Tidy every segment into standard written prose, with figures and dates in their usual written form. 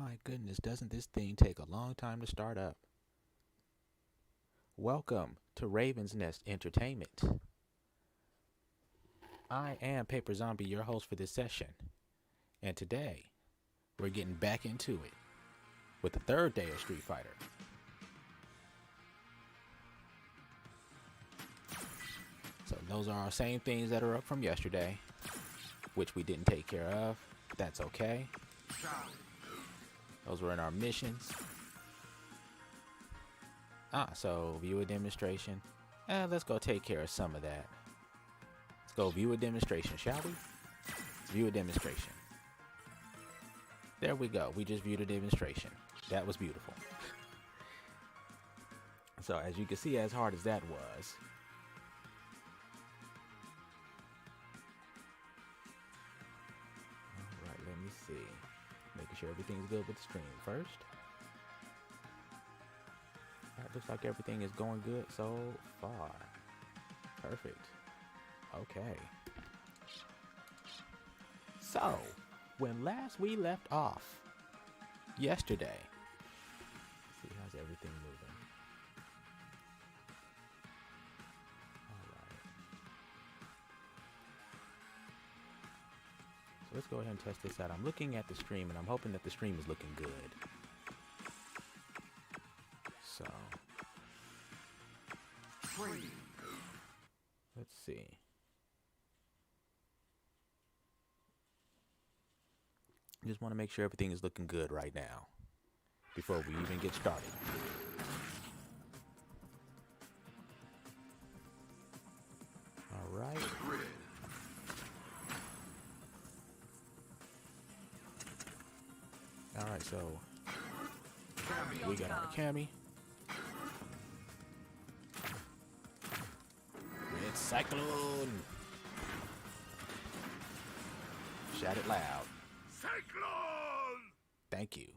My goodness, doesn't this thing take a long time to start up? Welcome to Raven's Nest Entertainment. I am Paper Zombie, your host for this session. And today, we're getting back into it with the third day of Street Fighter. So those are our same things that are up from yesterday, which we didn't take care of. That's okay. Those were in our missions. So view a demonstration. Let's go take care of some of that. Let's go view a demonstration, shall we? Let's view a demonstration. There we go. We just viewed a demonstration. That was beautiful. So as you can see, as hard as that was, all right, let me see. Making sure everything's good with the stream first. That looks like everything is going good so far. Perfect. Okay. So, when last we left off, yesterday, let's see how's everything moving. Alright. So let's go ahead and test this out. I'm looking at the stream and I'm hoping that the stream is looking good. So, let's see. Just want to make sure everything is looking good right now before we even get started. All right. All right, so we got our Cammy. Red Cyclone. Shout it loud. Cyclone! Thank you.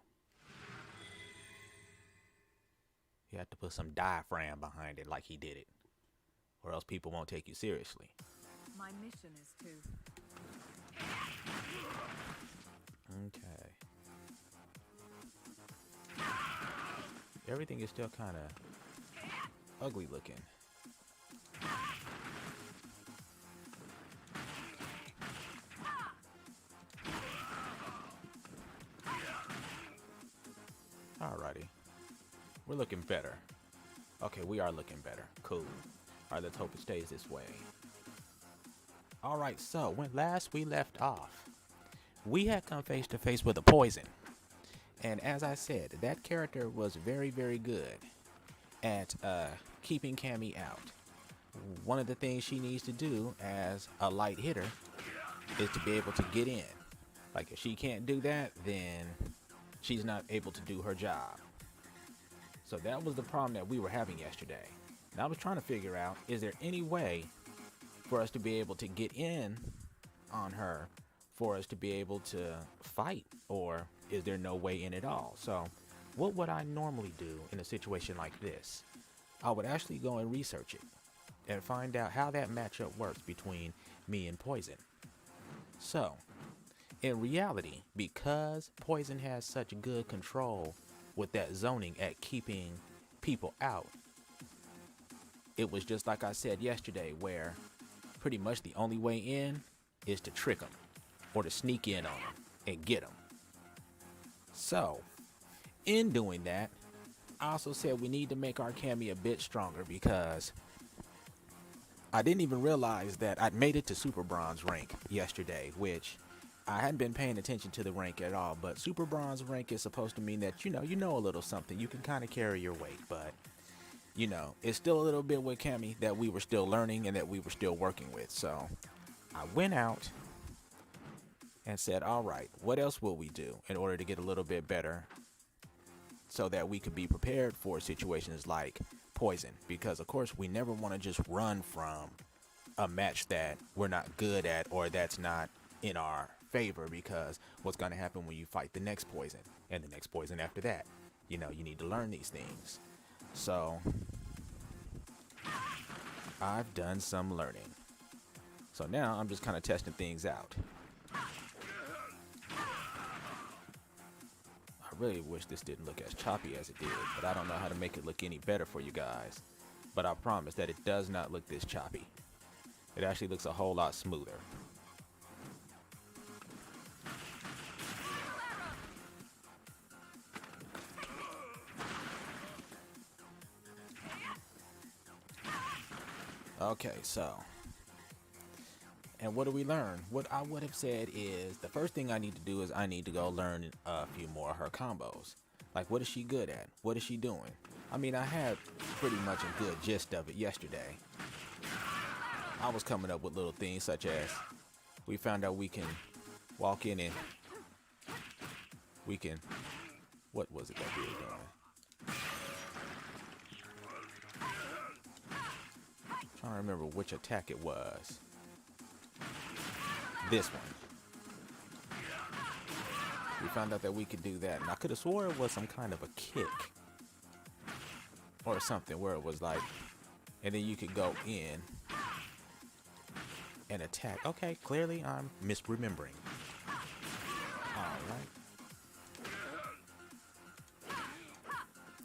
You have to put some diaphragm behind it like he did it, or else people won't take you seriously. My mission is to... Okay. Everything is still kind of ugly looking. Alrighty. We're looking better. Okay, we are looking better. Cool. Alright, let's hope it stays this way. Alright, so when last we left off, we had come face to face with a poison. And as I said, that character was very, very good at keeping Cammy out. One of the things she needs to do as a light hitter is to be able to get in. Like, if she can't do that, then she's not able to do her job. So that was the problem that we were having yesterday. And I was trying to figure out, is there any way for us to be able to get in on her, for us to be able to fight, or is there no way in at all? So what would I normally do in a situation like this? I would actually go and research it and find out how that matchup works between me and Poison. So in reality, because Poison has such good control with that zoning at keeping people out, it was just like I said yesterday, where pretty much the only way in is to trick them or to sneak in on them and get them. So in doing that, I also said we need to make our Cammy a bit stronger, because I didn't even realize that I'd made it to Super Bronze rank yesterday, which I hadn't been paying attention to the rank at all. But Super Bronze rank is supposed to mean that, you know a little something. You can kind of carry your weight, but it's still a little bit with Cammy that we were still learning and that we were still working with. So I went out and said, all right, what else will we do in order to get a little bit better so that we could be prepared for situations like Poison? Because of course we never want to just run from a match that we're not good at, or that's not in our favor, because what's going to happen when you fight the next Poison and the next Poison after that? You need to learn these things. So I've done some learning. So now I'm just kind of testing things out. really wish this didn't look as choppy as it did, but I don't know how to make it look any better for you guys. But I promise that it does not look this choppy. It actually looks a whole lot smoother. Okay, so, and what do we learn? What I would have said is the first thing I need to do is I need to go learn a few more of her combos. Like, what is she good at? What is she doing? I mean, I had pretty much a good gist of it yesterday. I was coming up with little things such as we found out we can walk in and we can, what was it that we were doing? Trying to remember which attack it was. This one. We found out that we could do that, and I could have swore it was some kind of a kick or something where it was like, and then you could go in and attack. Okay, clearly I'm misremembering. All right.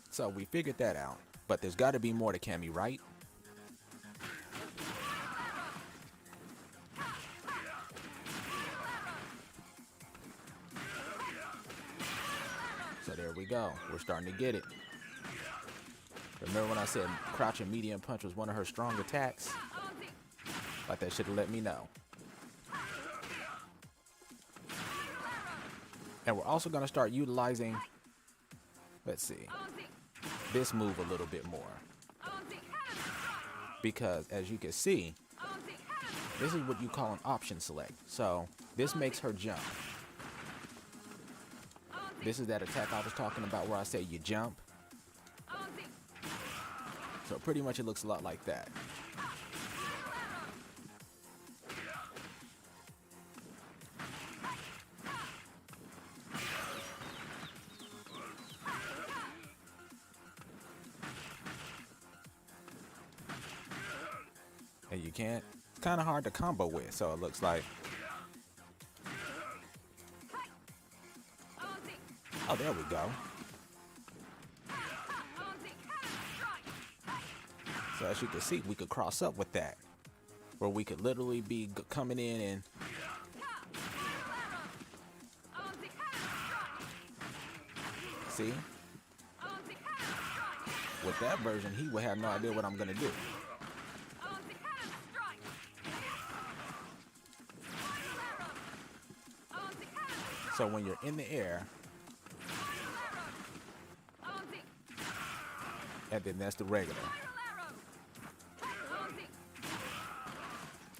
So we figured that out, but there's got to be more to Cammy, right? So there we go. We're starting to get it. Remember when I said crouching medium punch was one of her strong attacks? Like that should have let me know. And we're also going to start utilizing, let's see, this move a little bit more. Because as you can see, this is what you call an option select. So this makes her jump. This is that attack I was talking about where I say you jump. So pretty much it looks a lot like that. And you can't, it's kind of hard to combo with, so it looks like. Oh, there we go. So as you can see, we could cross up with that, where we could literally be coming in and see. With that version, he would have no idea what I'm gonna do. So when you're in the air, and then that's the regular.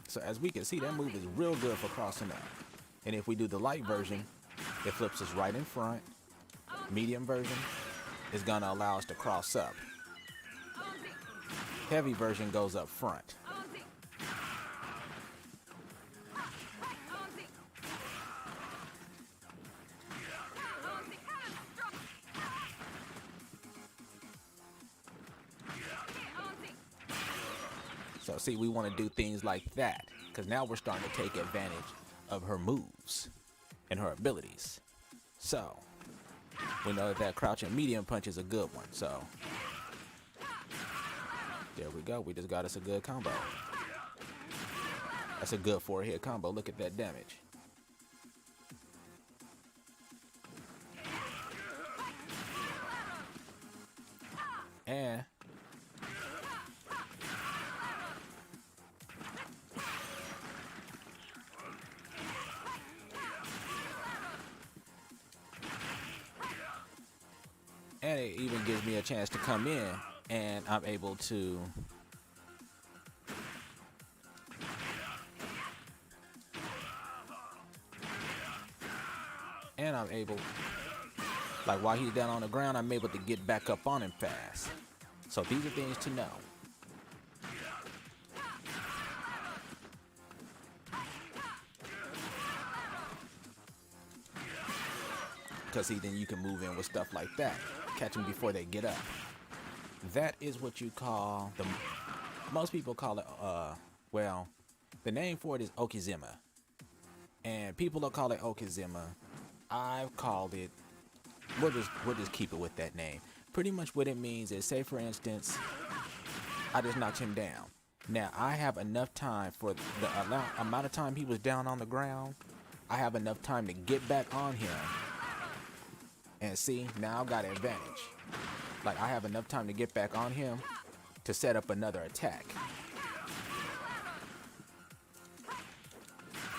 So as we can see, that move is real good for crossing up. And if we do the light version, it flips us right in front. Medium version is gonna allow us to cross up. Heavy version goes up front. So see, we want to do things like that because now we're starting to take advantage of her moves and her abilities. So we know that that crouching medium punch is a good one. So there we go. We just got us a good combo. That's a good 4-hit combo. Look at that damage. And it even gives me a chance to come in and I'm able to like while he's down on the ground, I'm able to get back up on him fast. So these are things to know. Because then you can move in with stuff like that. Catch them before they get up. That is what you call, most people call it, well, the name for it is Okizeme. And people don't call it Okizeme. I've called it we'll just keep it with that name. Pretty much what it means is, say for instance, I just knocked him down. Now I have enough time for the amount of time he was down on the ground. I have enough time to get back on him. And see, now I've got an advantage. Like, I have enough time to get back on him to set up another attack.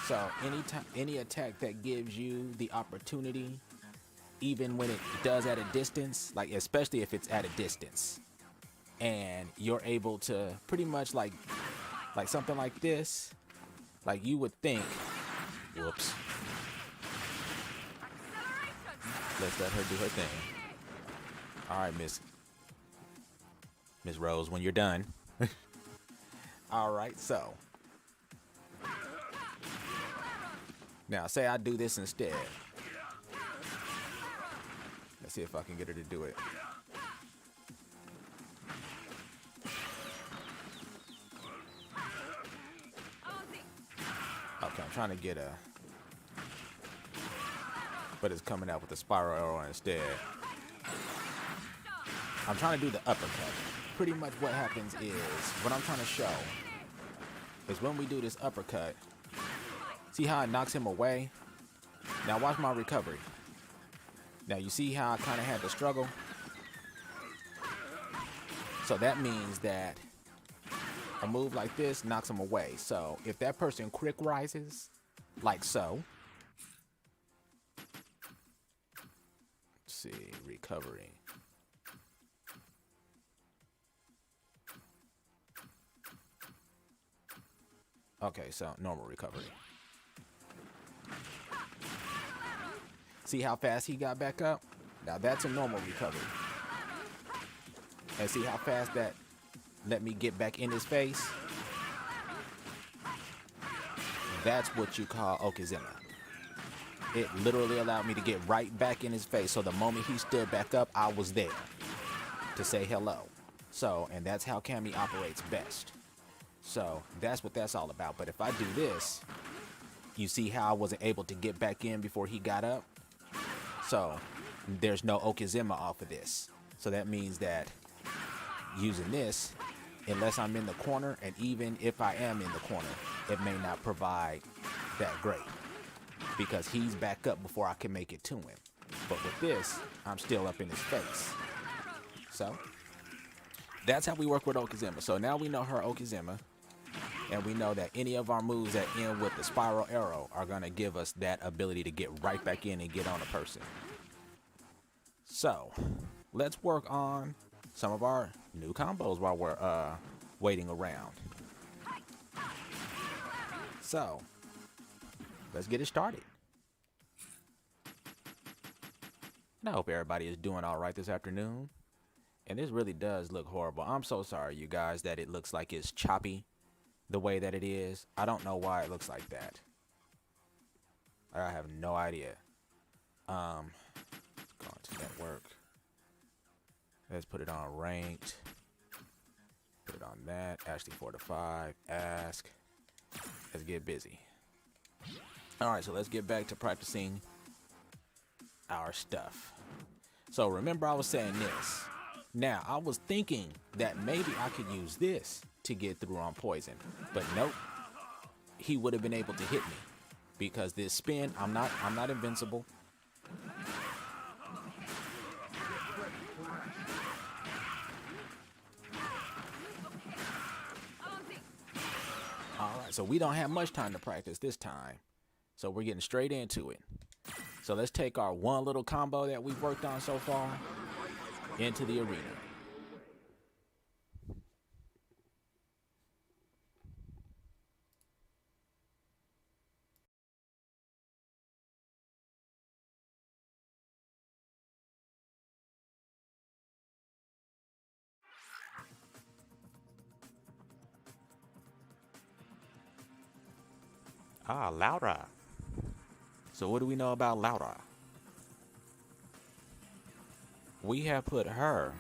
So any attack that gives you the opportunity, even when it does at a distance, like especially if it's at a distance, and you're able to pretty much like something like this, like you would think, whoops. Let's let her do her thing. All right, Miss Rose, when you're done. All right, so. Now, say I do this instead. Let's see if I can get her to do it. Okay, I'm trying to get a... But it's coming out with a spiral arrow instead. I'm trying to do the uppercut. Pretty much what happens is, what I'm trying to show is when we do this uppercut, see how it knocks him away? Now watch my recovery. Now you see how I kind of had to struggle? So that means that a move like this knocks him away. So if that person quick rises, like so. Let's see, recovery. Okay, so normal recovery. See how fast he got back up? Now that's a normal recovery. And see how fast that let me get back in his face? That's what you call Okizeme. It literally allowed me to get right back in his face. So the moment he stood back up, I was there to say hello. So, and that's how Cammy operates best. So that's what that's all about. But if I do this, you see how I wasn't able to get back in before he got up? So there's no Okizeme off of this. So that means that using this, unless I'm in the corner, and even if I am in the corner, it may not provide that great because he's back up before I can make it to him. But with this, I'm still up in his face. So that's how we work with Okizeme. So now we know her Okizeme, and we know that any of our moves that end with the spiral arrow are going to give us that ability to get right back in and get on a person. So let's work on some of our new combos while we're waiting around. So let's get it started. And I hope everybody is doing all right this afternoon. And this really does look horrible. I'm so sorry, you guys, that it looks like it's choppy the way that it is. I don't know why it looks like that. I have no idea. Go into network. Let's put it on ranked. Put it on that. Ashley 4 to 5. Ask. Let's get busy. All right, so let's get back to practicing our stuff. So remember I was saying this. Now, I was thinking that maybe I could use this to get through on poison. But nope. He would have been able to hit me. Because this spin, I'm not invincible. Alright, so we don't have much time to practice this time. So we're getting straight into it. So let's take our one little combo that we've worked on so far into the arena. Ah, Laura. So what do we know about Laura? We have put her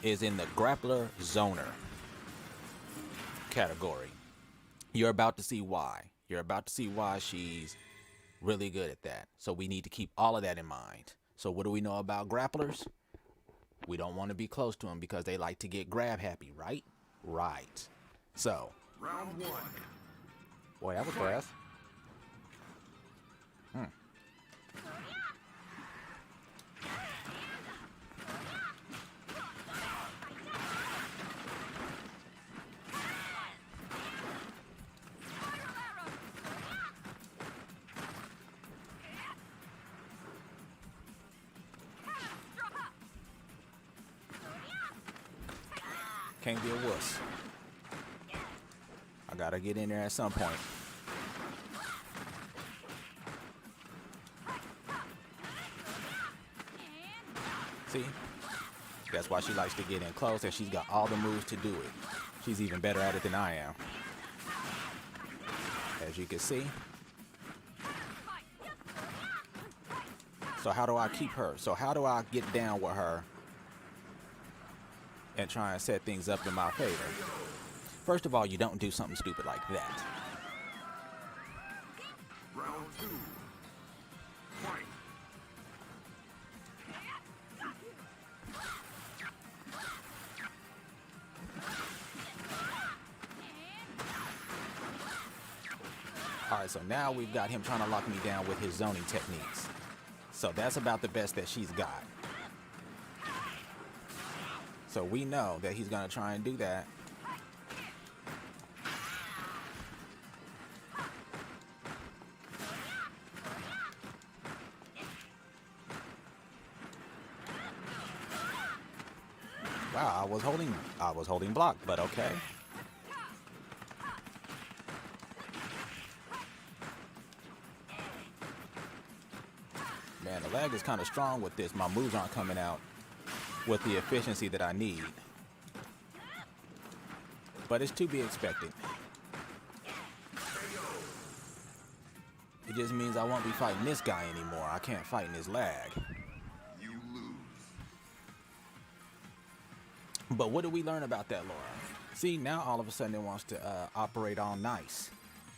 is in the grappler zoner category. You're about to see why. You're about to see why she's Really good at that. So we need to keep all of that in mind. So what do we know about grapplers? We don't want to be close to them because they like to get grab happy, right? Right. So. Round one. Boy, that was fast. Can't be a wuss. I gotta get in there at some point. See? That's why she likes to get in close, and she's got all the moves to do it. She's even better at it than I am. As you can see. So how do I keep her? So how do I get down with her and try and set things up in my favor? First of all, you don't do something stupid like that. Round two. Fight. All right, so now we've got him trying to lock me down with his zoning techniques. So that's about the best that she's got. So we know that he's going to try and do that. Wow, I was holding block, but okay. Man, the lag is kind of strong with this. My moves aren't coming out with the efficiency that I need. But it's to be expected. It just means I won't be fighting this guy anymore. I can't fight in his lag. You lose. But what do we learn about that, Laura? See, now all of a sudden it wants to operate all nice.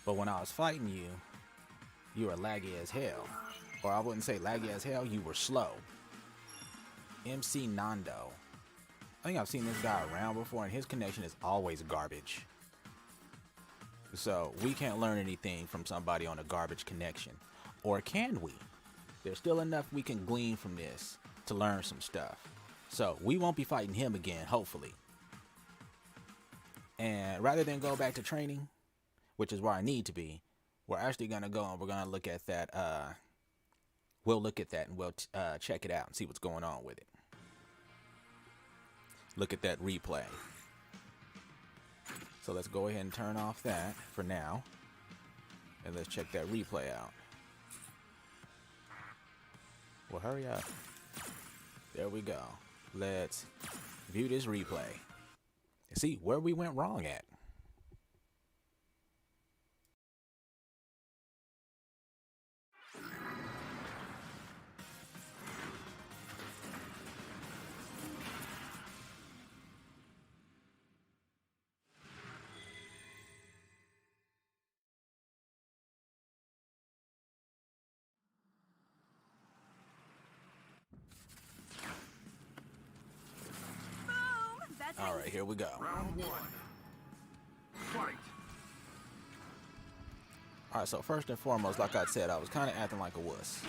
But when I was fighting you, you were laggy as hell. Or I wouldn't say laggy as hell, you were slow. MC Nando. I think I've seen this guy around before, and his connection is always garbage. So we can't learn anything from somebody on a garbage connection. Or can we? There's still enough we can glean from this to learn some stuff. So we won't be fighting him again, hopefully. And rather than go back to training, which is where I need to be, we're actually going to go and we're going to look at that. We'll look at that and we'll check it out and see what's going on with it. Look at that replay. So let's go ahead and turn off that for now. And let's check that replay out. Well, hurry up. There we go. Let's view this replay and see where we went wrong at. All right, here we go. Round one. Fight. All right, so first and foremost, like I said, I was kind of acting like a wuss.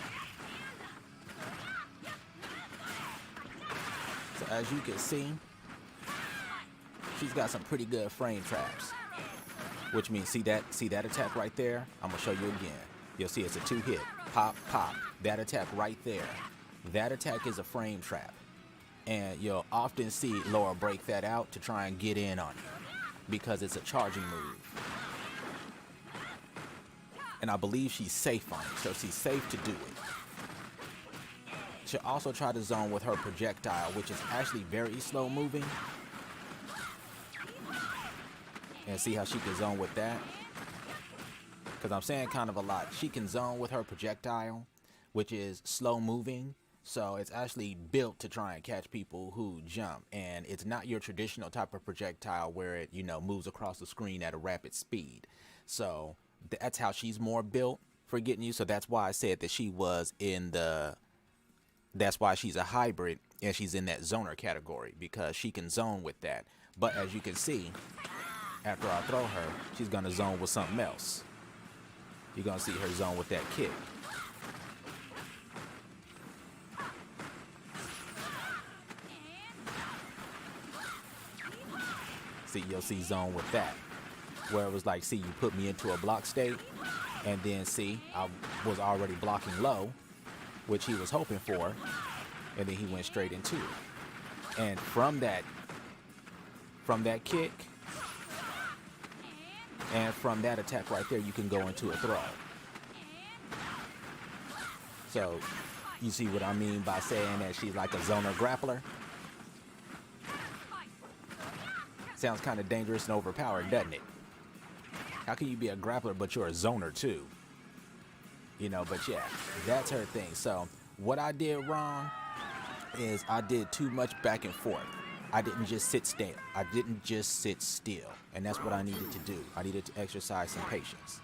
So as you can see, she's got some pretty good frame traps, which means see that attack right there? I'm gonna show you again. You'll see it's a 2-hit, pop, pop. That attack right there. That attack is a frame trap. And you'll often see Laura break that out to try and get in on you because it's a charging move. And I believe she's safe on it, so she's safe to do it. She'll also try to zone with her projectile, which is actually very slow moving. And see how she can zone with that? Because I'm saying kind of a lot. She can zone with her projectile, which is slow moving. So it's actually built to try and catch people who jump. And it's not your traditional type of projectile where it, moves across the screen at a rapid speed. So that's how she's more built. for getting you. So that's why I said that she was in the. That's why she's a hybrid and she's in that zoner category because she can zone with that. But as you can see, after I throw her, she's gonna zone with something else. You're gonna see her zone with that kick. See, you'll see zone with that. Where it was like, see, you put me into a block state, and then see, I was already blocking low, which he was hoping for, and then he went straight into it. And from that kick, and from that attack right there, you can go into a throw. So, you see what I mean by saying that she's like a zoner grappler? Sounds kind of dangerous and overpowered, doesn't it? How can you be a grappler but you're a zoner too? You know, but yeah, that's her thing. So what I did wrong is I did too much back and forth. I didn't just sit still. I didn't just sit still. And that's what I needed to do. I needed to exercise some patience.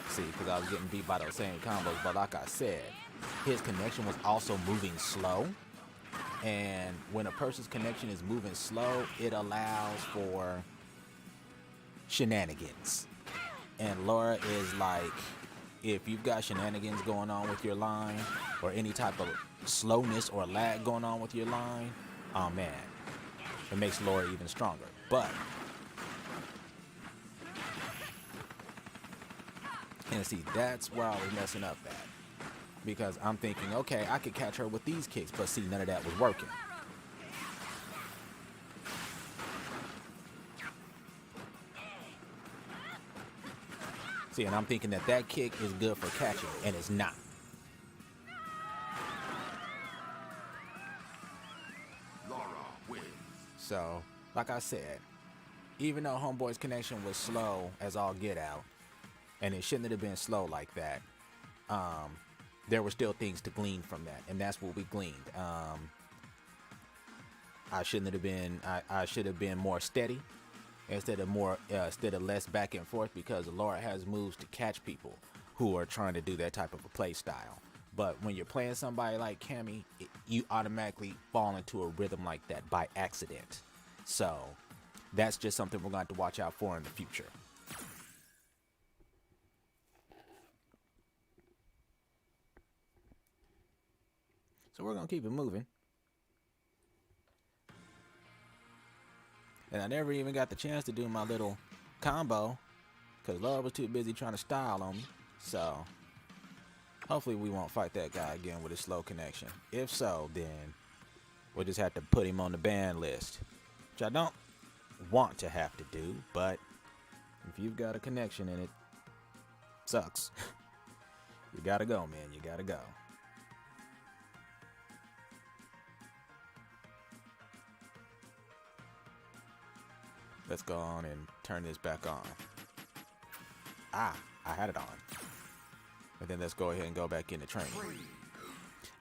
See, because I was getting beat by those same combos. But like I said, his connection was also moving slow. And when a person's connection is moving slow, it allows for shenanigans. And Laura is like, if you've got shenanigans going on with your line, or any type of slowness or lag going on with your line, oh man, it makes Laura even stronger. But, and see, that's where I was messing up at. Because I'm thinking, okay, I could catch her with these kicks, but see, none of that was working. See, and I'm thinking that that kick is good for catching, and it's not. Laura wins. So, like I said, even though Homeboy's connection was slow as all get out, and it shouldn't have been slow like that, there were still things to glean from that, and that's what we gleaned. I shouldn't have been. I should have been more steady instead of less back and forth, because Laura has moves to catch people who are trying to do that type of a play style. But when you're playing somebody like Cammy, you automatically fall into a rhythm like that by accident. So that's just something we're going to have to watch out for in the future. So we're going to keep it moving. And I never even got the chance to do my little combo because Laura was too busy trying to style on me. So hopefully we won't fight that guy again with a slow connection. If so, then we'll just have to put him on the ban list, which I don't want to have to do, but if you've got a connection and it sucks, you gotta go, man. You gotta go. Let's go on and turn this back on. I had it on. But then let's go ahead and go back into training.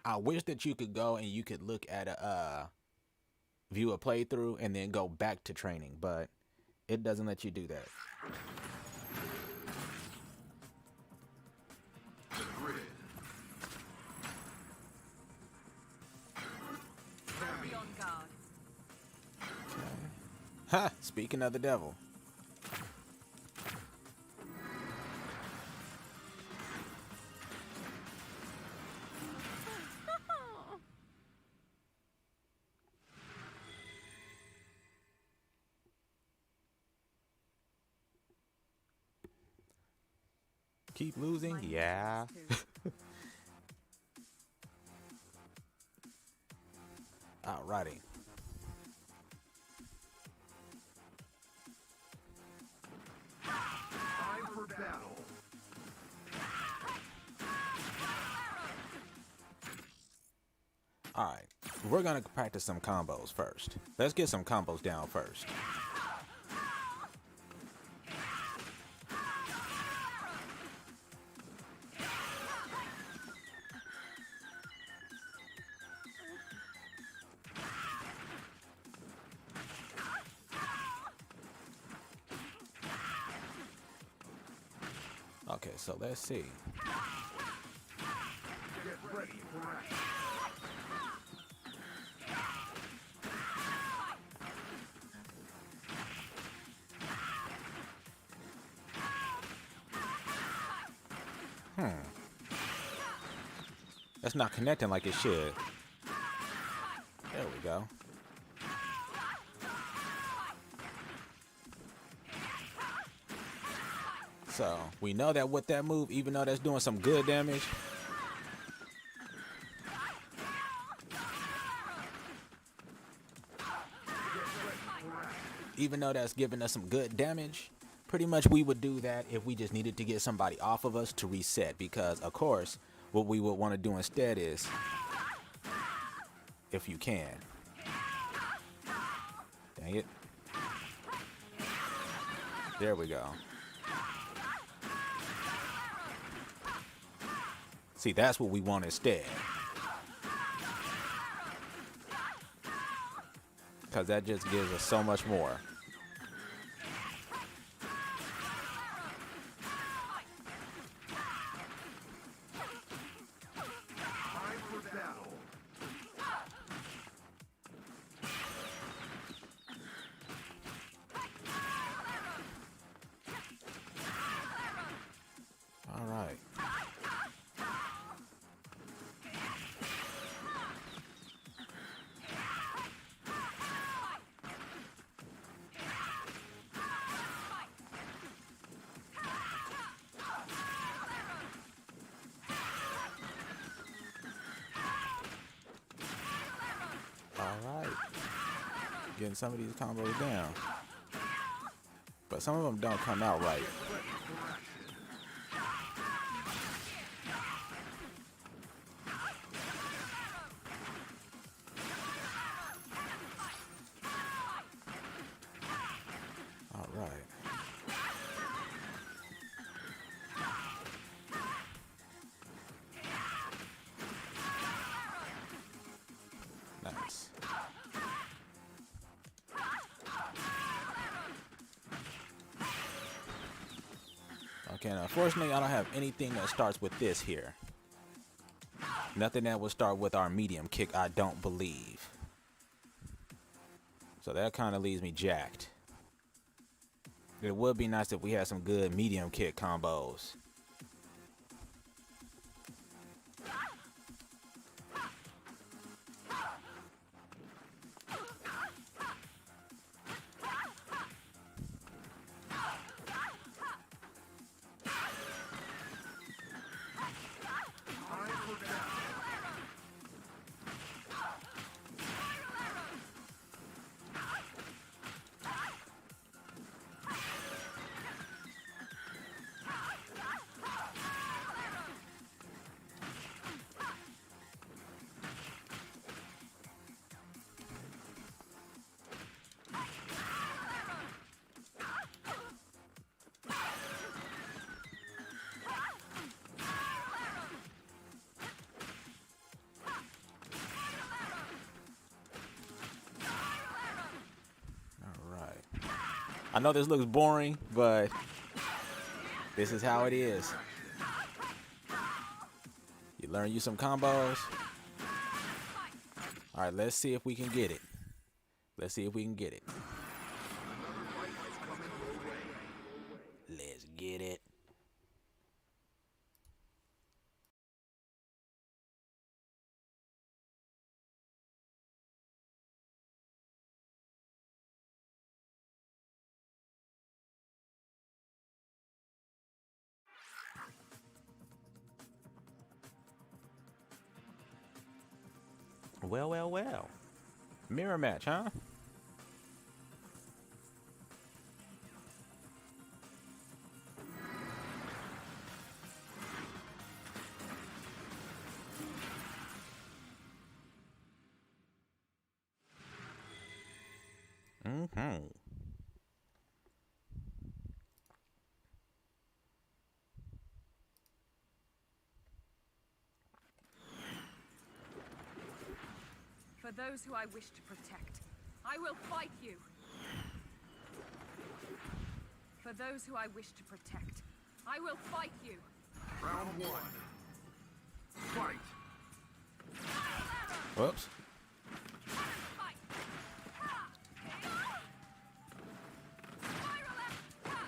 I wish that you could go and you could look at a view a playthrough and then go back to training, but it doesn't let you do that. Be on guard. Ha! Speaking of the devil. Keep losing? Yeah. Alrighty. Time for battle. Alright. We're going to practice some combos first. Let's get some combos down first. Okay, so let's see. Get ready for action. That's not connecting like it should. There we go. So we know that with that move, even though that's doing some good damage, even though that's giving us some good damage, pretty much we would do that if we just needed to get somebody off of us to reset. Because of course, what we would want to do instead is, if you can, dang it, there we go. See, that's what we want instead. Because that just gives us so much more. Time for battle. All right. All right. Getting some of these combos down. But some of them don't come out right. All right. Nice. Okay, now unfortunately I don't have anything that starts with this here. Nothing that will start with our medium kick, I don't believe. So that kind of leaves me jacked. It would be nice if we had some good medium kick combos. Time for battle. I know this looks boring, but this is how it is. You learn you some combos. All right, let's see if we can get it. Let's see if we can get it. Let's get it. Well, well, well. Mirror match, huh? Mm-hmm. For those who I wish to protect, I will fight you. For those who I wish to protect, I will fight you. Round one. Fight. Whoops. Fight. Ha! Spiral arrow. Ha!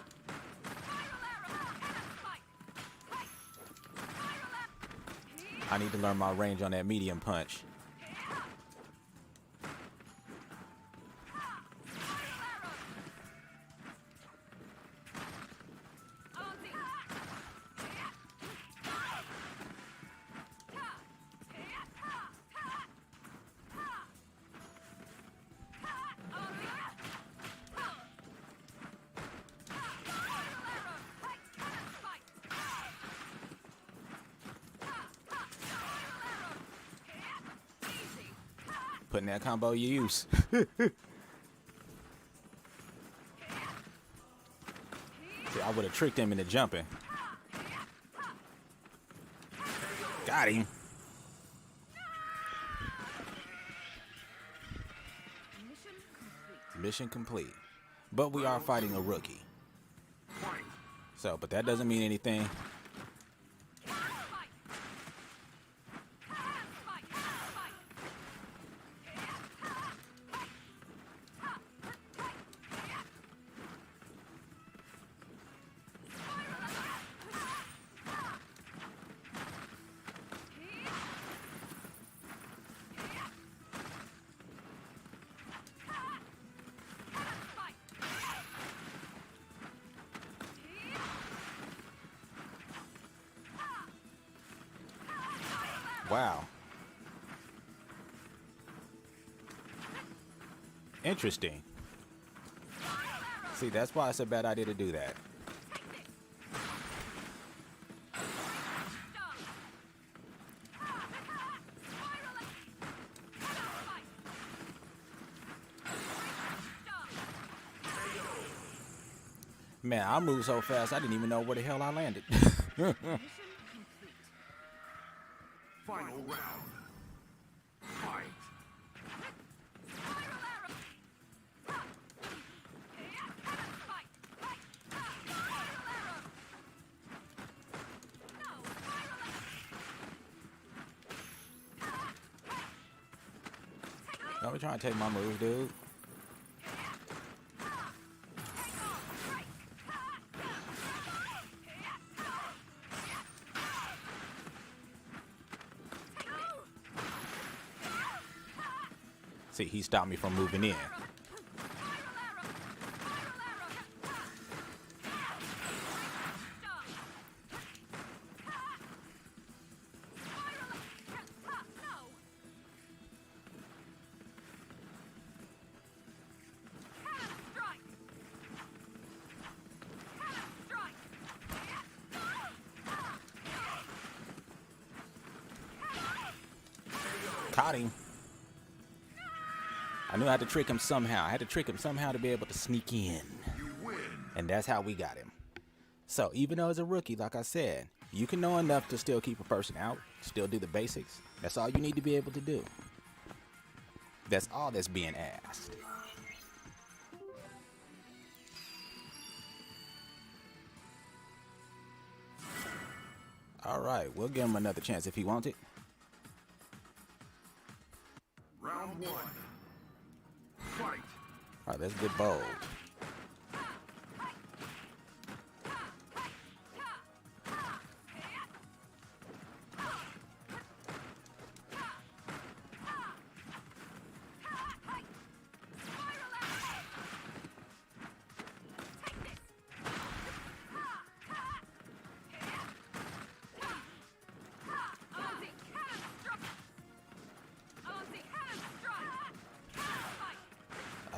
Spiral arrow. Cannon spike. Fight. Spiral arrow. I need to learn my range on that medium punch. Putting that combo you use. See, I would have tricked him into jumping. Got him. Mission complete. But we are fighting a rookie. So, but that doesn't mean anything. Wow. Interesting. See, that's why it's a bad idea to do that. Man, I moved so fast, I didn't even know where the hell I landed. Final round. Fight. Don't be trying to take my moves, dude. See, he stopped me from moving in. Caught him. I knew I had to trick him somehow. I had to trick him somehow to be able to sneak in. You win. And that's how we got him. So even though as a rookie, like I said, you can know enough to still keep a person out, still do the basics. That's all you need to be able to do. That's all that's being asked. All right, we'll give him another chance if he wants it. Round one. Fight. All right, let's get bold.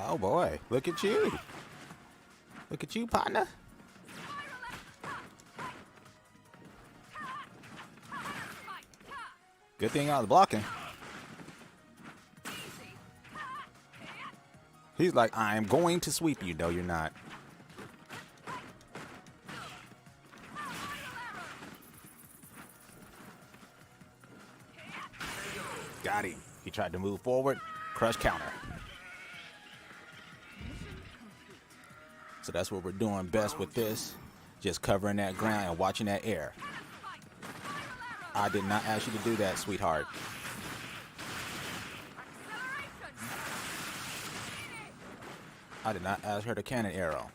Oh boy, look at you. Look at you, partner. Good thing I was blocking. He's like, I am going to sweep you. No, you're not. Got him. He tried to move forward. Crush counter. So that's what we're doing best with this. Just covering that ground and watching that air. I did not ask you to do that, sweetheart. I did not ask her to cannon arrow.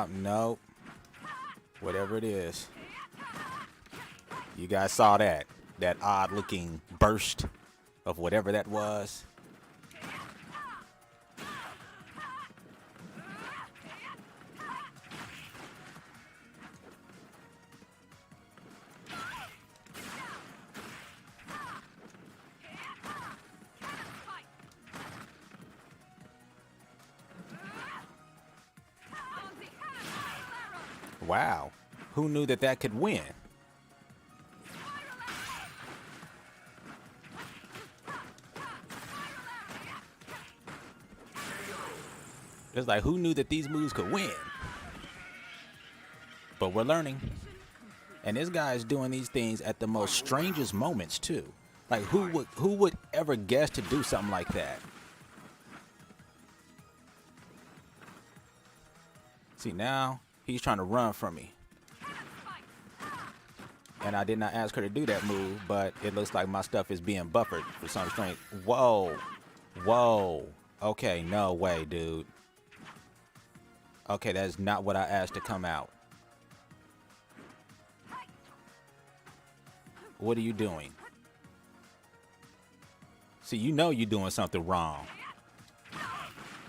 No. Whatever it is. You guys saw that. That odd looking burst of whatever that was. Wow. Who knew that that could win? It's like, who knew that these moves could win? But we're learning. And this guy is doing these things at the most strangest moments too. Like, who would ever guess to do something like that? See, now he's trying to run from me. And I did not ask her to do that move, but it looks like my stuff is being buffered for some strange. Whoa. Whoa. Okay, no way, dude. Okay, that's not what I asked to come out. What are you doing? See, you know you're doing something wrong.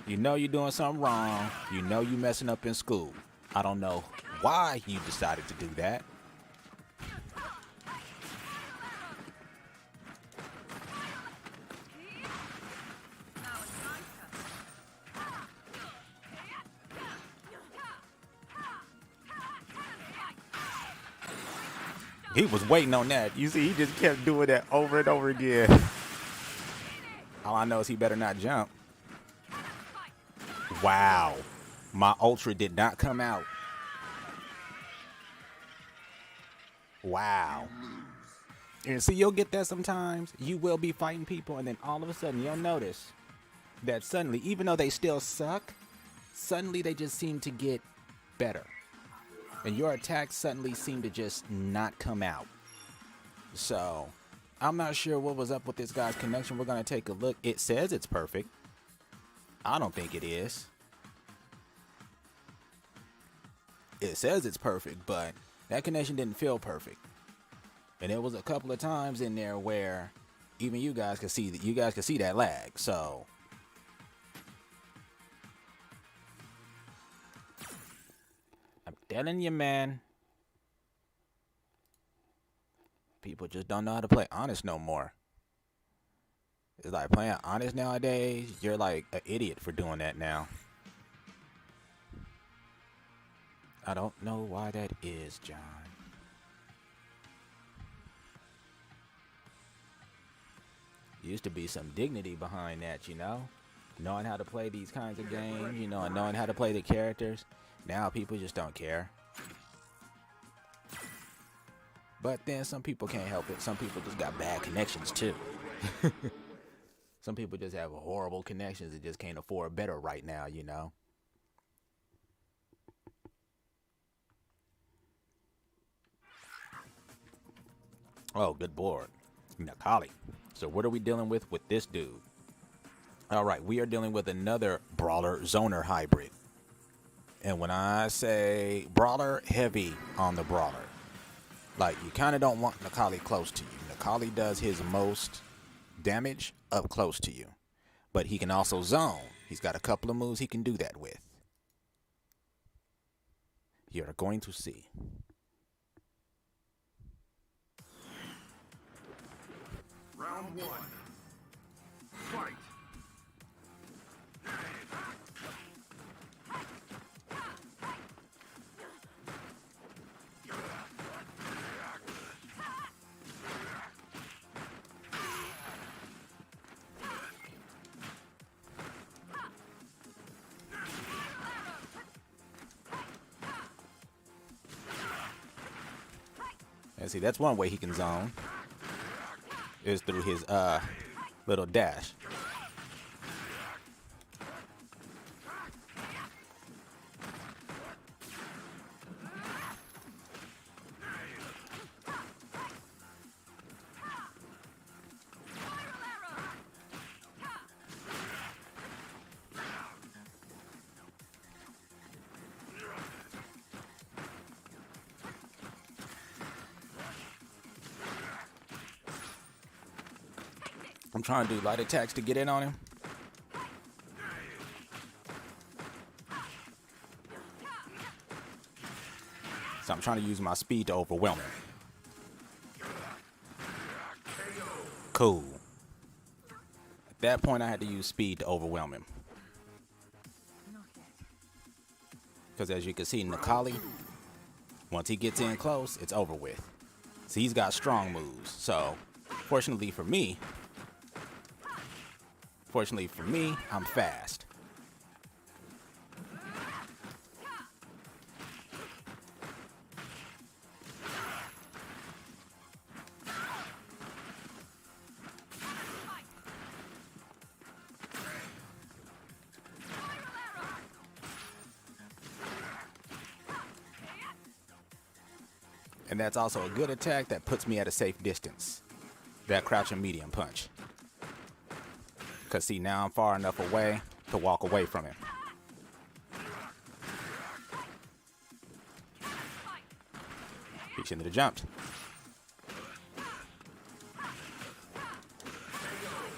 You know you're doing something wrong. You know you're messing up in school. I don't know why you decided to do that. He was waiting on that. You see, he just kept doing that over and over again. All I know is he better not jump. Wow. My ultra did not come out. Wow. And see, you'll get that sometimes. You will be fighting people, and then all of a sudden you'll notice that suddenly, even though they still suck, suddenly they just seem to get better. And your attacks suddenly seem to just not come out. So, I'm not sure what was up with this guy's connection. We're going to take a look. It says it's perfect. I don't think it is. It says it's perfect, but that connection didn't feel perfect. And there was a couple of times in there where even you guys could see that lag. So, I'm telling you, man. People just don't know how to play honest no more. It's like playing honest nowadays. You're like an idiot for doing that now. I don't know why that is, John. Used to be some dignity behind that, you know? Knowing how to play these kinds of games, you know, and knowing how to play the characters. Now people just don't care. But then some people can't help it. Some people just got bad connections too. Some people just have horrible connections and just can't afford better right now, you know? Oh, good board. Nakali. So what are we dealing with this dude? All right, we are dealing with another Brawler Zoner hybrid. And when I say Brawler, heavy on the Brawler. Like, you kind of don't want Nakali close to you. Nakali does his most damage up close to you. But he can also zone. He's got a couple of moves he can do that with. You're going to see. Round one. Fight. And see, that's one way he can zone. Is through his little dash. I'm trying to do light attacks to get in on him. So I'm trying to use my speed to overwhelm him. Cool. At that point, I had to use speed to overwhelm him. Because as you can see, Nikali, once he gets in close, it's over with. So he's got strong moves. So fortunately for me, I'm fast. And that's also a good attack that puts me at a safe distance. That crouching medium punch. Because see, now I'm far enough away to walk away from him. He shouldn't have jumped.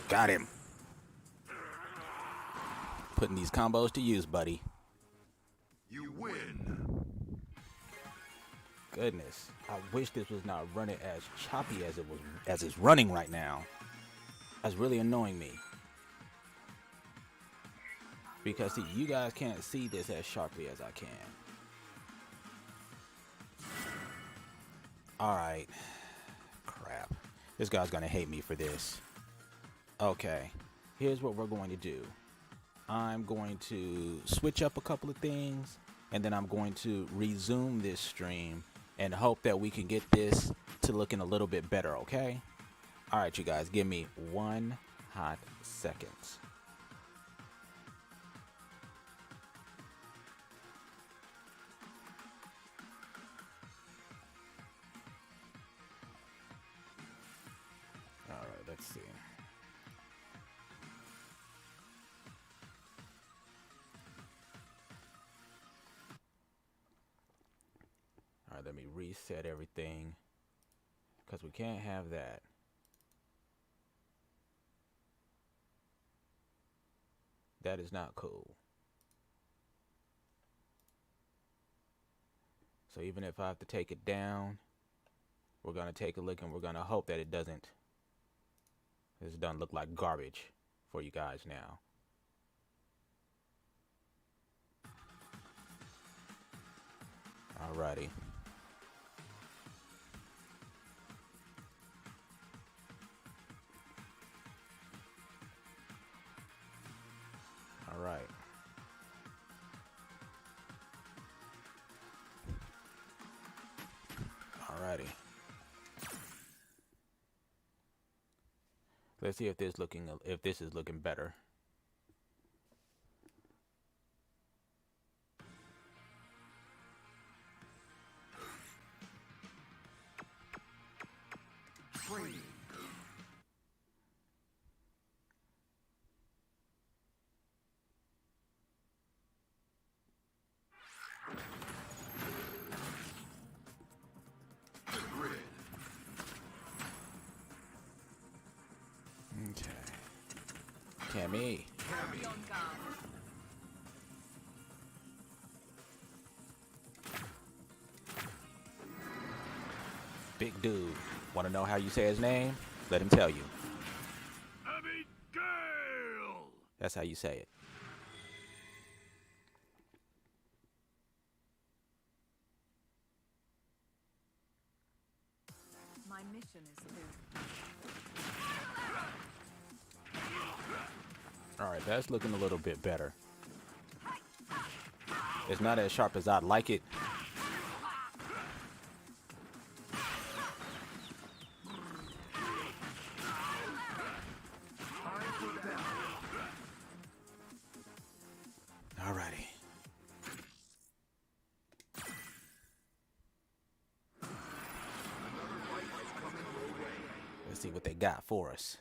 Got him. Putting these combos to use, buddy. You win. Goodness, I wish this was not running as choppy as it's running right now. That's really annoying me. Because see, you guys can't see this as sharply as I can. Alright. Crap. This guy's gonna hate me for this. Okay. Here's what we're going to do. I'm going to switch up a couple of things, and then I'm going to resume this stream and hope that we can get this to looking a little bit better, okay? Alright, you guys, give me 1 hot second. Alright, let's see. Alright, let me reset everything, because we can't have that. That is not cool. So even if I have to take it down, we're going to take a look and we're going to hope that it doesn't look like garbage for you guys now. Alrighty. Alright. Alrighty. Let's see if this is looking better. Training. The grid. Okay. Cammy. Cammy. On guard. Big dude. Want to know how you say his name? Let him tell you. Abigail. That's how you say it. My mission is to. Alright, that's looking a little bit better. It's not as sharp as I'd like it. Alrighty. Let's see what they got for us.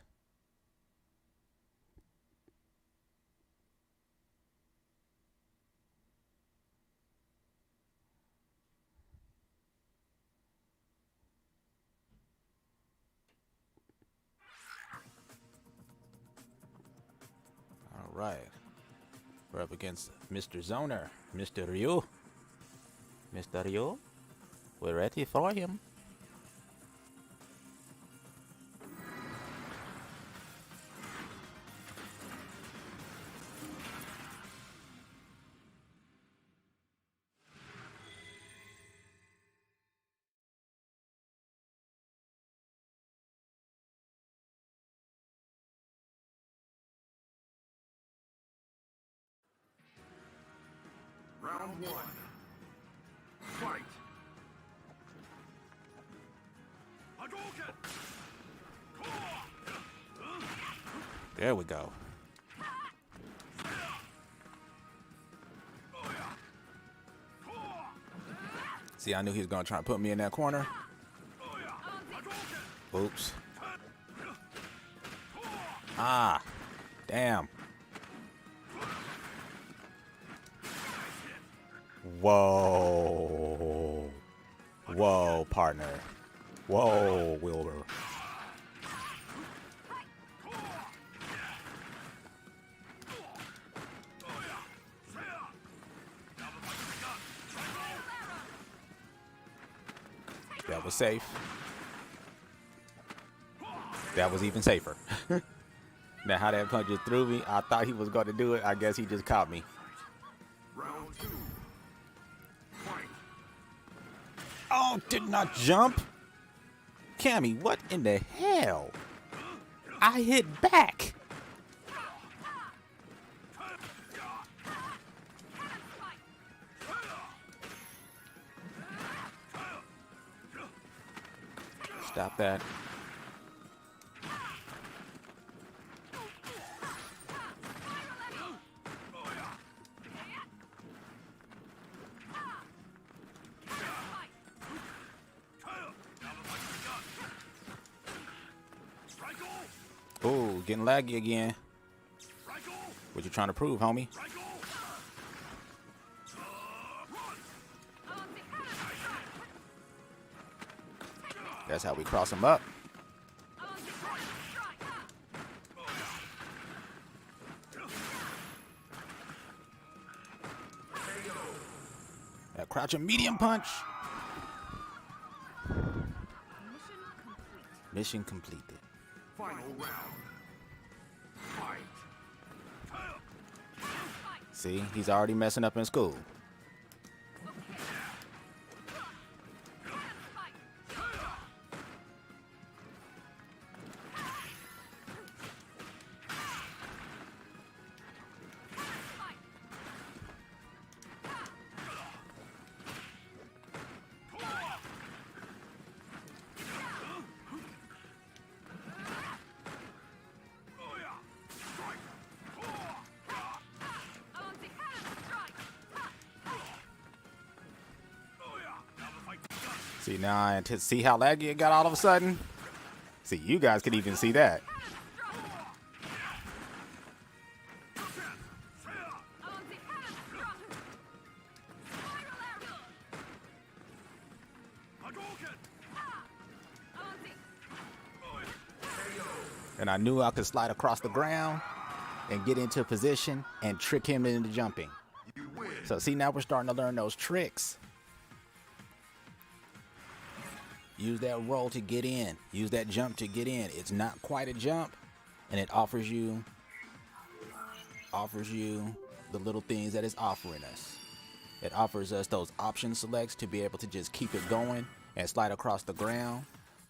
right. We're up against Mr. Zoner. Mr. Ryu. Mr. Ryu. We're ready for him. Round one. Fight. Hadouken! There we go. See, I knew he was going to try to put me in that corner. Oops. Ah, damn. Whoa. Whoa, partner. Whoa, Wilbur. That was safe. That was even safer. Now, how that punch just threw me, I thought he was going to do it. I guess he just caught me. Round two. Fight. Oh, did not jump. Cammy, what in the hell? I hit back. Stop that. Oh, getting laggy again. What you trying to prove, homie? That's how we cross them up. That crouching medium punch. Mission completed. Final round. Fight. See, he's already messing up in school. See, now I see how laggy it got all of a sudden? See, you guys could even see that. And I knew I could slide across the ground and get into position and trick him into jumping. You win. So see, now we're starting to learn those tricks. Use that roll to get in. Use that jump to get in. It's not quite a jump, and it offers you the little things that it's offering us. It offers us those option selects to be able to just keep it going and slide across the ground.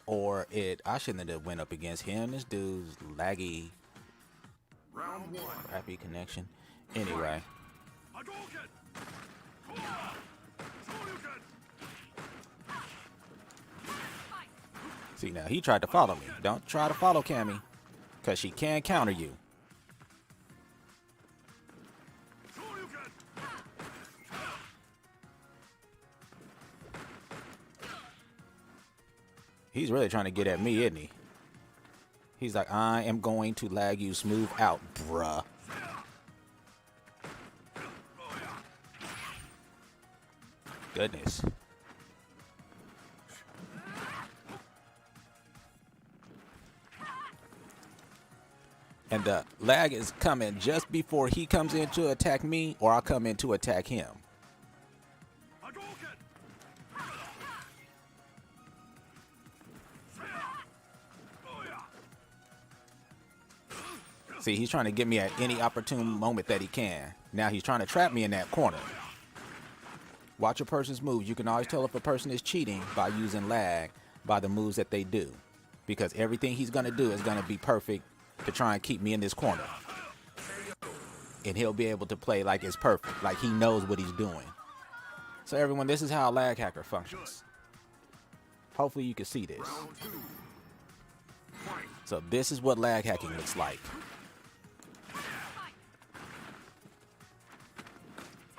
Or I shouldn't have went up against him. This dude's laggy, Round one. crappy connection. Anyway. See, now he tried to follow me. Don't try to follow Cammy, because she can counter you. He's really trying to get at me, isn't he? He's like, I am going to lag you smooth out, bruh. Goodness. And the lag is coming just before he comes in to attack me or I come in to attack him. See, he's trying to get me at any opportune moment that he can. Now he's trying to trap me in that corner. Watch a person's moves. You can always tell if a person is cheating by using lag by the moves that they do. Because everything he's going to do is going to be perfect to try and keep me in this corner. And he'll be able to play like it's perfect, like he knows what he's doing. So everyone, this is how a lag hacker functions. Hopefully you can see this. So this is what lag hacking looks like.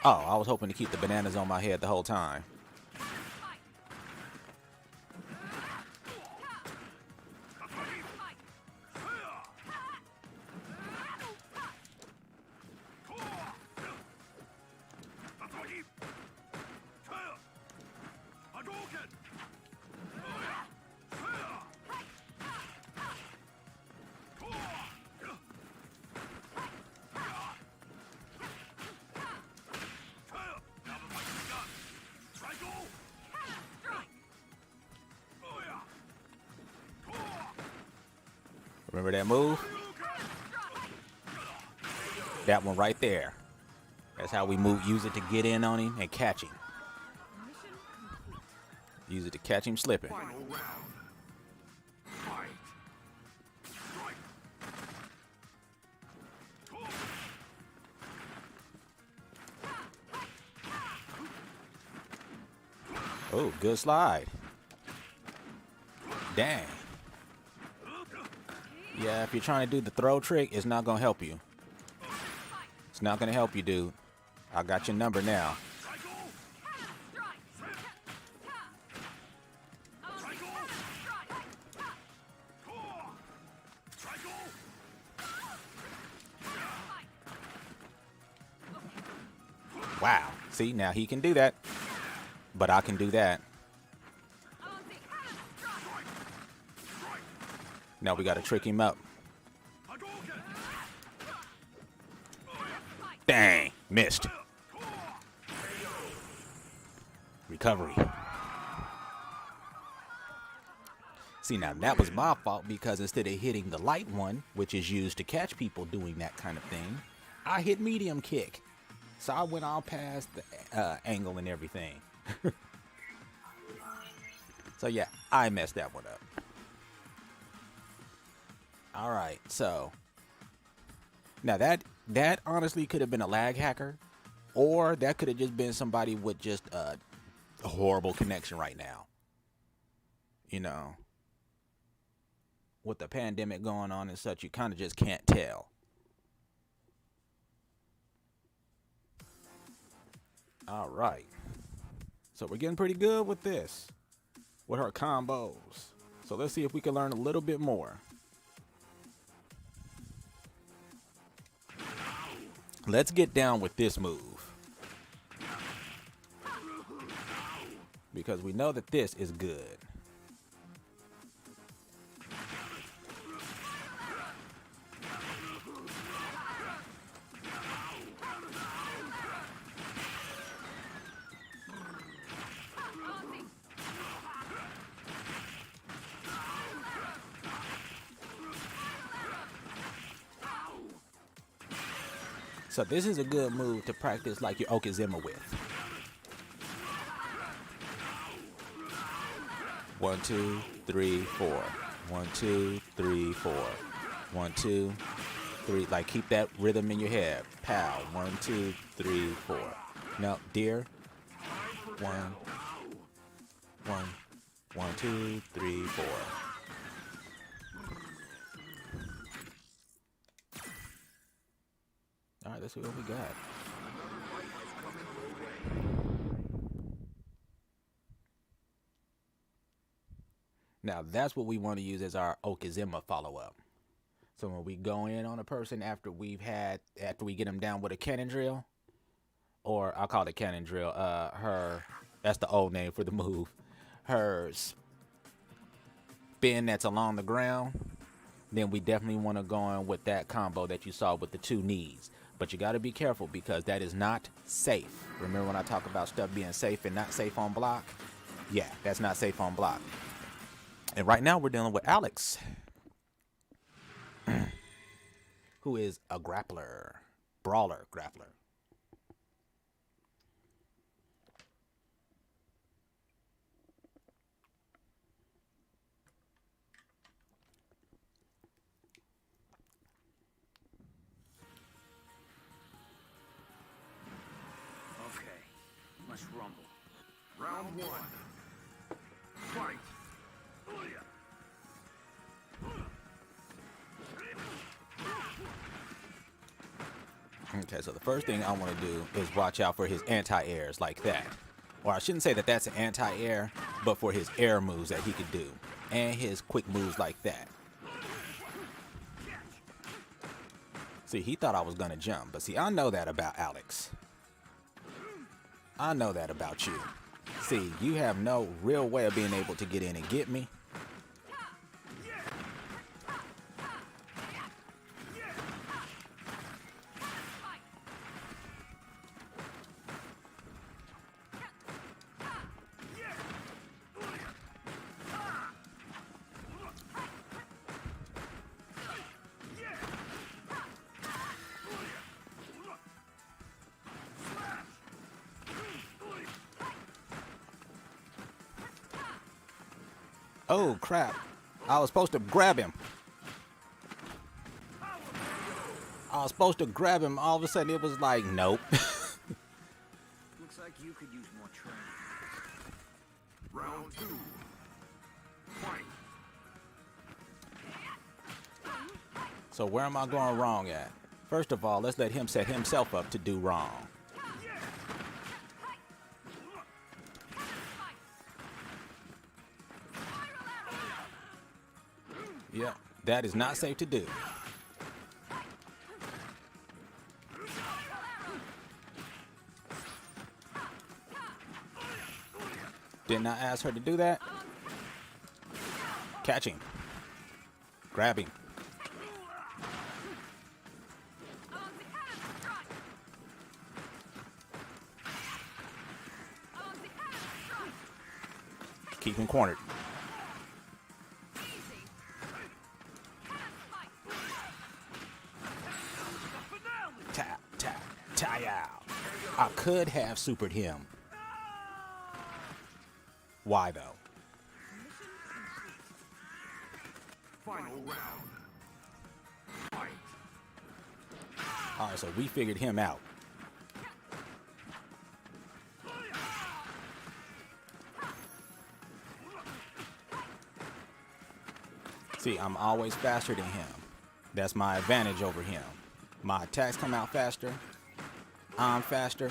Oh, I was hoping to keep the bananas on my head the whole time. Remember that move? That one right there. That's how we move. Use it to get in on him and catch him. Use it to catch him slipping. Final round. Fight. Oh, good slide. Dang. Yeah, if you're trying to do the throw trick, it's not going to help you. It's not going to help you, dude. I got your number now. Wow. See, now he can do that. But I can do that. Now we got to trick him up. Dang, missed. Recovery. See, now that was my fault because instead of hitting the light one, which is used to catch people doing that kind of thing, I hit medium kick. So I went all past the angle and everything. So yeah, I messed that one up. All right, so now that honestly could have been a lag hacker, or that could have just been somebody with just a horrible connection right now. You know, with the pandemic going on and such, you kind of just can't tell. All right, so we're getting pretty good with this, with her combos. So let's see if we can learn a little bit more. Let's get down with this move, because we know that this is good. So this is a good move to practice like your Okizeme with. 1, 2, 3, 4. 1, 2, 3, 4. 1, 2, 3. Like keep that rhythm in your head. Pow. 1, 2, 3, 4. Now, dear. 1, 1, 1, 2, 3, 4. All right, let's see what we got. Now, that's what we want to use as our Okizeme follow-up. So when we go in on a person after we get them down with a cannon drill, or I'll call it a cannon drill, that's the old name for the move. Her spin that's along the ground, then we definitely want to go in with that combo that you saw with the 2 knees. But you got to be careful because that is not safe. Remember when I talk about stuff being safe and not safe on block? Yeah, that's not safe on block. And right now we're dealing with Alex, who is a grappler, brawler grappler. Okay, let's rumble. Round 1. Fight! Okay, so the first thing I want to do is watch out for his anti-airs like that. Or I shouldn't say that that's an anti-air, but for his air moves that he could do. And his quick moves like that. See, he thought I was going to jump, but see, I know that about Alex. I know that about you. See, you have no real way of being able to get in and get me. Oh, crap. I was supposed to grab him. I was supposed to grab him. All of a sudden, it was like, nope. Looks like you could use more training. Round 2. Fight! So where am I going wrong at? First of all, let's let him set himself up to do wrong. Yep, that is not safe to do. Didn't I ask her to do that? Catch him. Grab him. Keep him cornered. Tap, tap, tie out. I could have supered him. Why though? Final round. Fight! Alright, so we figured him out. See, I'm always faster than him. That's my advantage over him. My attacks come out faster. I'm faster.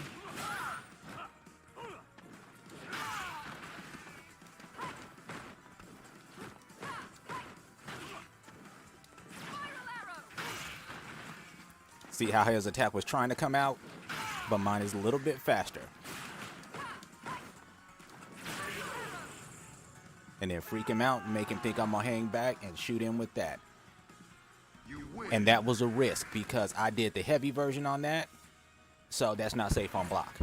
See how his attack was trying to come out? But mine is a little bit faster. And then freak him out and make him think I'm gonna hang back and shoot him with that. And that was a risk because I did the heavy version on that. So that's not safe on block.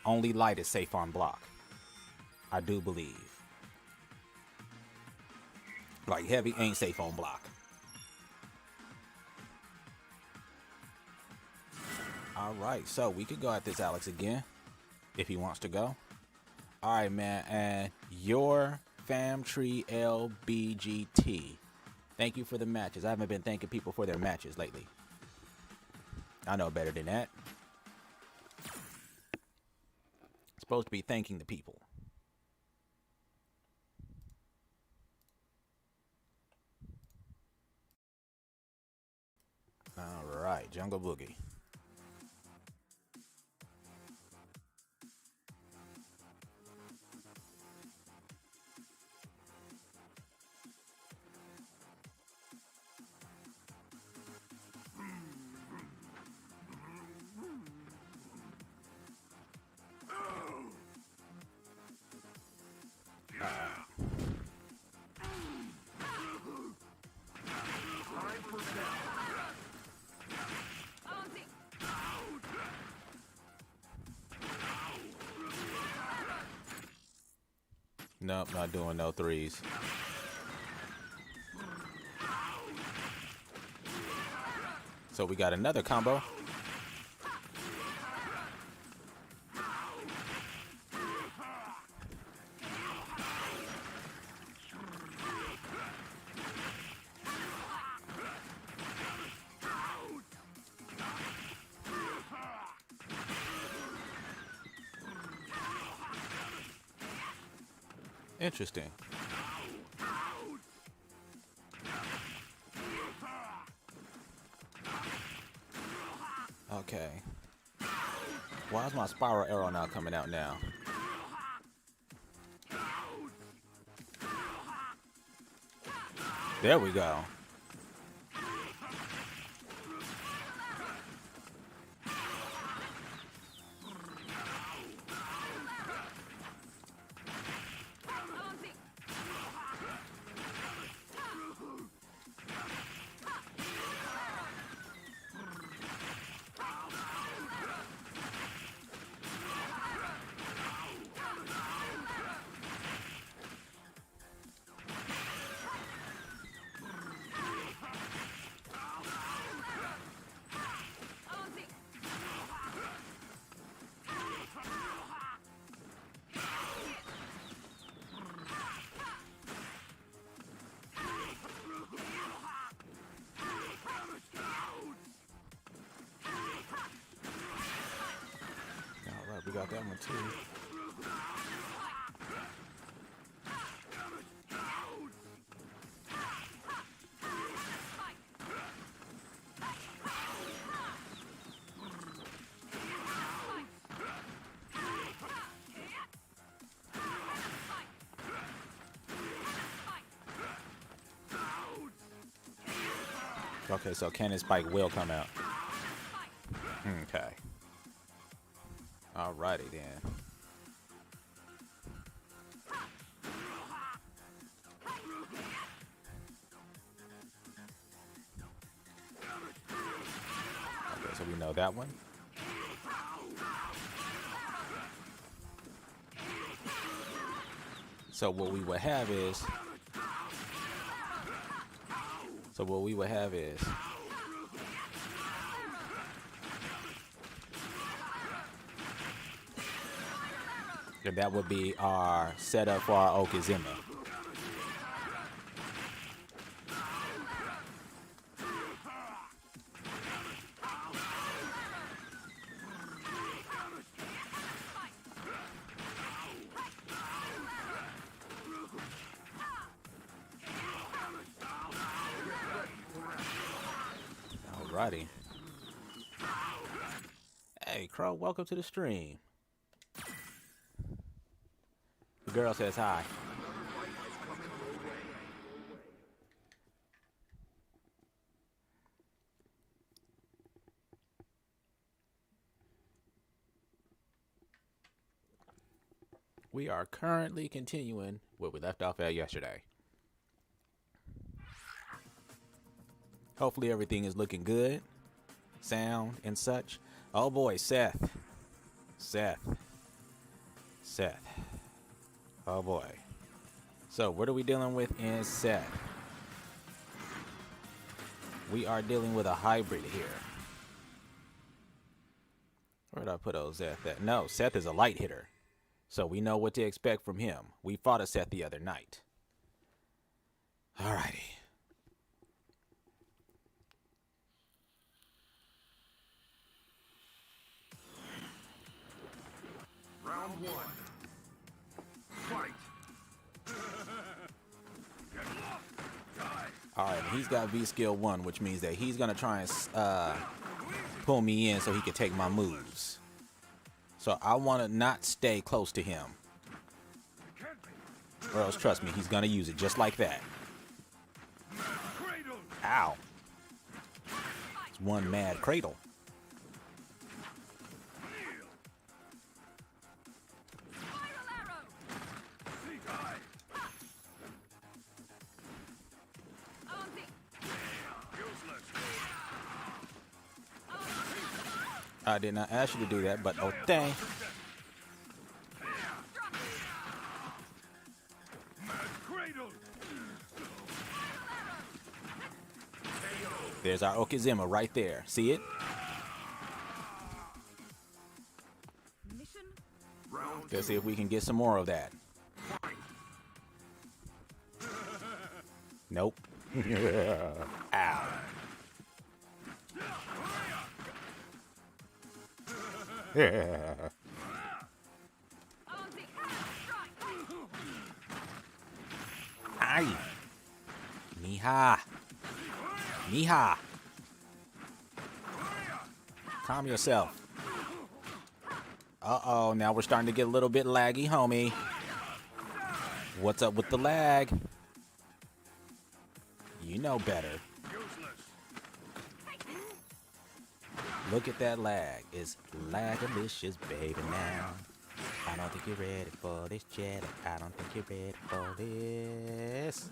Only light is safe on block. I do believe. Like heavy ain't safe on block. Alright, so we could go at this Alex again. If he wants to go. Alright, man. And your Famtree LBGT. Thank you for the matches. I haven't been thanking people for their matches lately. I know better than that. Supposed to be thanking the people. Alright, Jungle Boogie. Nope, not doing no threes. So we got another combo. Interesting. Okay. Why is my spiral arrow not coming out now? There we go. We got that one too. Okay, so Cannon Spike will come out. Okay. Alrighty then. Okay, so we know that one. So what we would have is. And that would be our setup for our Okizeme. Alrighty. Hey, Crow, welcome to the stream. The girl says hi. We are currently continuing where we left off at yesterday. Hopefully everything is looking good. Sound and such. Oh boy, Seth. Oh boy. So what are we dealing with in Seth? We are dealing with a hybrid here. Where did I put old Seth at? No, Seth is a light hitter. So we know what to expect from him. We fought a Seth the other night. Alrighty. Round one. Fight. Alright, he's got V skill 1, which means that he's going to try and pull me in so he can take my moves. So I want to not stay close to him. Or else, trust me, he's going to use it just like that. Ow. It's one mad cradle. I did not ask you to do that, but oh dang. There's our Okizima right there. See it? Mission? Let's see if we can get some more of that. Nope. Ow. Yeah. On the strike. Aye. Niha. Niha. Calm yourself. Uh-oh, now we're starting to get a little bit laggy, homie. What's up with the lag? You know better. Look at that lag. It's lagalicious, baby, now. I don't think you're ready for this, Jedi. I don't think you're ready for this.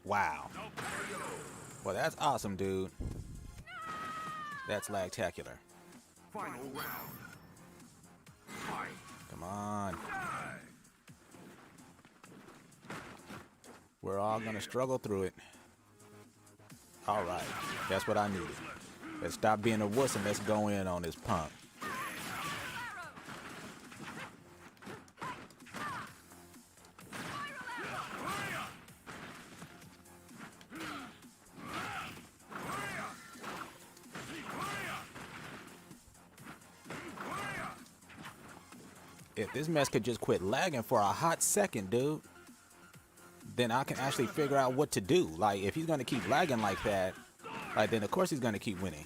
Wow. Well, that's awesome, dude. That's lagtacular. Final round. Fight. Come on. We're all gonna struggle through it. All right. That's what I needed. Let's stop being a wuss and let's go in on this punk. If this mess could just quit lagging for a hot second, dude, then I can actually figure out what to do. Like, if he's going to keep lagging like that, like, then of course he's going to keep winning.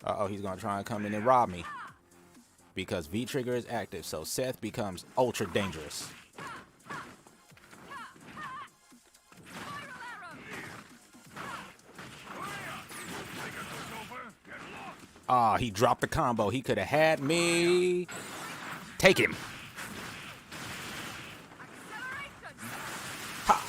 Uh-oh, he's going to try and come in and rob me. Because V-trigger is active, so Seth becomes ultra dangerous. Ah, he dropped the combo. He could have had me. Take him. Ha.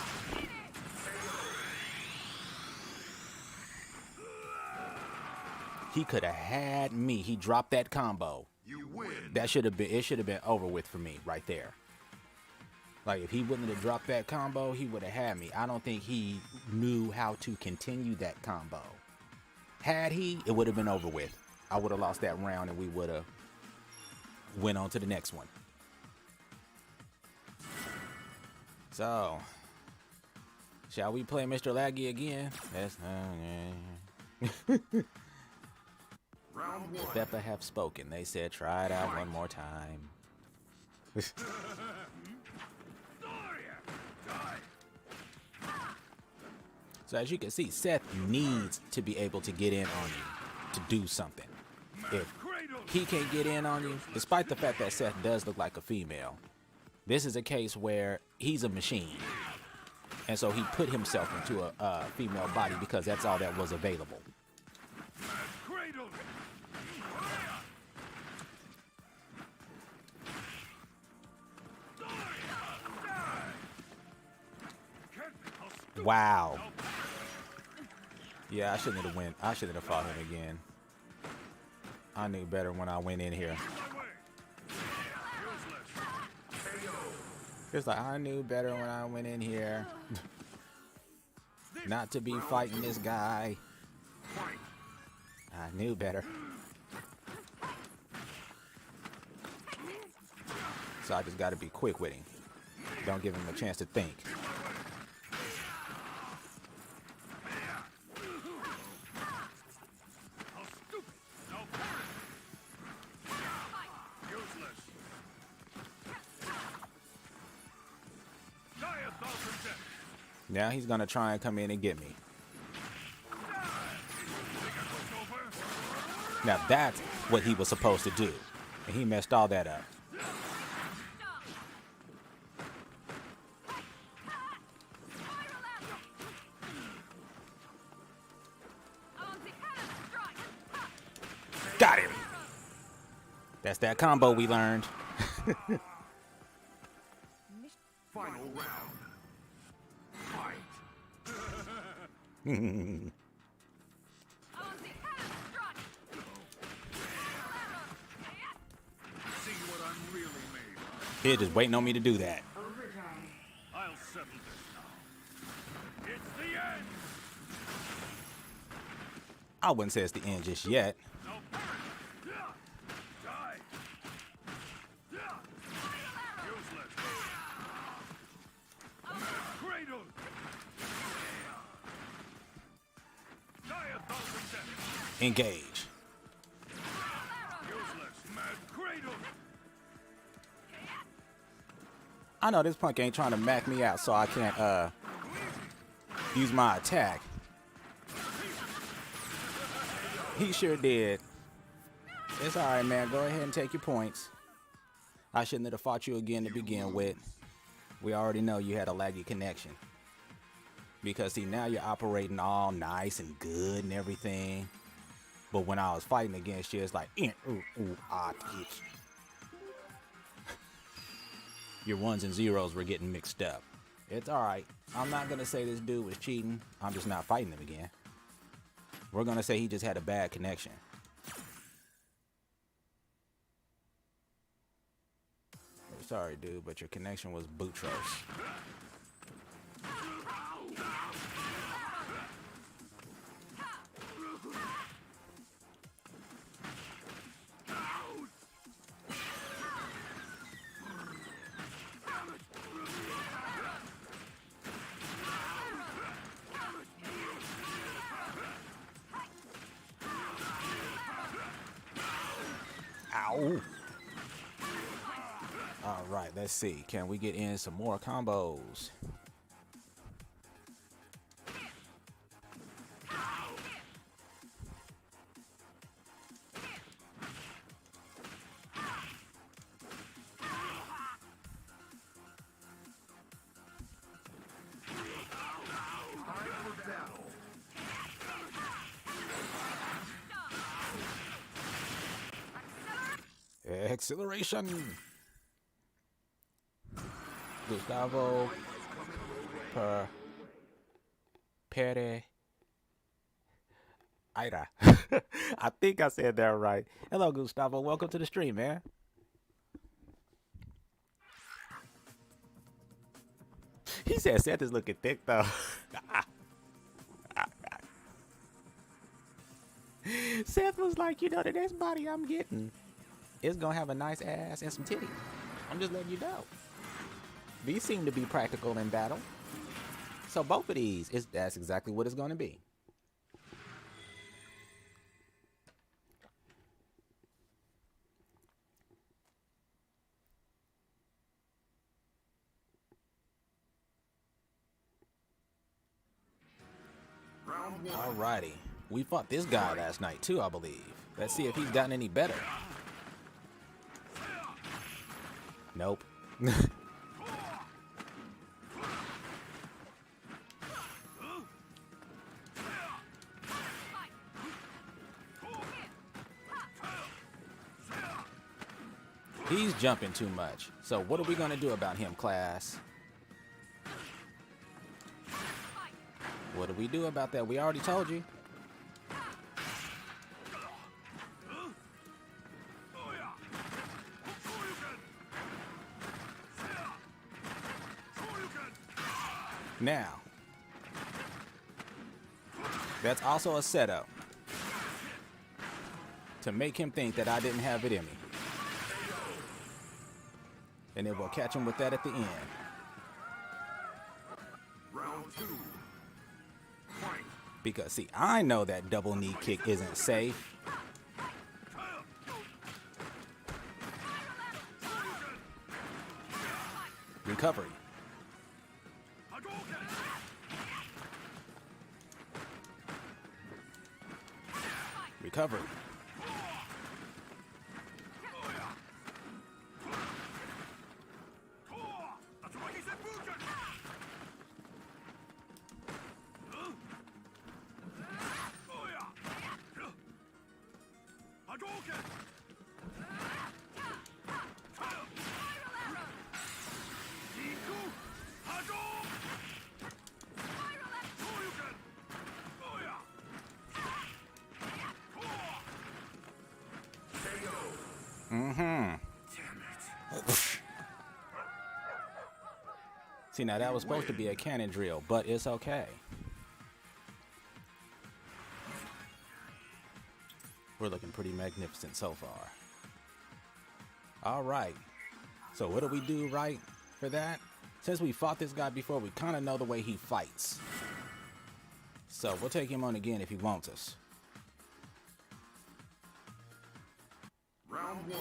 He could have had me. He dropped that combo. You win. That should have been, it should have been over with for me right there. Like, if he wouldn't have dropped that combo, he would have had me. I don't think he knew how to continue that combo. Had he, it would have been over with. I would have lost that round and we would have went on to the next one. So, shall we play Mr. Laggy again? That's, Round one. Peppa have spoken. They said try it out one more time. So as you can see, Seth needs to be able to get in on you to do something. If he can't get in on you, despite the fact that Seth does look like a female, this is a case where he's a machine. And so he put himself into a female body because that's all that was available. Wow. Yeah, I shouldn't have went. I shouldn't have fought him again. I knew better when I went in here. It's like, I knew better when I went in here. Not to be fighting this guy. I knew better. So I just got to be quick with him. Don't give him a chance to think. Now he's going to try and come in and get me. Now that's what he was supposed to do. And he messed all that up. Got him. That's that combo we learned. Final round. Fight. On the hand strut. See what I'm really made of. He just waiting on me to do that. I'll settle this now. It's the end. I wouldn't say it's the end just yet. No parry. Die. Useless. Cradle. Die 1,000 deaths. Engage. Useless. Mad cradle. I know this punk ain't trying to mac me out, so I can't use my attack. He sure did. It's alright, man. Go ahead and take your points. I shouldn't have fought you again to begin with. We already know you had a laggy connection. Because see, now you're operating all nice and good and everything. But when I was fighting against you, it's like your ones and zeros were getting mixed up. It's alright. I'm not gonna say this dude was cheating. I'm just not fighting him again. We're gonna say he just had a bad connection. Sorry, dude, but your connection was bootros. Ow. All right, let's see. Can we get in some more combos? Acceleration. Gustavo Pere Ira. I think I said that right. Hello, Gustavo. Welcome to the stream, man. He said Seth is looking thick, though. Seth was like, you know, the next body I'm getting is going to have a nice ass and some titties. I'm just letting you know. These seem to be practical in battle. So both of these, that's exactly what it's going to be. Alrighty. We fought this guy last night too, I believe. Let's see if he's gotten any better. Nope. He's jumping too much. So what are we going to do about him, class? What do we do about that? We already told you. Now, that's also a setup to make him think that I didn't have it in me. And then we'll catch him with that at the end. Round 2. Fight. Because, see, I know that double knee kick isn't safe. Recovery. Recovery. See, now that was supposed to be a cannon drill, but it's okay. We're looking pretty magnificent so far. All right. So what do we do right for that? Since we fought this guy before, we kind of know the way he fights. So we'll take him on again if he wants us. Round one.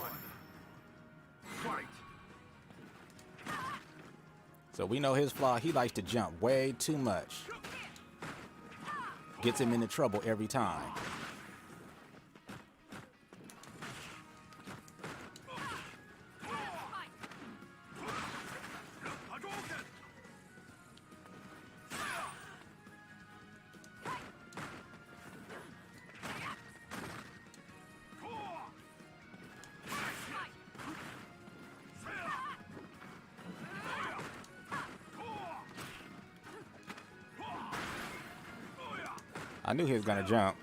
Fight. So we know his flaw. He likes to jump way too much. Gets him into trouble every time. I knew he was gonna jump.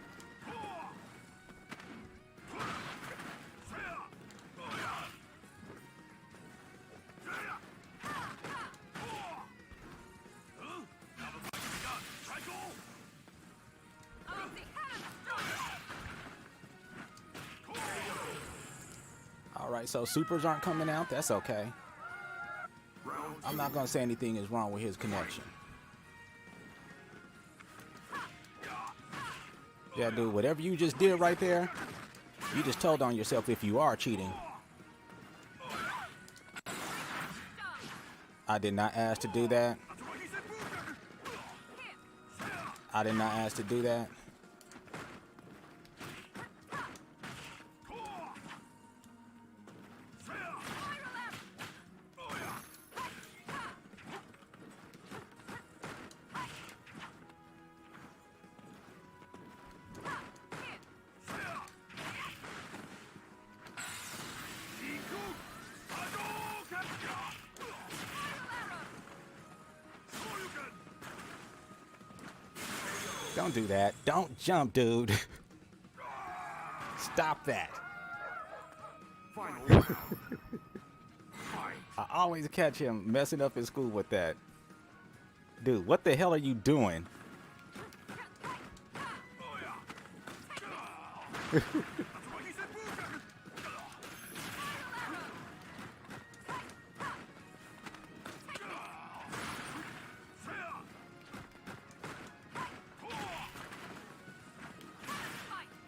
All right, so supers aren't coming out. That's okay. I'm not gonna say anything is wrong with his connection. Yeah, dude, whatever you just did right there, you just told on yourself if you are cheating. I did not ask to do that. I did not ask to do that. Don't do that. Don't jump, dude. Stop that. I always catch him messing up in school with that. Dude, what the hell are you doing?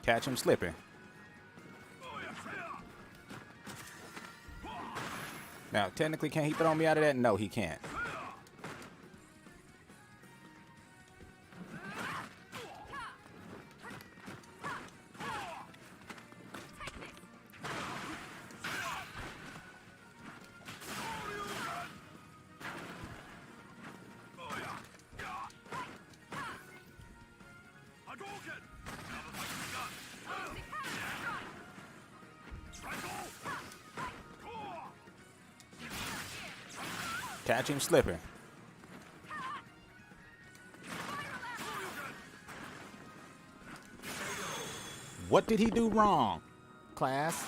Catch him slipping. Now, technically, can he throw me out of that? No, he can't. Catch him slipping. What did he do wrong, class?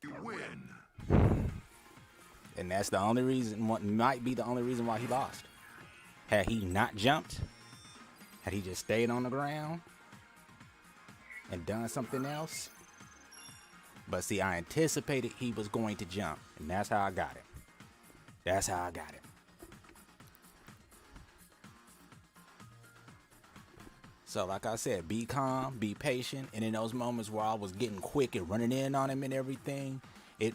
You win. And that's the only reason, what might be the only reason why he lost. Had he not jumped, had he just stayed on the ground and done something else. But see, I anticipated he was going to jump, and that's how I got him. That's how I got him. So like I said, be calm, be patient, and in those moments where I was getting quick and running in on him and everything, I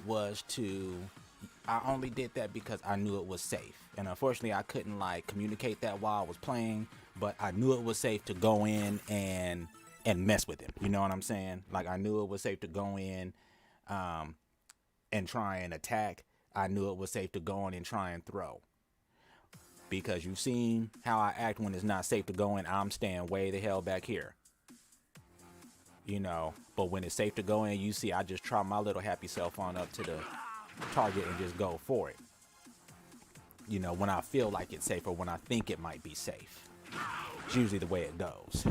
only did that because I knew it was safe. And unfortunately, I couldn't communicate that while I was playing, but I knew it was safe to go in and mess with him. You know what I'm saying? Like, I knew it was safe to go in and try and attack. I knew it was safe to go in and try and throw. Because you've seen how I act when it's not safe to go in. I'm staying way the hell back here. You know, but when it's safe to go in, you see I just trot my little happy self on up to the target and just go for it. You know, when I feel like it's safe or when I think it might be safe. It's usually the way it goes.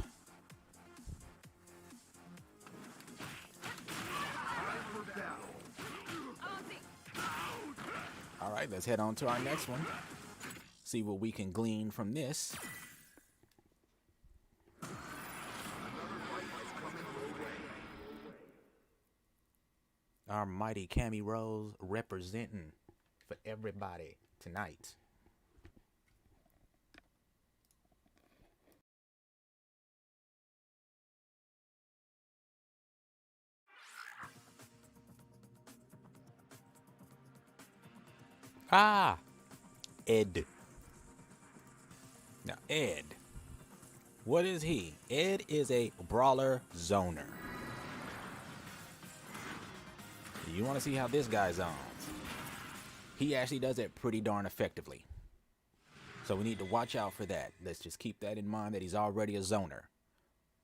right, let's head on to our next one. See what we can glean from this. Our mighty Cammy Rose representing for everybody tonight. Ah, Ed. Now, Ed, what is he? Ed is a brawler zoner. You want to see how this guy zones? He actually does it pretty darn effectively. So we need to watch out for that. Let's just keep that in mind that he's already a zoner.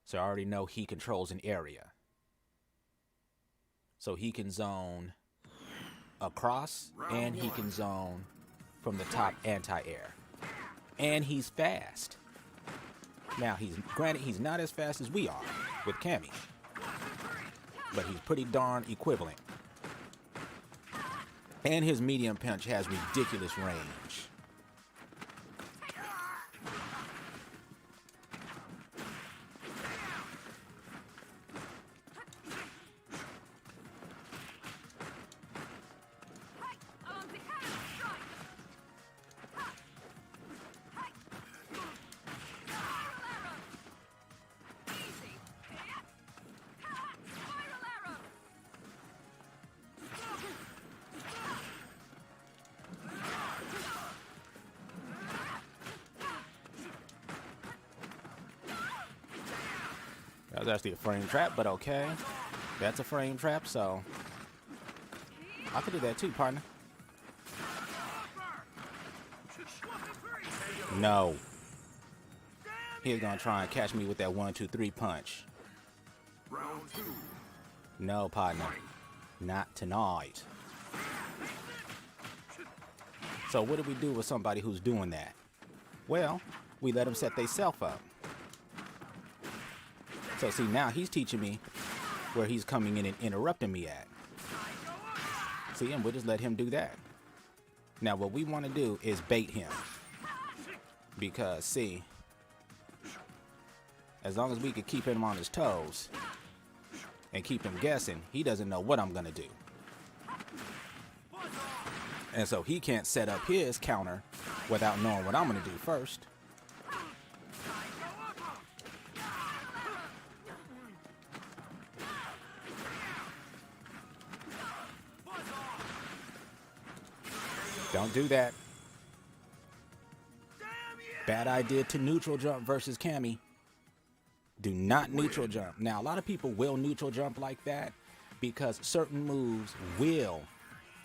So I already know he controls an area. So he can zone across and he can zone from the top anti-air. And he's fast. Now, granted, he's not as fast as we are with Cammy. But he's pretty darn equivalent. And his medium punch has ridiculous range. That was actually a frame trap, but okay. That's a frame trap, so I could do that too, partner. No. He's gonna try and catch me with that 1, 2, 3 punch. No, partner. Not tonight. So what do we do with somebody who's doing that? Well, we let them set themselves up. So see, now he's teaching me where he's coming in and interrupting me at. See, and we'll just let him do that. Now what we want to do is bait him. Because, see, as long as we can keep him on his toes and keep him guessing, he doesn't know what I'm going to do. And so he can't set up his counter without knowing what I'm going to do first. Don't do that. Bad idea to neutral jump versus Cammy. Do not neutral jump. Now, a lot of people will neutral jump like that because certain moves will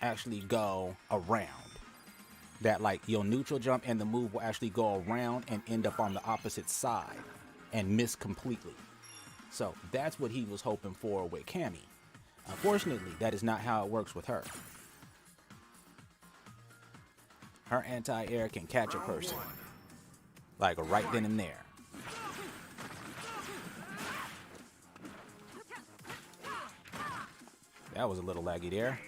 actually go around. That, like, you'll neutral jump and the move will actually go around and end up on the opposite side and miss completely. So that's what he was hoping for with Cammy. Unfortunately, that is not how it works with her. Her anti-air can catch a person, like right then and there. That was a little laggy there.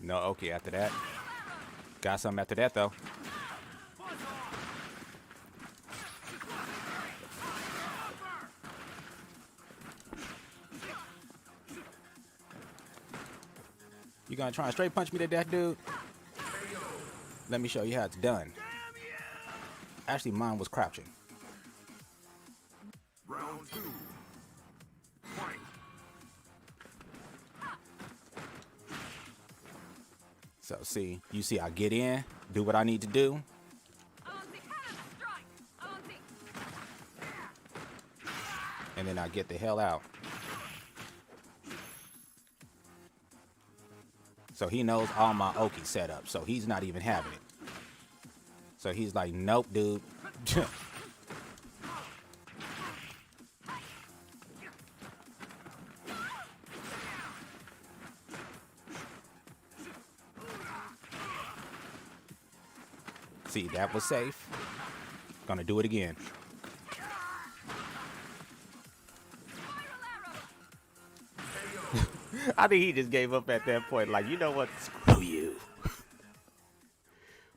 No, okay, after that. Got something after that, though. You gonna try and straight punch me to death, dude? Let me show you how it's done. Actually, mine was crouching. Round 2. Fight. So see, you see I get in, do what I need to do. And then I get the hell out. So he knows all my Oki set up, so he's not even having it. So he's like, nope, dude, See, that was safe. Gonna do it again. I think he just gave up at that point. Like, you know what? Screw you.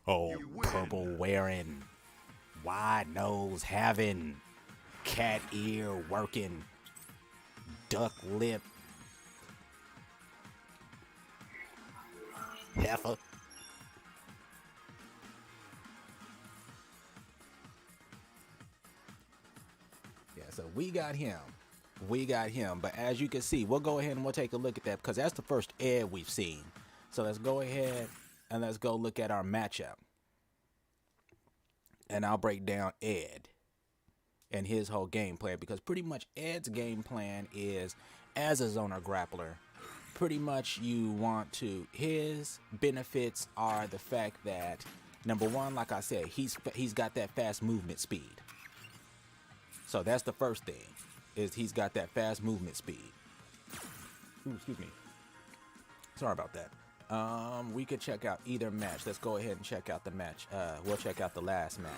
Oh, purple wearing, wide nose having, cat ear working, duck lip, heifer. Yeah, so we got him. We got him. But as you can see, we'll go ahead and we'll take a look at that because that's the first Ed we've seen. So let's go ahead and let's go look at our matchup. And I'll break down Ed and his whole game plan because pretty much Ed's game plan is, as a zoner grappler, pretty much you want to, his benefits are the fact that, number one, like I said, he's got that fast movement speed. So that's the first thing, is he's got that fast movement speed. Ooh, excuse me. Sorry about that. We could check out either match. Let's go ahead and check out the match. We'll check out the last match.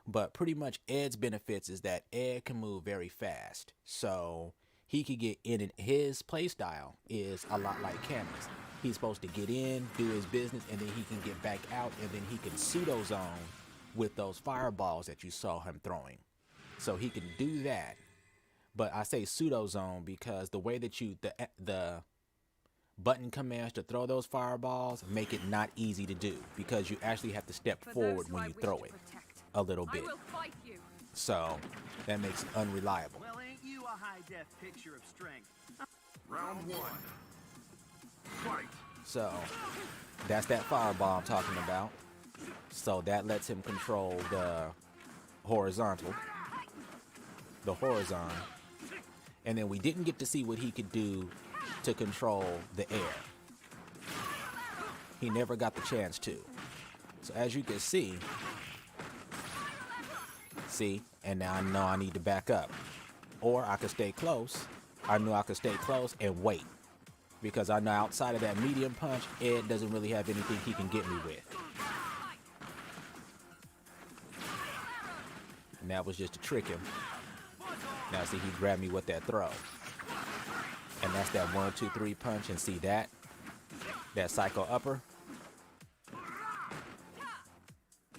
But pretty much Ed's benefits is that Ed can move very fast. So he could get in, and his play style is a lot like Cammy's. He's supposed to get in, do his business, and then he can get back out, and then he can pseudo zone with those fireballs that you saw him throwing. So he can do that. But I say pseudo zone because the way that you, the button commands to throw those fireballs make it not easy to do because you actually have to step forward when you throw it a little bit. So that makes it unreliable. Well, ain't you a high-def picture of strength? Round one. Fight. So that's that fireball I'm talking about. So that lets him control the horizontal. And then we didn't get to see what he could do to control the air. He never got the chance to. So as you can see, and now I know I need to back up. Or I could stay close. I knew I could stay close and wait. Because I know outside of that medium punch, Ed doesn't really have anything he can get me with. And that was just to trick him. Now see, he grabbed me with that throw. And that's that 1, 2, 3 punch. And see that psycho upper.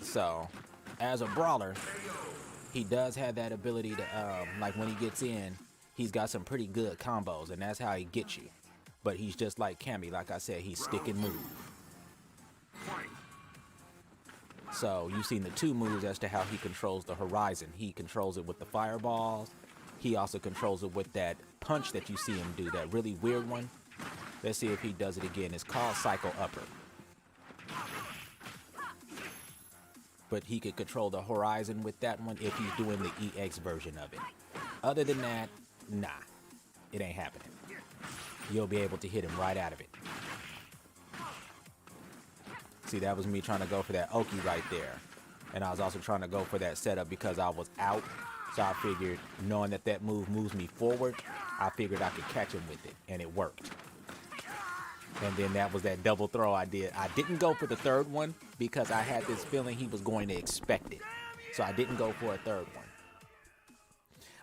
So, as a brawler, he does have that ability to, like when he gets in, he's got some pretty good combos. And that's how he gets you. But he's just like Cammy. Like I said, he's stick and move. So, you've seen the two moves as to how he controls the horizon. He controls it with the fireballs. He also controls it with that punch that you see him do, that really weird one. Let's see if he does it again. It's called Psycho Upper. But he could control the horizon with that one if he's doing the EX version of it. Other than that, nah, it ain't happening. You'll be able to hit him right out of it. See, that was me trying to go for that Oki right there. And I was also trying to go for that setup because I was out. So I figured, knowing that that move moves me forward, I figured I could catch him with it, and it worked. And then that was that double throw I did. I didn't go for the third one because I had this feeling he was going to expect it. So I didn't go for a third one.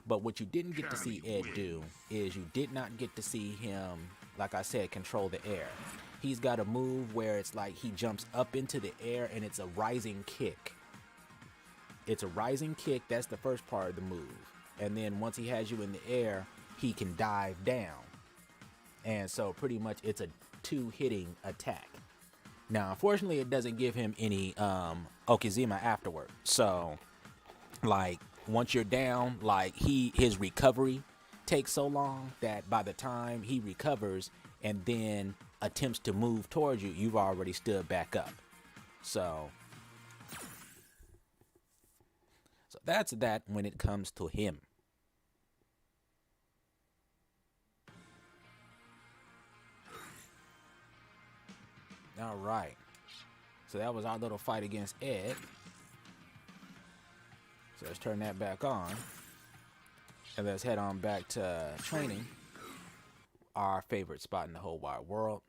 But what you didn't get to see Ed do is you did not get to see him, like I said, control the air. He's got a move where it's like he jumps up into the air and it's a rising kick. It's a rising kick. That's the first part of the move. And then once he has you in the air, he can dive down. And so pretty much it's a 2-hitting attack. Now, unfortunately, it doesn't give him any Okizima afterward. So, like, once you're down, like, his recovery takes so long that by the time he recovers and then attempts to move towards you, you've already stood back up. So that's that when it comes to him. All right. So that was our little fight against Ed. So let's turn that back on. And let's head on back to training. Our favorite spot in the whole wide world.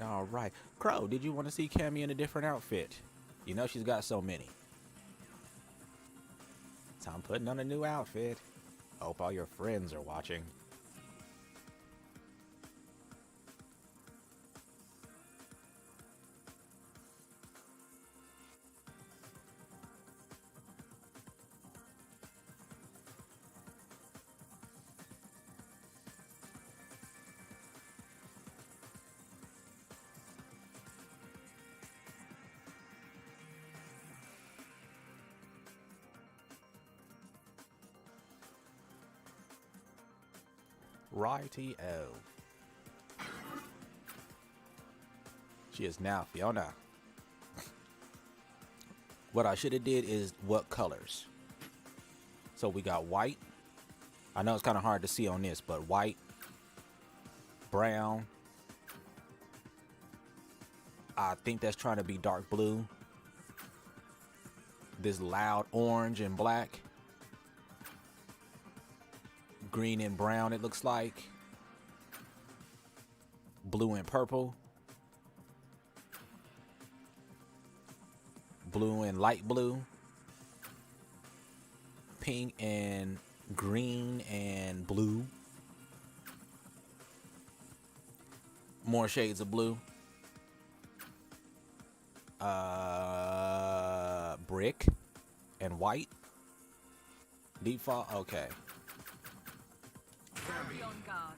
All right. Crow, did you want to see Cammy in a different outfit? You know she's got so many. So I'm putting on a new outfit. Hope all your friends are watching. Righty-o. She is now Fiona. What I should have did is what colors. So we got white. I know it's kind of hard to see on this, but white, brown. I think that's trying to be dark blue. This loud orange and black. Green and brown, it looks like. Blue and purple. Blue and light blue. Pink and green and blue. More shades of blue. Brick and white. Default, okay. Be on guard.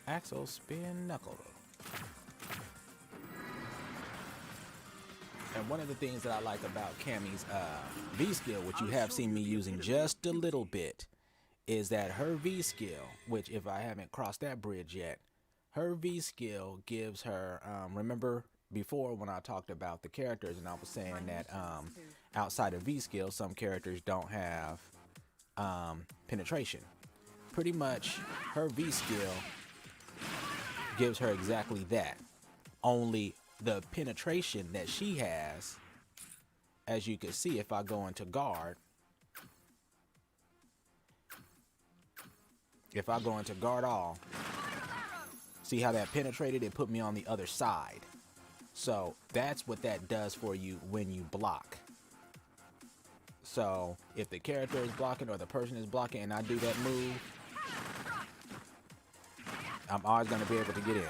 Axel spin knuckle. And one of the things that I like about Cammy's V skill, which you have seen me using just a little bit, is that her V skill, which if I haven't crossed that bridge yet, her V skill gives her, remember before when I talked about the characters and I was saying that outside of V skill, some characters don't have penetration. Pretty much her V skill gives her exactly that. Only the penetration that she has, as you can see if I go into guard, if I go into guard all, see how that penetrated? It put me on the other side. So that's what that does for you when you block. So if the character is blocking or the person is blocking and I do that move, I'm always going to be able to get in.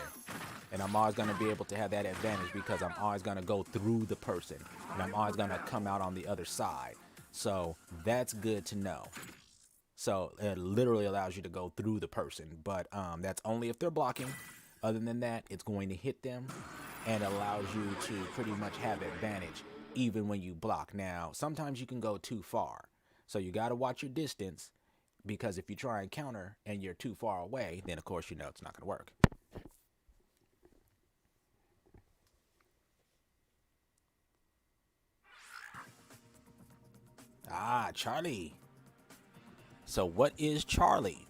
And I'm always going to be able to have that advantage because I'm always going to go through the person. And I'm always going to come out on the other side. So that's good to know. So it literally allows you to go through the person. But that's only if they're blocking. Other than that, it's going to hit them and allows you to pretty much have advantage even when you block. Now, sometimes you can go too far. So you got to watch your distance because if you try and counter and you're too far away, then of course you know it's not going to work. Ah, Charlie. So what is Charlie?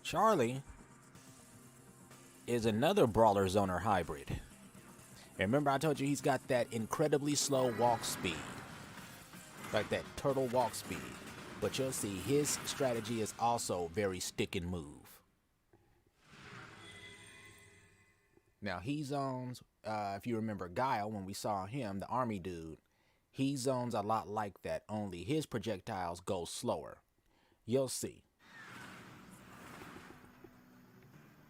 Charlie is another Brawler Zoner hybrid. And remember I told you he's got that incredibly slow walk speed. Like that turtle walk speed. But you'll see his strategy is also very stick and move. Now he zones, if you remember Guile, when we saw him, the army dude, he zones a lot like that, only his projectiles go slower. You'll see.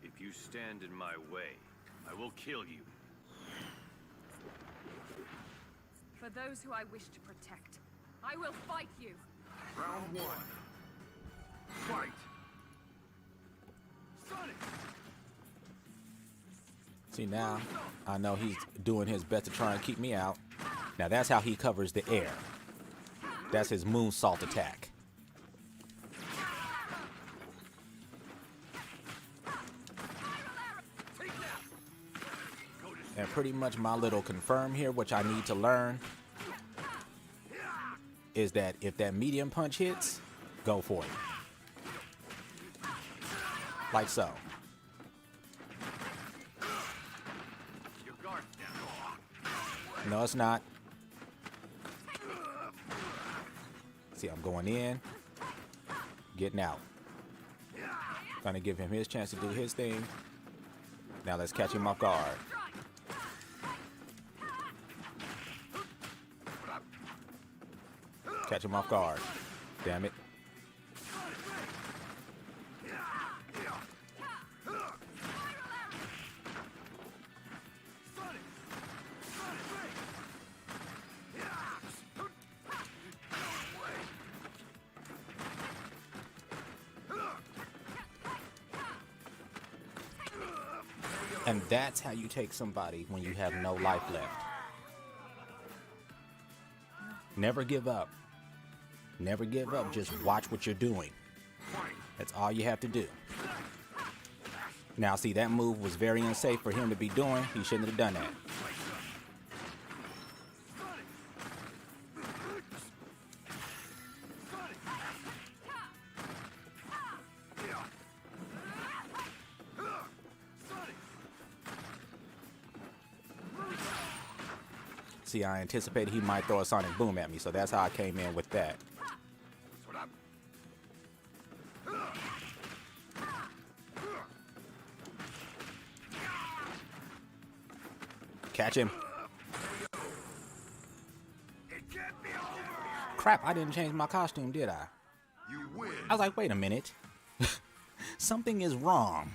If you stand in my way, I will kill you. For those who I wish to protect, I will fight you. Round one. Fight! Sonic! See, now I know he's doing his best to try and keep me out. Now that's how he covers the air. That's his moonsault attack. And pretty much my little confirm here, which I need to learn, is that if that medium punch hits, Go for it. Like so. Your guard's down. No, it's not. See, I'm going in, getting out. Trying to give him his chance to do his thing. Now let's catch him off guard. Catch him off guard. Damn it. And that's how you take somebody when you have no life left. Never give up. Never give up. Just watch what you're doing. That's all you have to do. Now, see, that move was very unsafe for him to be doing. He shouldn't have done that. See, I anticipated he might throw a sonic boom at me, so that's how I came in with that. Catch him. Crap, I didn't change my costume, did I? You win. I was like, wait a minute. Something is wrong.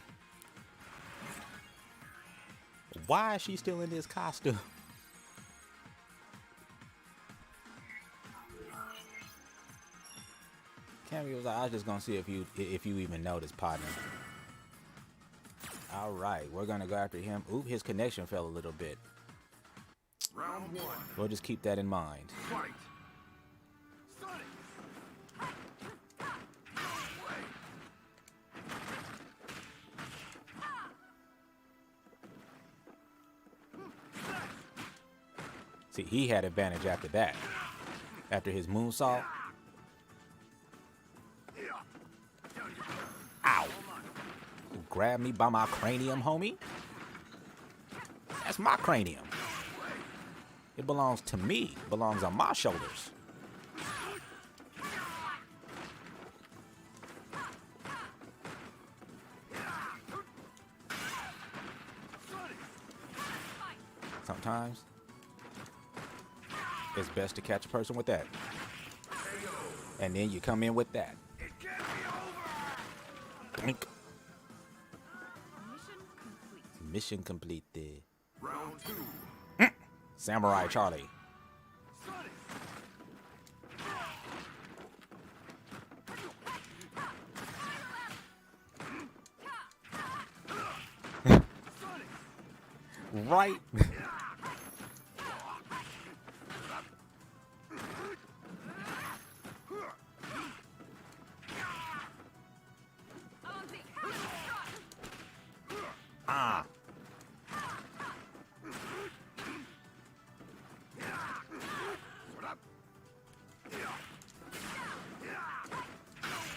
Why is she still in this costume? Cammy was like, I was just gonna see if you even noticed, partner. All right, we're gonna go after him. Oop, his connection fell a little bit. Round one. We'll just keep that in mind. Fight. See, he had advantage after that. After his moonsault. Ow. You grab me by my cranium, homie. That's my cranium. It belongs to me. It belongs on my shoulders. Sometimes it's best to catch a person with that. And then you come in with that. Blink. Mission completed. Round two. Samurai Charlie. Right. Ah.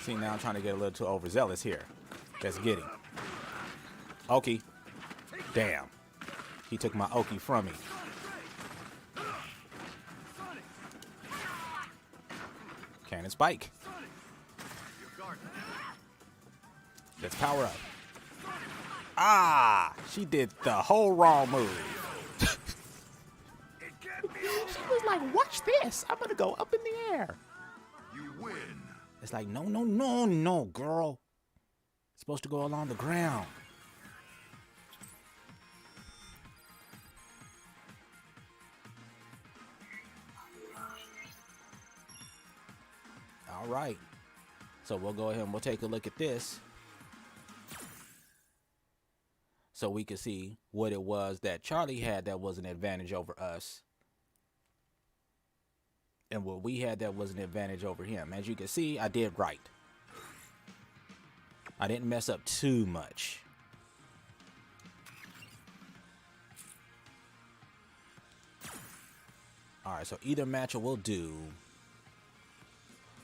See, now I'm trying to get a little too overzealous here. Let's get him. Oki. Damn. He took my Oki from me. Cannon spike. Let's power up. Ah! She did the whole wrong move. She was like, watch this. I'm gonna go up in the air. You win. It's like, no, no, no, no, girl. It's supposed to go along the ground. All right. So we'll go ahead and we'll take a look at this. So we can see what it was that Charlie had that was an advantage over us. And what we had that was an advantage over him. As you can see, I did right. I didn't mess up too much. All right, so either matchup will do.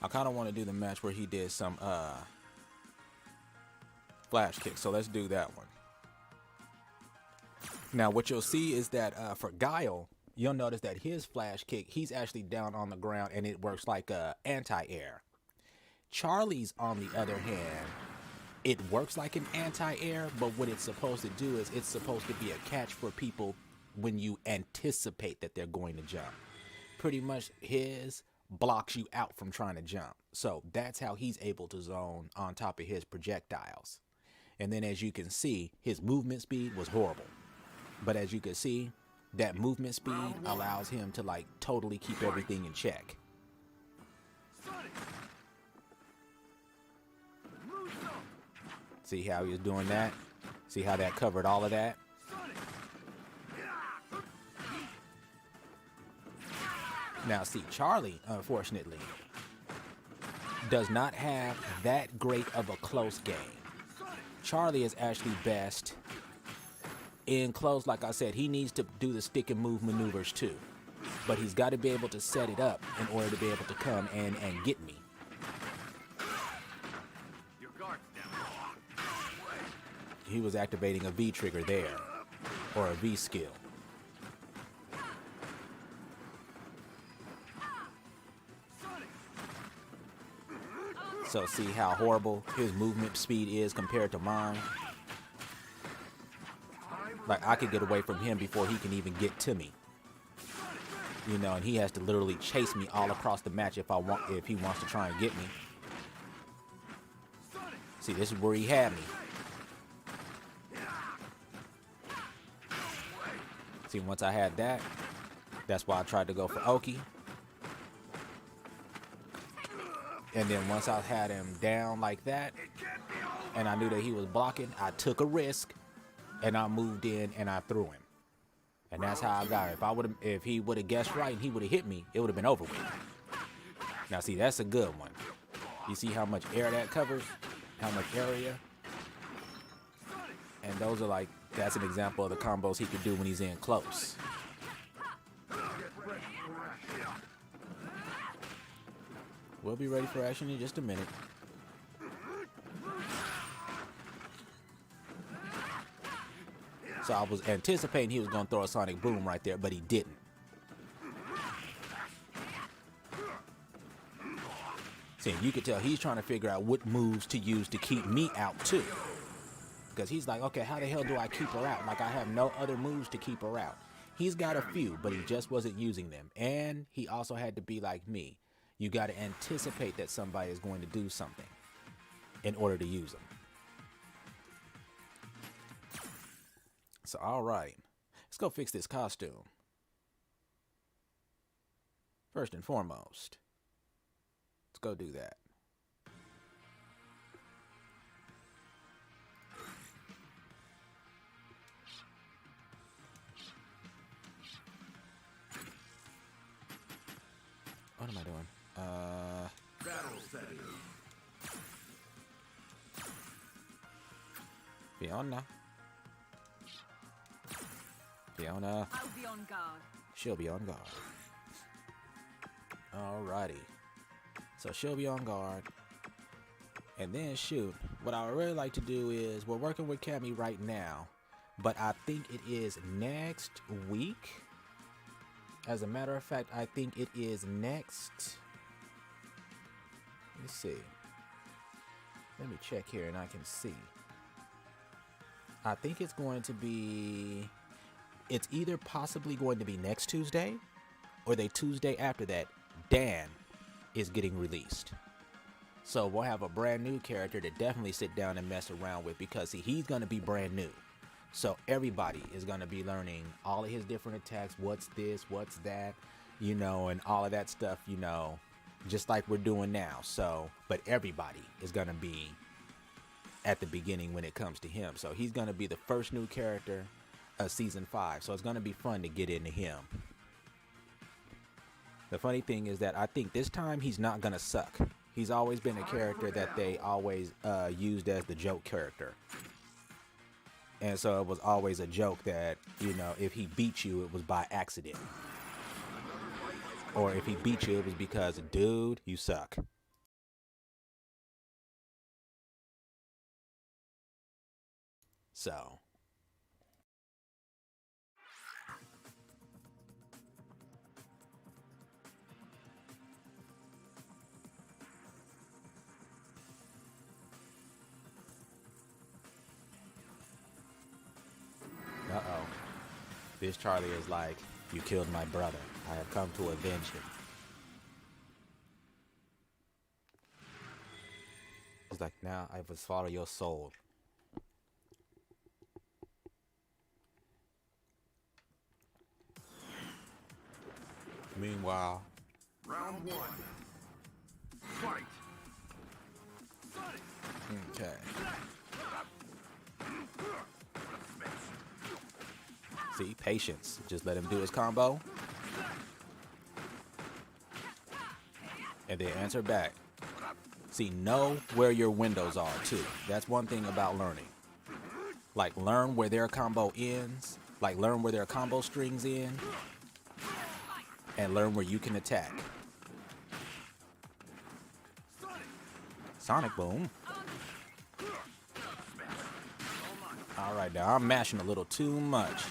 I kind of want to do the match where he did some flash kicks. So let's do that one. Now, what you'll see is that for Guile, you'll notice that his flash kick, he's actually down on the ground and it works like anti-air. Charlie's, on the other hand, it works like an anti-air, but what it's supposed to do is it's supposed to be a catch for people when you anticipate that they're going to jump. Pretty much his blocks you out from trying to jump. So that's how he's able to zone on top of his projectiles. And then as you can see, his movement speed was horrible. But as you can see, that movement speed allows him to like totally keep everything in check. See how he was doing that? See how that covered all of that? Now see, Charlie, unfortunately, does not have that great of a close game. Charlie is actually best in close. Like I said, he needs to do the stick and move maneuvers too. But he's got to be able to set it up in order to be able to come and get me. He was activating a V trigger there, or a V skill. So see how horrible his movement speed is compared to mine? Like I could get away from him before he can even get to me. You know, and he has to literally chase me all across the match if he wants to try and get me. See, this is where he had me. See, once I had that, that's why I tried to go for Oki. And then once I had him down like that, and I knew that he was blocking, I took a risk, and I moved in and I threw him. And that's how I got it. If he would have guessed right and he would have hit me, it would have been over with. Now see, that's a good one. You see how much air that covers? How much area? And those are like, that's an example of the combos he could do when he's in close. We'll be ready for action in just a minute. So I was anticipating he was going to throw a sonic boom right there, but he didn't. See, you could tell he's trying to figure out what moves to use to keep me out too. Because he's like, okay, how the hell do I keep her out? Like I have no other moves to keep her out. He's got a few, but he just wasn't using them. And he also had to be like me. You got to anticipate that somebody is going to do something in order to use them. So, all right, let's go fix this costume. First and foremost, let's go do that. What am I doing? Fiona. Fiona. I'll be on guard. She'll be on guard. Alrighty. So she'll be on guard. And then shoot. What I would really like to do is, we're working with Cammy right now, but I think it is next week. As a matter of fact, I think it is next. Let's see. Let me check here and I can see. I think it's going to be, it's either possibly going to be next Tuesday or the Tuesday after that. Dan is getting released. So we'll have a brand new character to definitely sit down and mess around with, because see, he's going to be brand new. So everybody is going to be learning all of his different attacks. What's this? What's that? You know, and all of that stuff, you know, just like we're doing now. So, but everybody is going to be at the beginning when it comes to him. So he's going to be the first new character of season 5. So it's going to be fun to get into him. The funny thing is that I think this time he's not going to suck. He's always been a character that they always used as the joke character. And so it was always a joke that, you know, if he beat you, it was by accident. Or if he beat you, it was because, dude, you suck. So. Uh-oh. This Charlie is like, you killed my brother. I have come to avenge him. He's like, now I will swallow your soul. Meanwhile, Round one. Fight. okay. See, patience. Just let him do his combo. And then answer back. See, know where your windows are, too. That's one thing about learning. Like, learn where their combo ends. Like, learn where their combo strings end. And learn where you can attack. Sonic Boom. All right, now I'm mashing a little too much.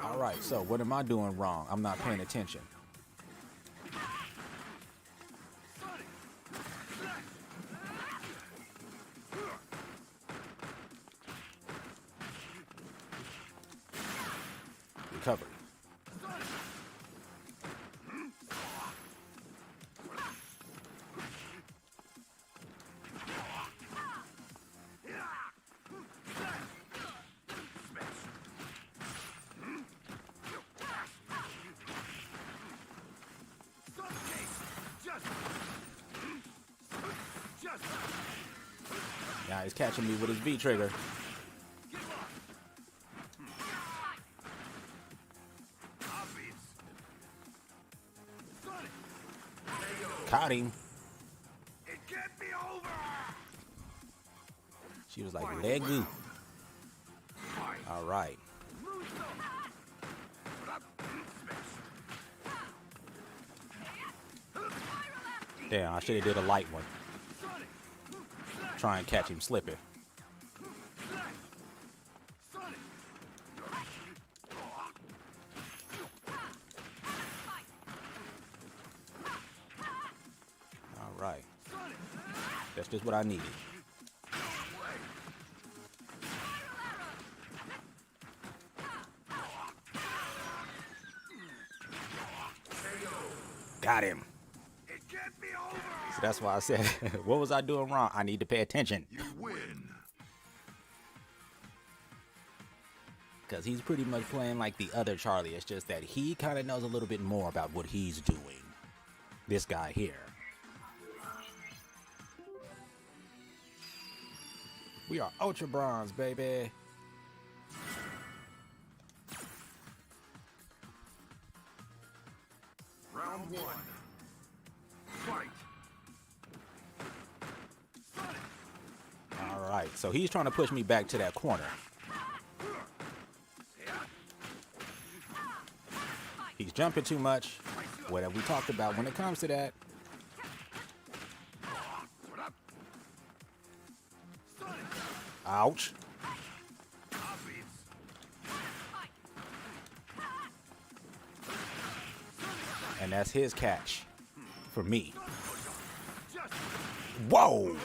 All right, so what am I doing wrong? I'm not paying attention. Recovery. Now he's catching me with his V trigger. Caught him. It can't be over. She was like, leggy. All right. Damn, I should have did a light one. Try and catch him slipping. All right. That's just what I needed. Got him. It can't be over. So that's why I said, what was I doing wrong? I need to pay attention. You win. Because he's pretty much playing like the other Charlie. It's just that he kind of knows a little bit more about what he's doing. This guy here. We are Ultra Bronze, baby. Round one. Fight. All right, so he's trying to push me back to that corner. He's jumping too much. What have we talked about when it comes to that? Ouch. And that's his catch for me. Whoa!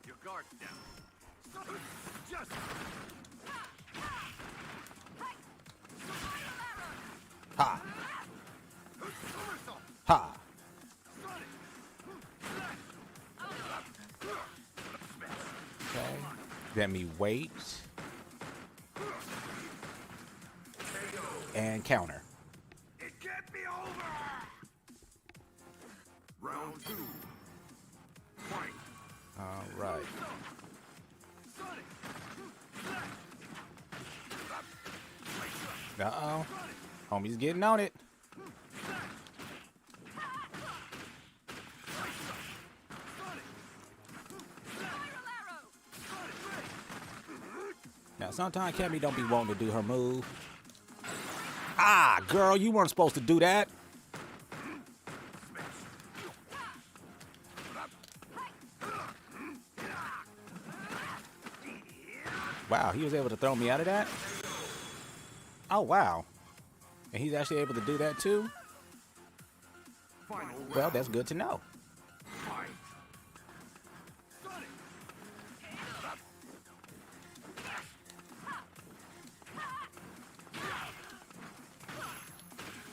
Your guard's down. Ha! Ha! Okay. Let me wait. And counter. It can't be over. Round two. Fight. All right. Uh-oh. Homie's getting on it. Now, sometimes Cammy don't be wanting to do her move. Ah, girl, you weren't supposed to do that. Wow, he was able to throw me out of that? Oh, wow. And he's actually able to do that too? Final Well, round. that's good to know. Fight.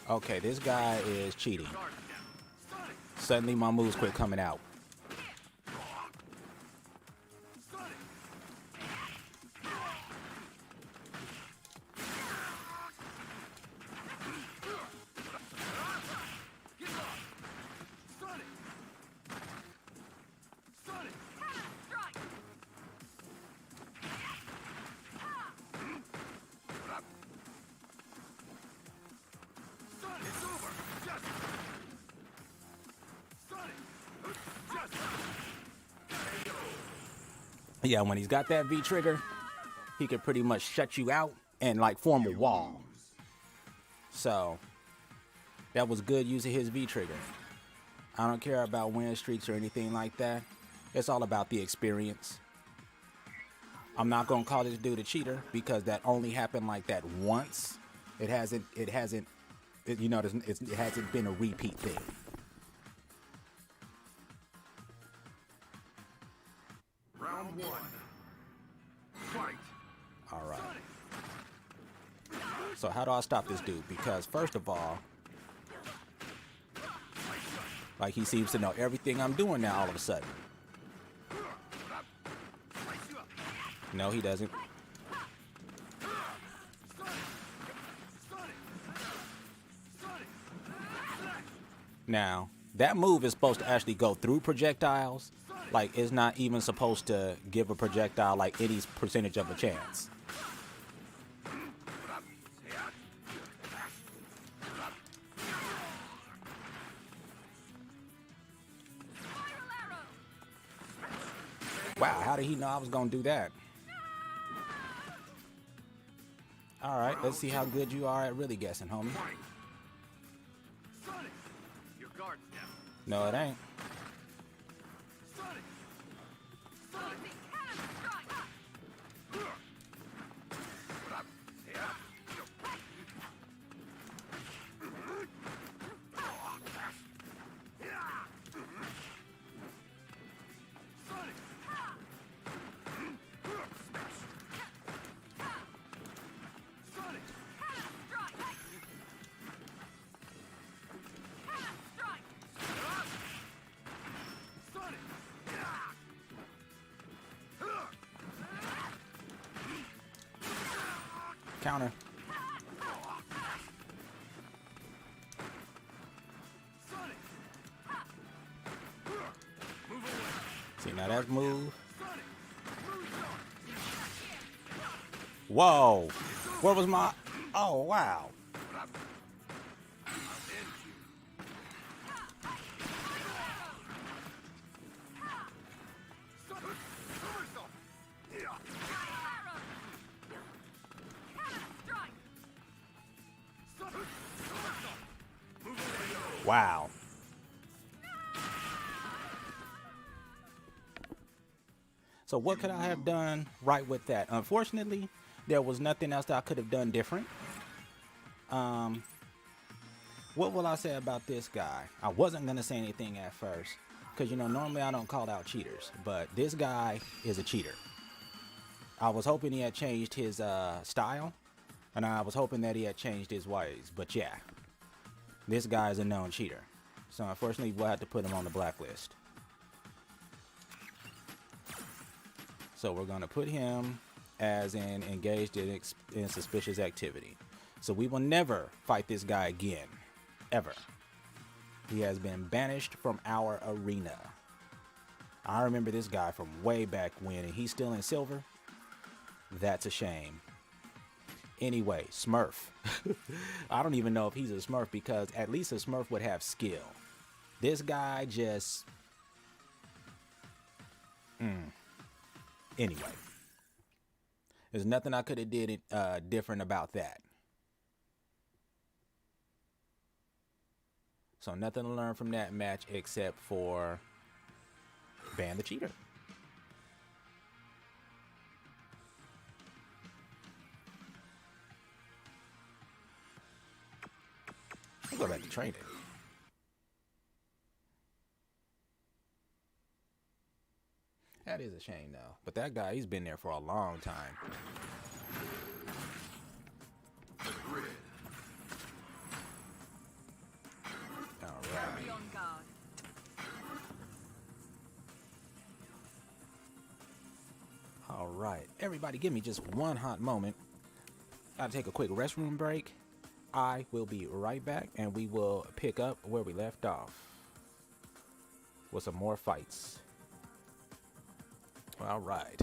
Okay, this guy is cheating. Guard down. Suddenly my moves quit coming out. It's over. Just. Yeah, when he's got that V trigger, he can pretty much shut you out and like form a wall. So that was good using his V trigger. I don't care about win streaks or anything like that. It's all about the experience. I'm not gonna call this dude a cheater because that only happened like that once. It hasn't been a repeat thing. Round one. Fight. All right. So how do I stop this dude? Because first of all, like he seems to know everything I'm doing now all of a sudden. No, he doesn't. Now, that move is supposed to actually go through projectiles. Like, it's not even supposed to give a projectile like any percentage of a chance. Wow, how did he know I was gonna do that? All right, let's see how good you are at really guessing, homie. Your guard's down. No, it ain't. Counter. See, now that move. Whoa. Where was my... Oh, wow. Wow. So what could I have done right with that? Unfortunately, there was nothing else that I could have done different. What will I say about this guy? I wasn't going to say anything at first because, you know, normally I don't call out cheaters, but this guy is a cheater. I was hoping he had changed his style, and I was hoping that he had changed his ways, but yeah, this guy is a known cheater. So unfortunately, we'll have to put him on the blacklist. So we're going to put him as in engaged in suspicious activity. So we will never fight this guy again, ever. He has been banished from our arena. I remember this guy from way back when, and he's still in silver. That's a shame. Anyway, Smurf. I don't even know if he's a Smurf because at least a Smurf would have skill. This guy just... Anyway. There's nothing I could have did different about that. So nothing to learn from that match except for ban the cheater. We'll go back to training. That is a shame, though. But that guy, he's been there for a long time. All right. Be on guard. All right. Everybody, give me just one hot moment. Gotta take a quick restroom break. I will be right back, and we will pick up where we left off with some more fights. All right.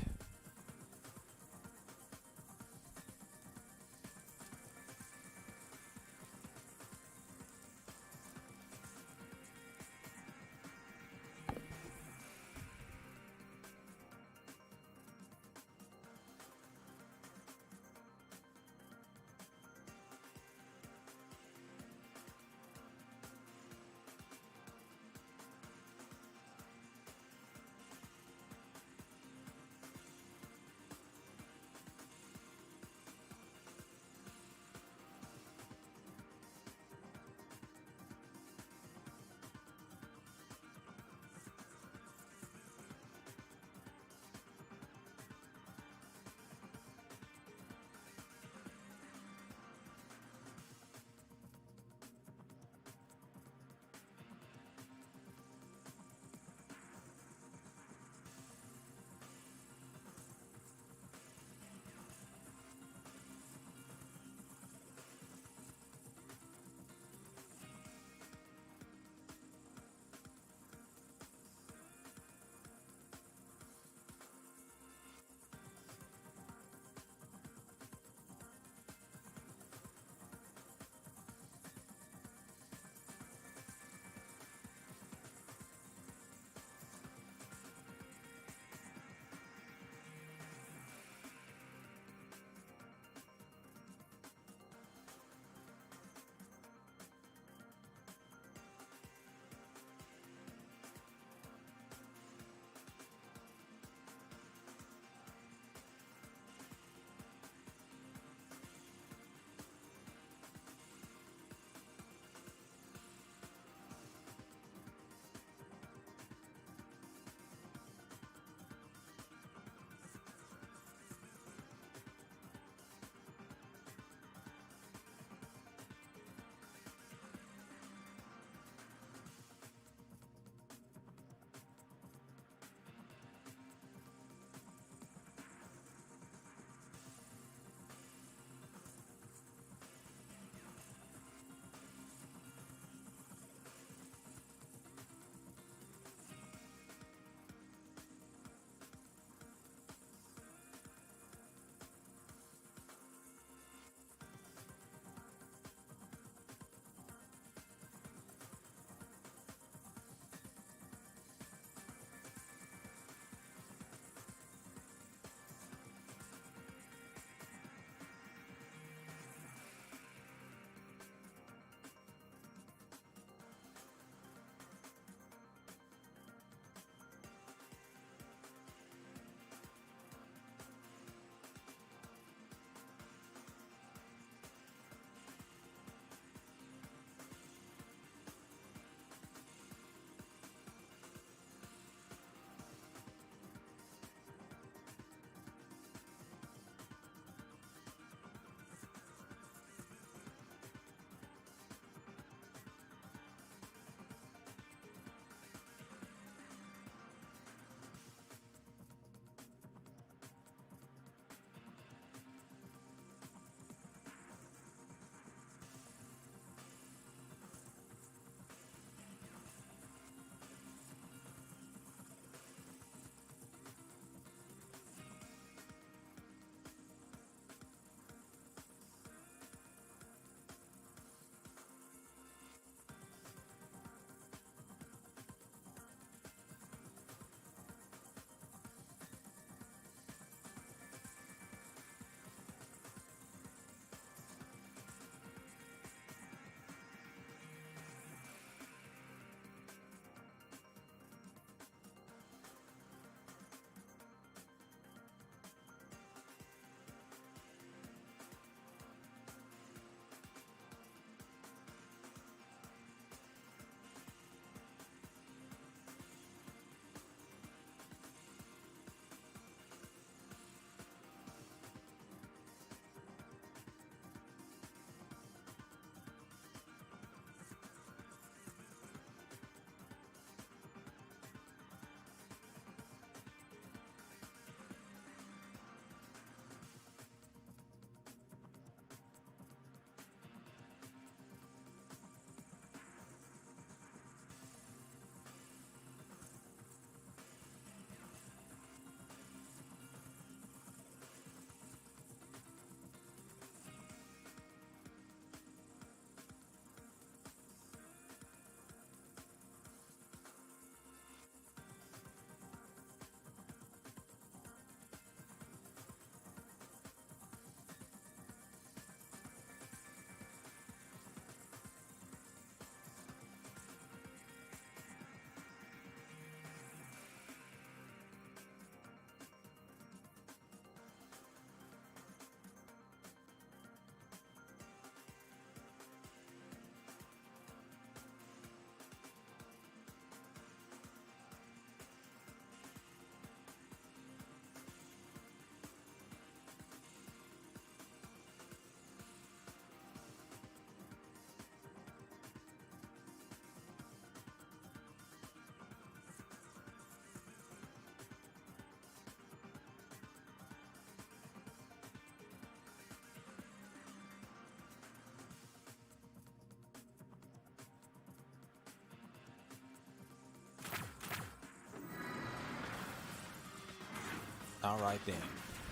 All right then.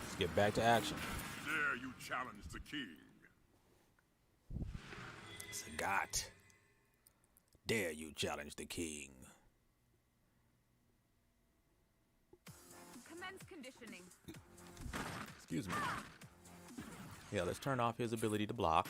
Let's get back to action. Dare you challenge the king? Sagat. Dare you challenge the king? Commence conditioning. Excuse me. Yeah, let's turn off his ability to block.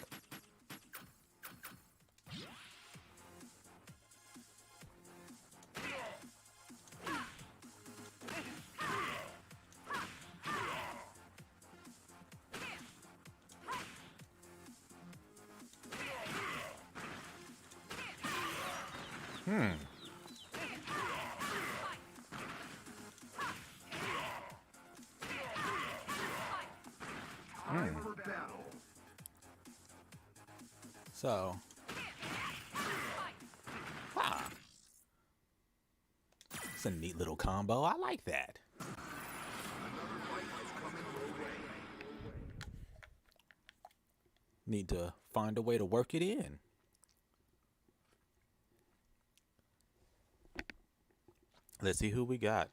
So, it's a neat little combo. I like that. Need to find a way to work it in. Let's see who we got.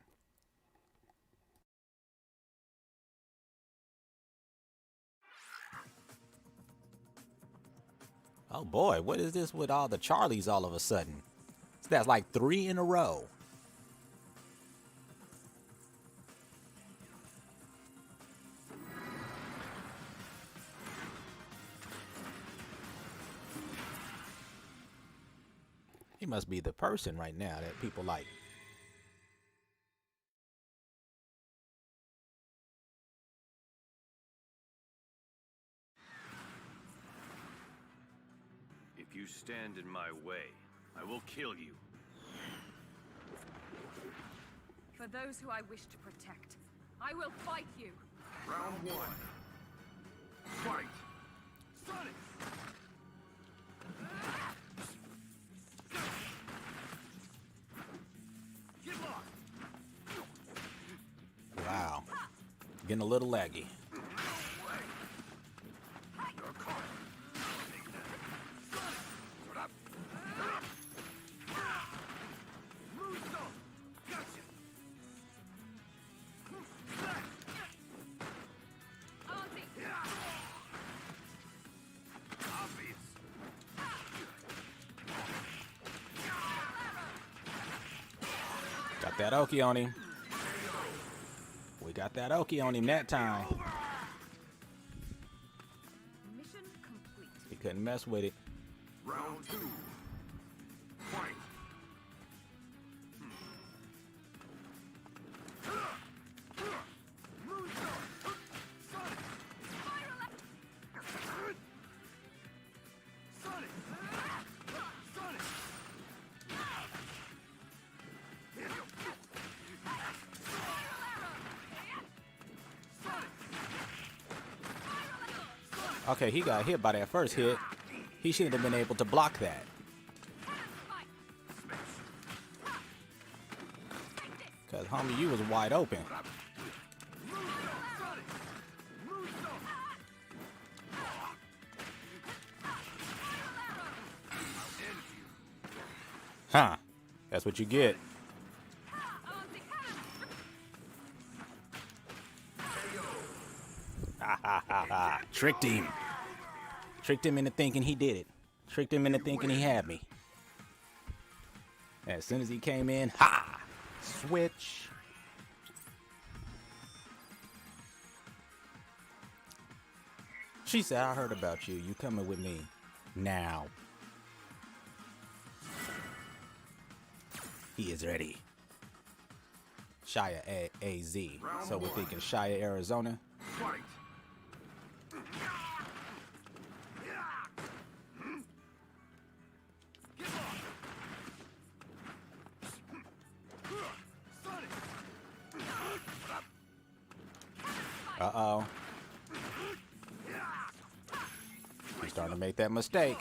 Oh boy, what is this with all the Charlies all of a sudden? That's like 3 in a row. He must be the person right now that people like. If you stand in my way, I will kill you. For those who I wish to protect, I will fight you. Round one. Fight! Sonic! Get lost! Wow. Getting a little laggy. Got that Oki on him. We got that Oki on him that time. Mission complete. He couldn't mess with it. Round two. Fight! Okay, he got hit by that first hit. He shouldn't have been able to block that. Because, homie, you was wide open. Huh. That's what you get. Ha ha ha ha. Tricked him. Tricked him into thinking he did it. Tricked him into thinking he had me. As soon as he came in, ha! Switch. She said, I heard about you. You coming with me now. He is ready. Shia AZ. So we're thinking Shia, Arizona. Fight! Uh-oh. He's starting to make that mistake.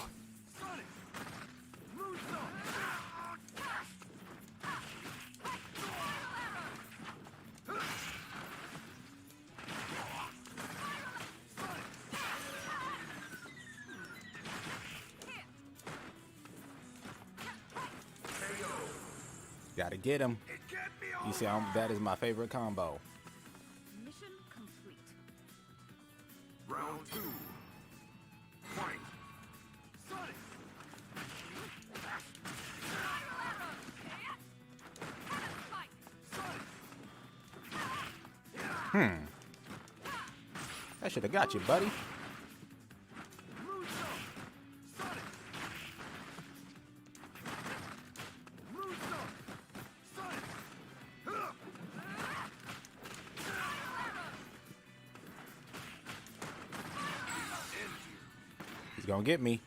Gotta get him. You see, that is my favorite combo. Round 2. Fight. Sonic. That should have got you, buddy. He's gonna get me.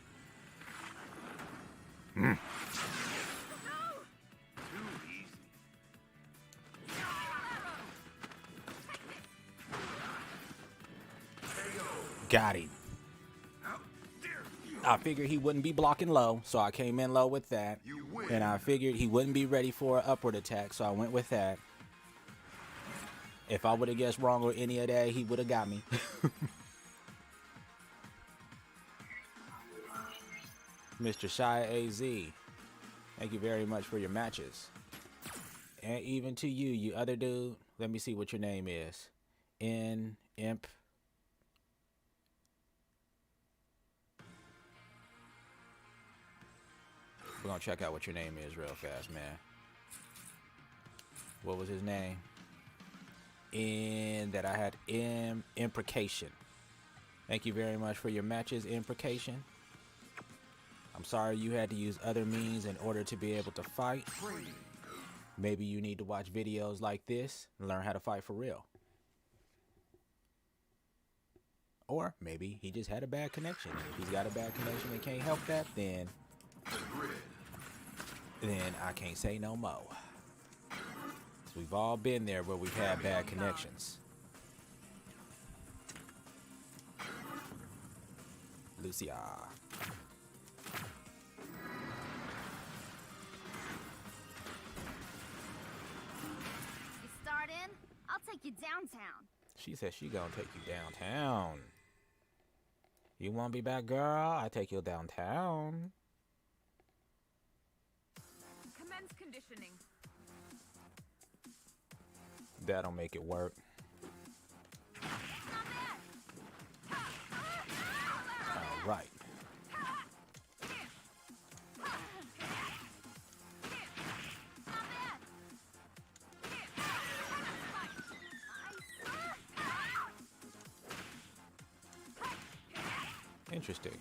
Got him. I figured he wouldn't be blocking low, so I came in low with that. And I figured he wouldn't be ready for an upward attack, so I went with that. If I would have guessed wrong or any of that, he would have got me. Mr. Shy AZ, thank you very much for your matches. And even to you, you other dude, let me see what your name is. Imp. We're gonna check out what your name is real fast, man. What was his name? And that I had Imprecation. Thank you very much for your matches, Imprecation. I'm sorry you had to use other means in order to be able to fight. Maybe you need to watch videos like this and learn how to fight for real. Or maybe he just had a bad connection. If he's got a bad connection and can't help that, then I can't say no more. So we've all been there where we've had bad connections. Lucia. You start in, I'll take you downtown. She said she gonna take you downtown. You wanna be back, girl? I take you downtown. Commence conditioning. That'll make it work. All right. Interesting.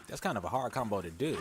That's kind of a hard combo to do.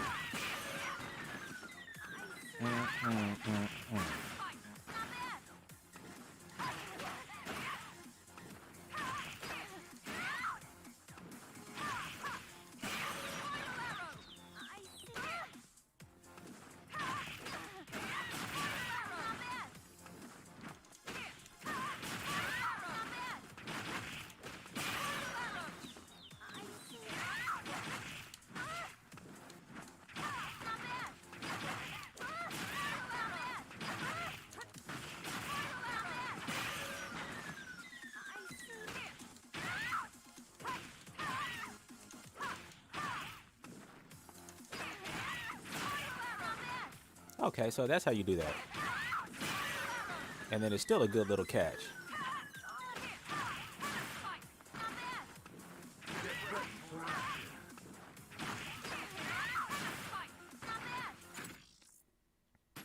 Okay, so that's how you do that. And then it's still a good little catch.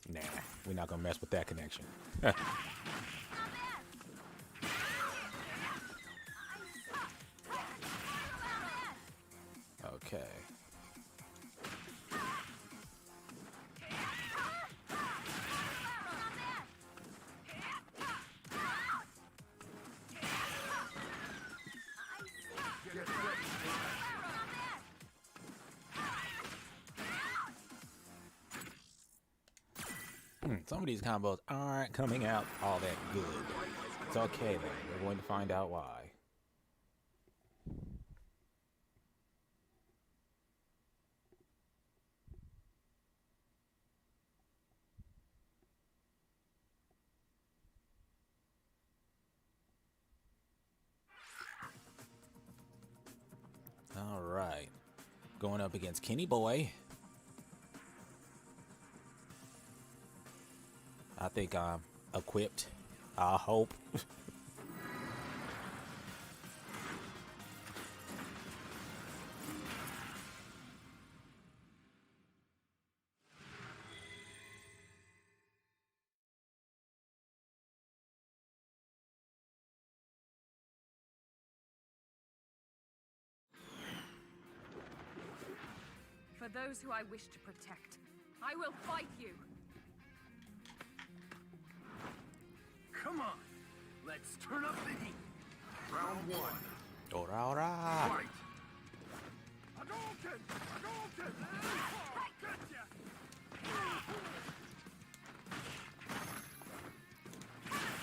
Nah, we're not gonna mess with that connection. Okay. Some of these combos aren't coming out all that good. It's okay though. We're going to find out why. Going up against Kenny Boy. I think I'm equipped. I hope. For those who I wish to protect, I will fight you. Come on. Let's turn up the heat. Round one. Ora, ora. Fight. Hadouken! Hadouken! Gotcha!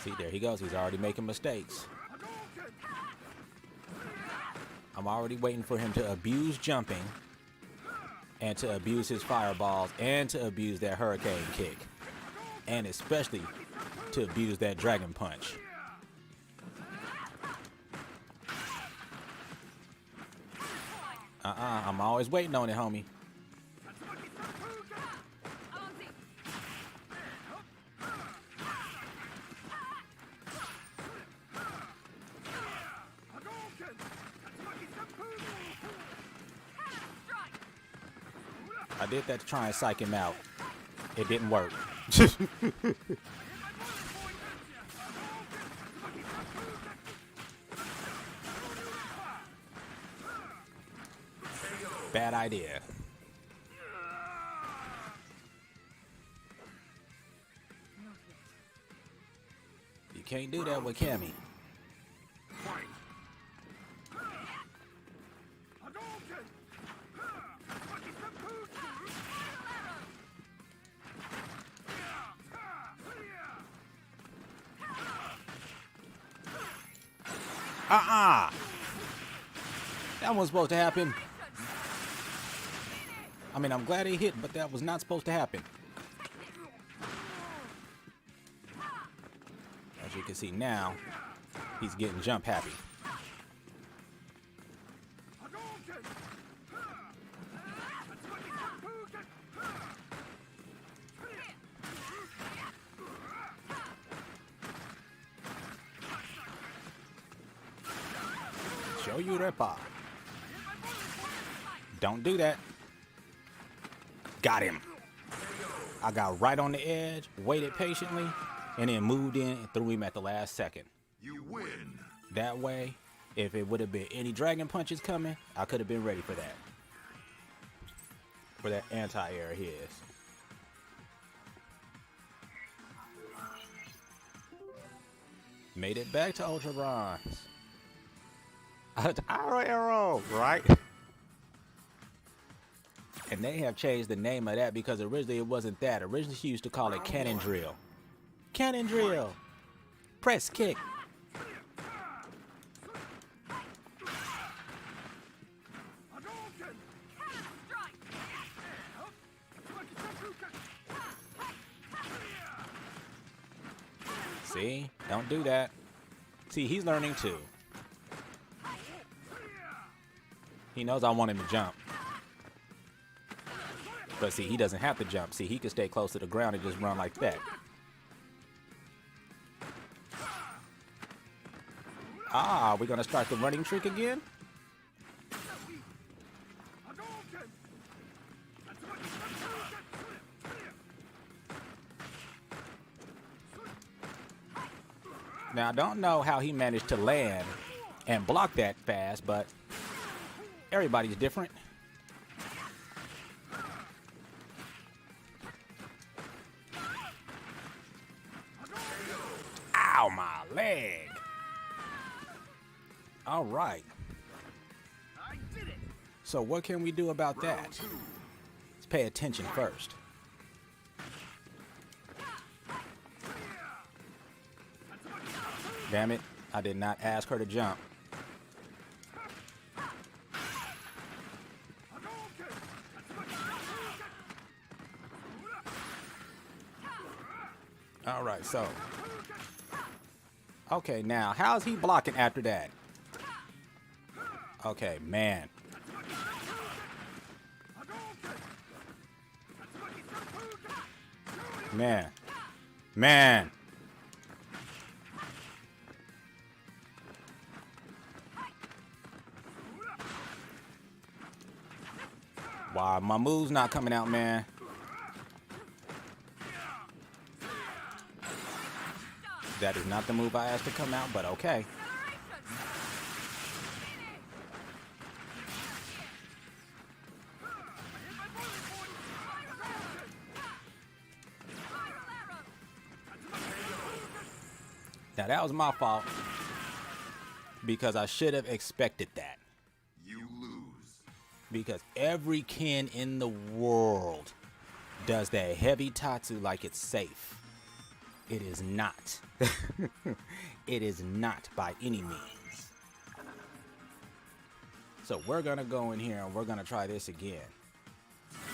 See, there he goes. He's already making mistakes. Hadouken! I'm already waiting for him to abuse jumping and to abuse his fireballs and to abuse that hurricane kick. And especially to abuse that dragon punch. I'm always waiting on it, homie. I did that to try and psych him out. It didn't work. Bad idea. You can't do that with Cammy. That wasn't supposed to happen. I mean, I'm glad he hit, but that was not supposed to happen. As you can see now, he's getting jump happy. Show you Repa. Don't do that. Got him. I got right on the edge, waited patiently, and then moved in and threw him at the last second. You win. That way, if it would have been any dragon punches coming, I could have been ready for that. For that anti-air of his. Made it back to Ultra Bronze. Arrow, right? And they have changed the name of that because originally it wasn't that. Originally she used to call it Cannon Drill. Cannon Drill. Press kick. See? Don't do that. See, he's learning too. He knows I want him to jump. But see, he doesn't have to jump. See, he can stay close to the ground and just run like that. Ah, we're going to start the running trick again? Now, I don't know how he managed to land and block that fast, but everybody's different. Ow, my leg. All right. So what can we do about that? Let's pay attention first. Damn it, I did not ask her to jump. All right, so. Okay, now, how's he blocking after that? Okay, man. Man. Man. Wow, my move's not coming out, man. That is not the move I asked to come out, but okay. Now that was my fault because I should have expected that. You lose. Because every kin in the world does that heavy tatsu like it's safe. It is not. It is not by any means. So we're going to go in here and we're going to try this again.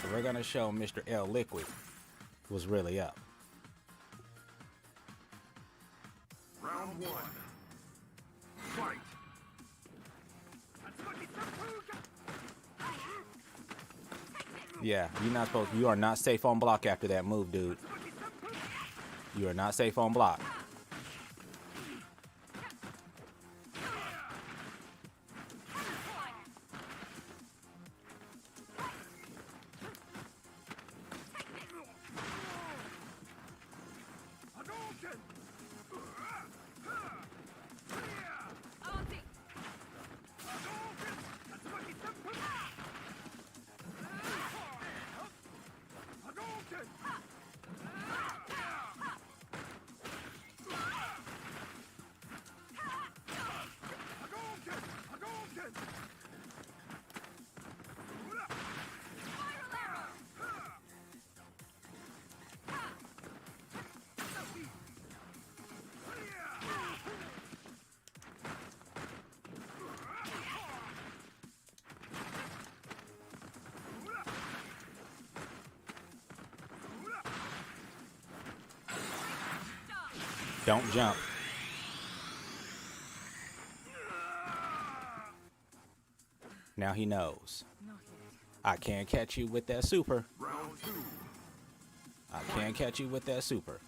So we're going to show Mr. L Liquid what's really up. Round one. Fight. Yeah, you are not safe on block after that move, dude. You are not safe on block. Don't jump. Now he knows. I can't catch you with that super. Round two. I can't catch you with that super.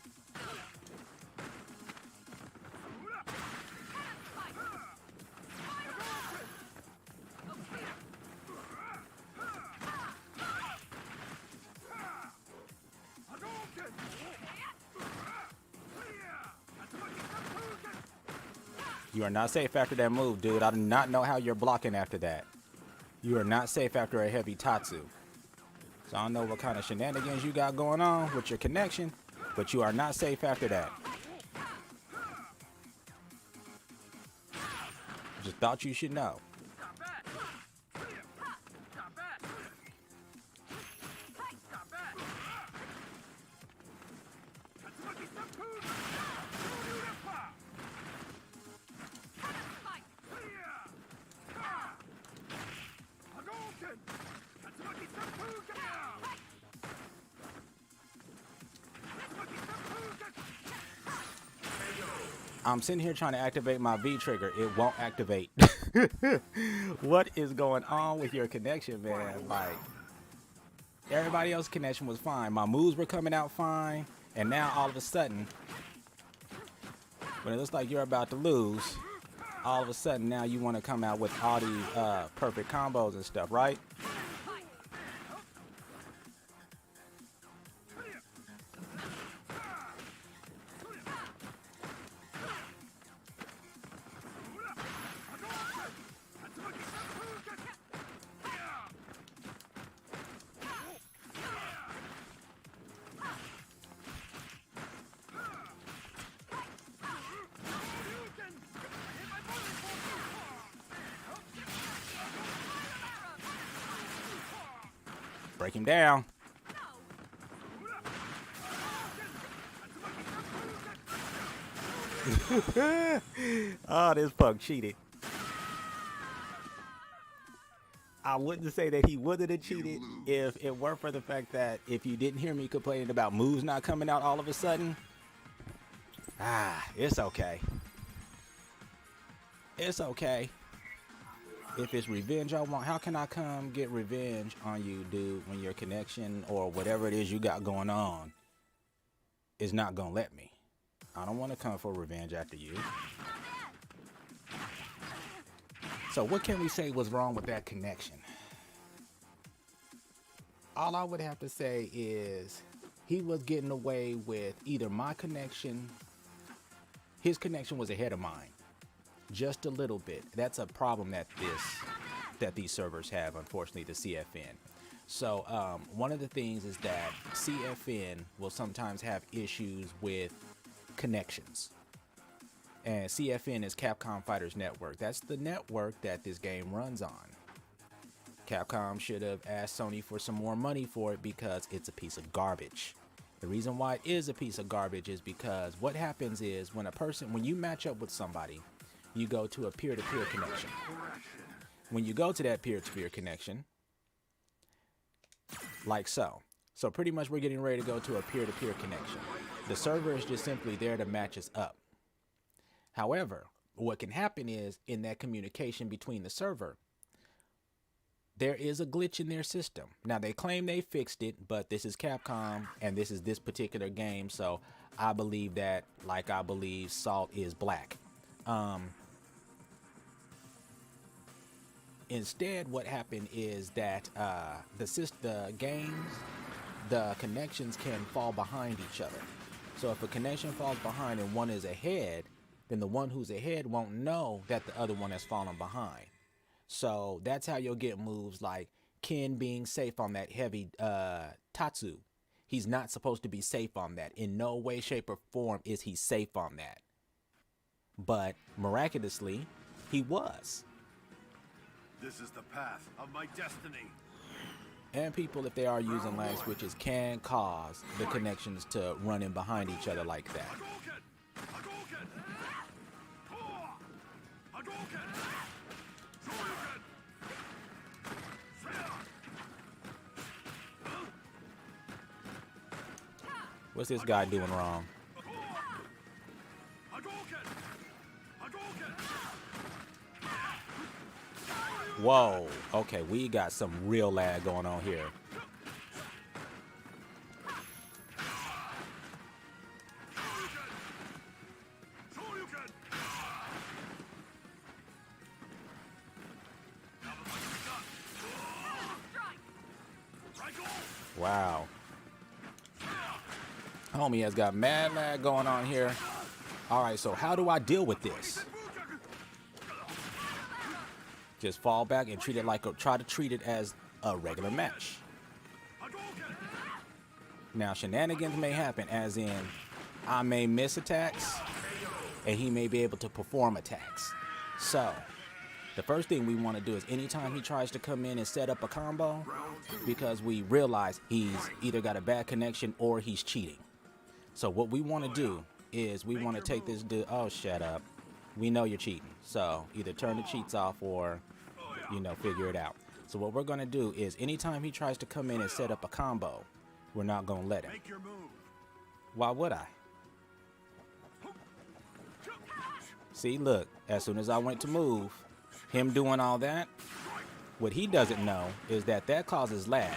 You are not safe after that move, dude. I do not know how you're blocking after that. You are not safe after a heavy tatsu. So I don't know what kind of shenanigans you got going on with your connection, but you are not safe after that. Just thought you should know. I'm sitting here trying to activate my V trigger. It won't activate. What is going on with your connection, man? Like, everybody else's connection was fine. My moves were coming out fine. And now all of a sudden, when it looks like you're about to lose, all of a sudden now you want to come out with all these perfect combos and stuff, right? Break him down. Oh, this punk cheated. I wouldn't say that he wouldn't have cheated if it weren't for the fact that if you didn't hear me complaining about moves not coming out all of a sudden, it's okay. It's okay. If it's revenge I want, how can I come get revenge on you, dude, when your connection or whatever it is you got going on is not gonna let me. I don't want to come for revenge after you. So what can we say was wrong with that connection? All I would have to say is he was getting away with either my connection. His connection was ahead of mine, just a little bit. That's a problem that these servers have, unfortunately, the CFN. So one of the things is that CFN will sometimes have issues with connections. And CFN is Capcom Fighters Network. That's the network that this game runs on. Capcom should have asked Sony for some more money for it because it's a piece of garbage. The reason why it is a piece of garbage is because what happens is when you match up with somebody, you go to a peer-to-peer connection. When you go to that peer-to-peer connection, like so. So pretty much we're getting ready to go to a peer-to-peer connection. The server is just simply there to match us up. However, what can happen is in that communication between the server, there is a glitch in their system. Now they claim they fixed it, but this is Capcom and this is this particular game. So I believe that, like I believe salt is black. Instead, what happened is that the games, the connections can fall behind each other. So if a connection falls behind and one is ahead, then the one who's ahead won't know that the other one has fallen behind. So that's how you'll get moves like Ken being safe on that heavy Tatsu. He's not supposed to be safe on that. In no way, shape, or form is he safe on that. But miraculously, he was. This is the path of my destiny. And people, if they are using lag switches, can cause the connections to run in behind each other like that. What's this guy doing wrong? Whoa, okay, we got some real lag going on here. Wow. Homie has got mad lag going on here. All right, so how do I deal with this? Just fall back and treat it like try to treat it as a regular match. Now shenanigans may happen, as in I may miss attacks and he may be able to perform attacks. So the first thing we want to do is anytime he tries to come in and set up a combo, because we realize he's either got a bad connection or he's cheating. So what we want to do is we want to take this dude. Oh, shut up. We know you're cheating. So either turn the cheats off or, figure it out. So what we're going to do is anytime he tries to come in and set up a combo, we're not going to let him. Why would I? See, look, as soon as I went to move, him doing all that, what he doesn't know is that causes lag.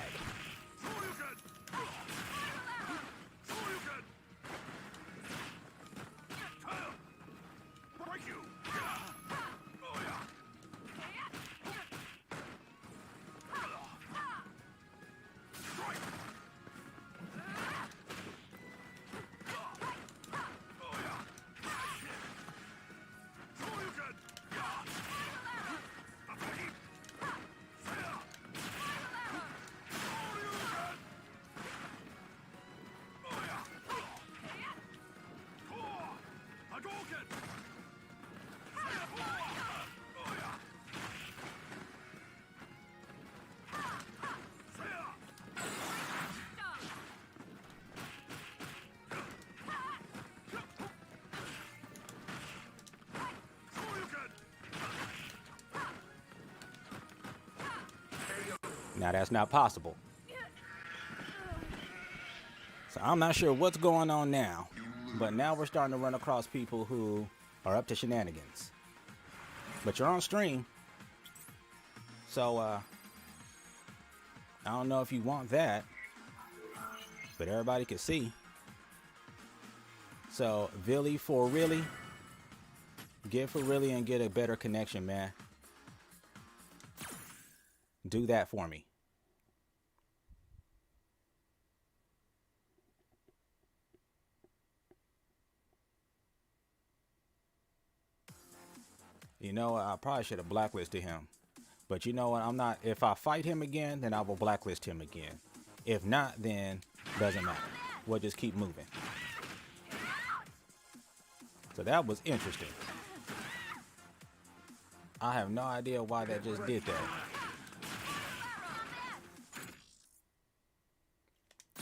Now that's not possible. So I'm not sure what's going on now, but now we're starting to run across people who are up to shenanigans. But you're on stream, so I don't know if you want that, but everybody can see. So, Villy for really. Get for really and get a better connection, man. Do that for me. You know what? I probably should have blacklisted him. But you know what? I'm not. If I fight him again, then I will blacklist him again. If not, then doesn't matter. We'll just keep moving. So that was interesting. I have no idea why that just did that.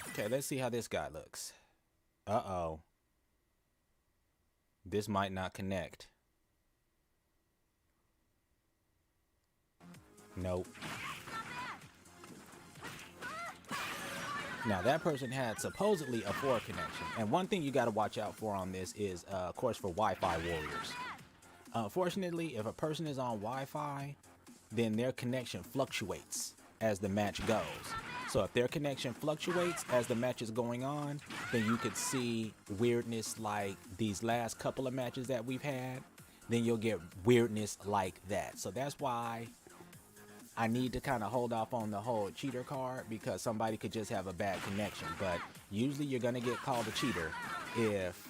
Okay, let's see how this guy looks. Uh-oh. This might not connect. Nope. Now, that person had supposedly a 4 connection. And one thing you got to watch out for on this is, of course, for Wi-Fi warriors. Unfortunately, if a person is on Wi-Fi, then their connection fluctuates as the match goes. So if their connection fluctuates as the match is going on, then you could see weirdness like these last couple of matches that we've had. Then you'll get weirdness like that. So that's why I need to kind of hold off on the whole cheater card, because somebody could just have a bad connection. But usually you're going to get called a cheater if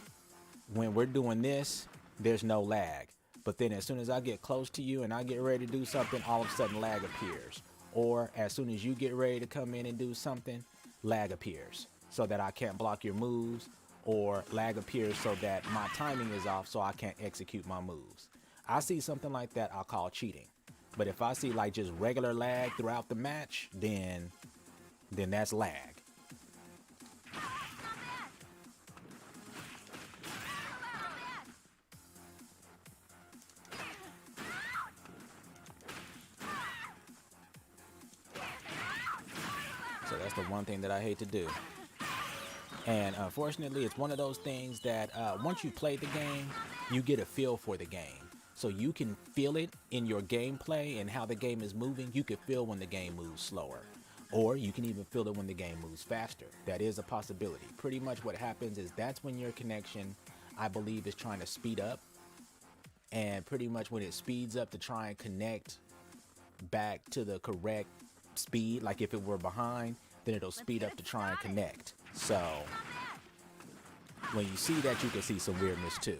when we're doing this, there's no lag. But then as soon as I get close to you and I get ready to do something, all of a sudden lag appears. Or as soon as you get ready to come in and do something, lag appears so that I can't block your moves, or lag appears so that my timing is off so I can't execute my moves. I see something like that, I'll call cheating. But if I see like just regular lag throughout the match, then that's lag. So that's the one thing that I hate to do. And unfortunately, it's one of those things that once you play the game, you get a feel for the game. So you can feel it in your gameplay and how the game is moving. You can feel when the game moves slower. Or you can even feel it when the game moves faster. That is a possibility. Pretty much what happens is that's when your connection, I believe, is trying to speed up. And pretty much when it speeds up to try and connect back to the correct speed, like if it were behind, then it'll speed up to try and connect. So when you see that, you can see some weirdness too.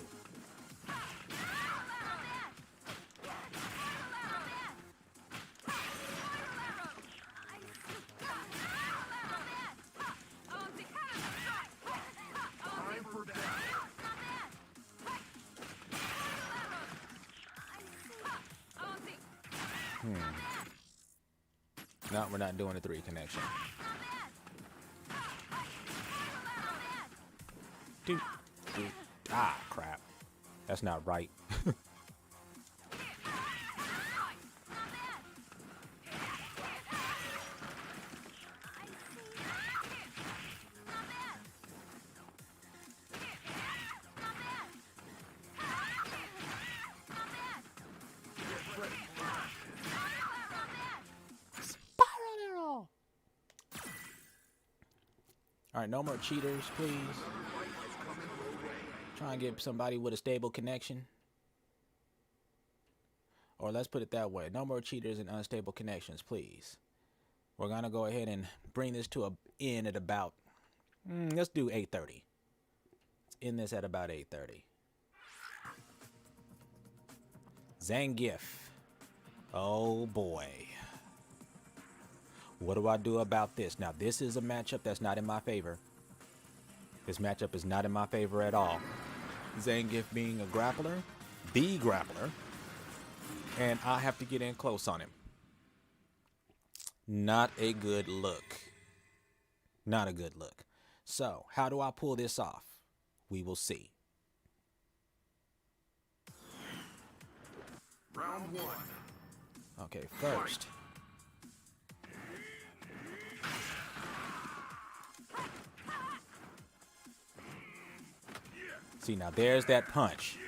No, we're not doing a 3 connection. Dude. Ah, crap. That's not right. All right, no more cheaters, please. Try and get somebody with a stable connection. Or let's put it that way. No more cheaters and unstable connections, please. We're going to go ahead and bring this to an end at about, let's do 8:30. Let's end this at about 8:30. Zangief. Oh, boy. What do I do about this? Now, this is a matchup that's not in my favor. This matchup is not in my favor at all. Zangief being a grappler, the grappler, and I have to get in close on him. Not a good look. Not a good look. So, how do I pull this off? We will see. Round 1. Okay, first. See, now there's that punch.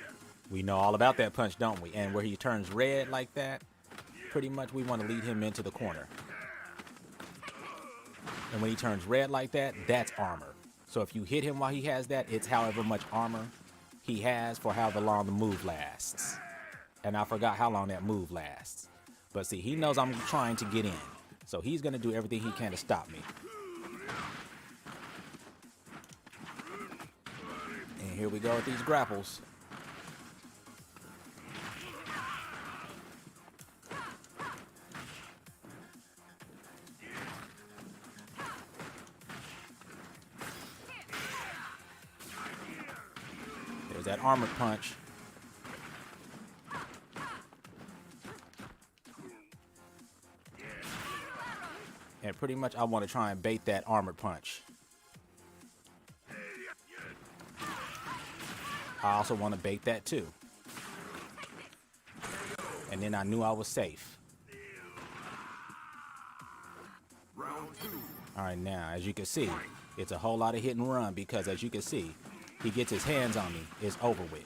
We know all about that punch, don't we? And where he turns red like that, pretty much we want to lead him into the corner. And when he turns red like that, that's armor. So if you hit him while he has that, it's however much armor he has for however long the move lasts. And I forgot how long that move lasts. But see, he knows I'm trying to get in. So he's going to do everything he can to stop me. And here we go with these grapples. There's that armored punch. And pretty much I want to try and bait that armored punch. I also want to bait that too. And then I knew I was safe. All right, now, as you can see, it's a whole lot of hit and run because, as you can see, he gets his hands on me, it's over with.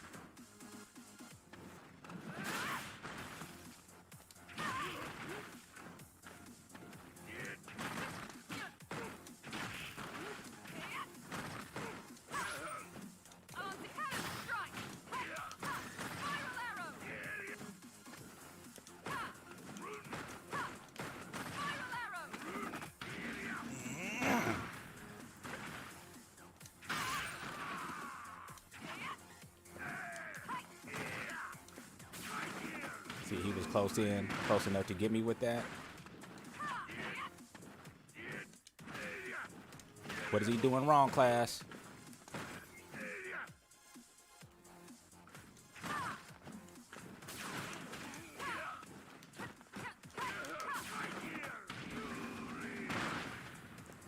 See, he was close enough to get me with that. What is he doing wrong, class?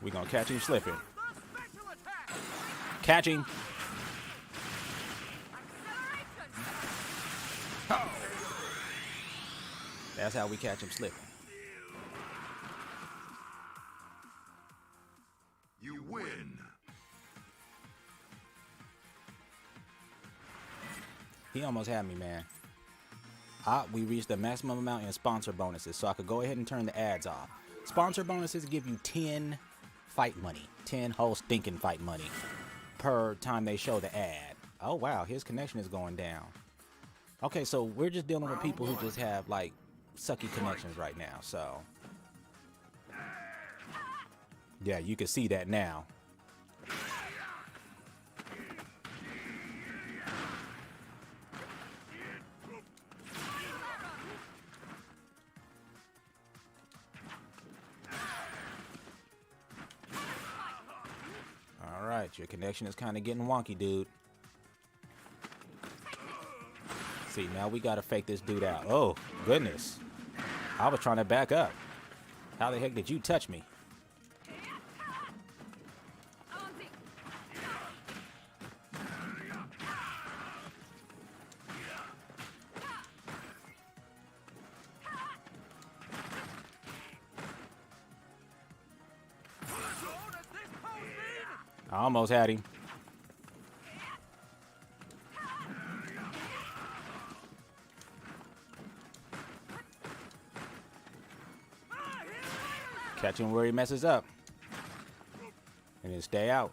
We're gonna catch him slipping. Catch him. That's how we catch him slipping. You win. He almost had me, man. We reached the maximum amount in sponsor bonuses, so I could go ahead and turn the ads off. Sponsor bonuses give you 10 fight money, 10 whole stinking fight money per time they show the ad. Oh wow, his connection is going down. Okay, so we're just dealing with people who just have like sucky connections right now, so yeah, you can see that now. All right, your connection is kind of getting wonky, dude. See, now we gotta fake this dude out. Oh, goodness. I was trying to back up. How the heck did you touch me? I almost had him. Catch him where he messes up. And then stay out.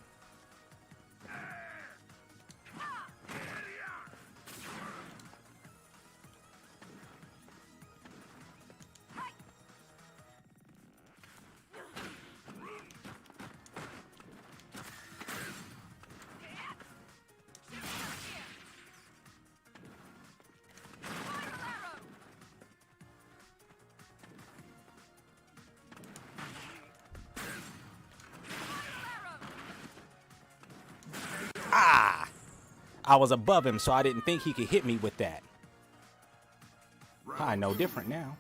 I was above him, so I didn't think he could hit me with that. I know different now.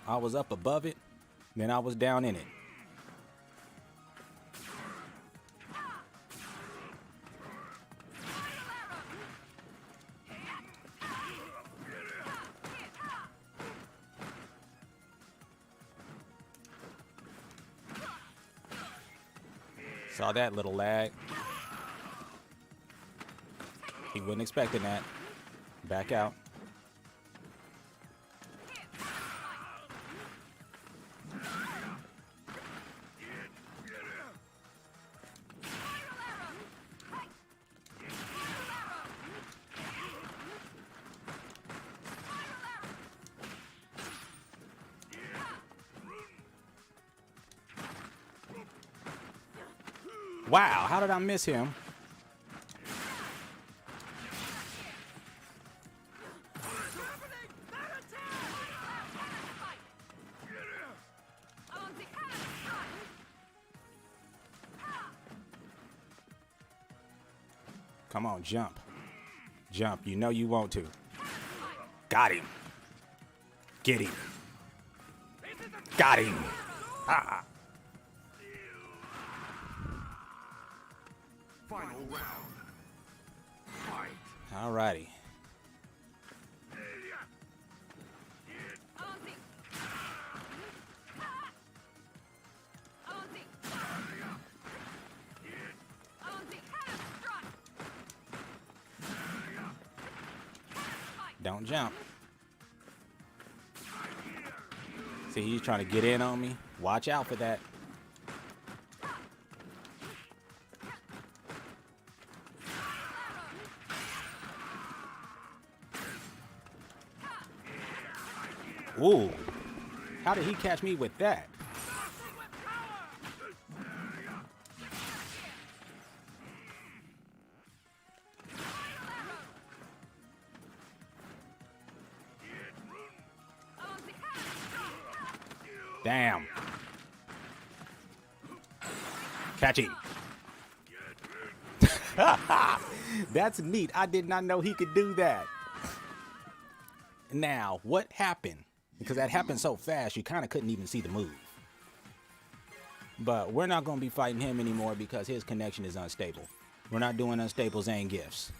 I was up above it, then I was down in it. Saw that little lag. He wasn't expecting that. Back out. Wow, how did I miss him? Come on, jump. Jump. You know you want to. Got him. Get him. Got him. Ah. Final round. Fight. All righty. Don't jump. See, he's trying to get in on me. Watch out for that. Ooh. How did he catch me with that? Damn. Catch him. That's neat. I did not know he could do that. Now, what happened? Because that happened so fast, you kind of couldn't even see the move. But we're not going to be fighting him anymore because his connection is unstable. We're not doing unstable Zane gifts.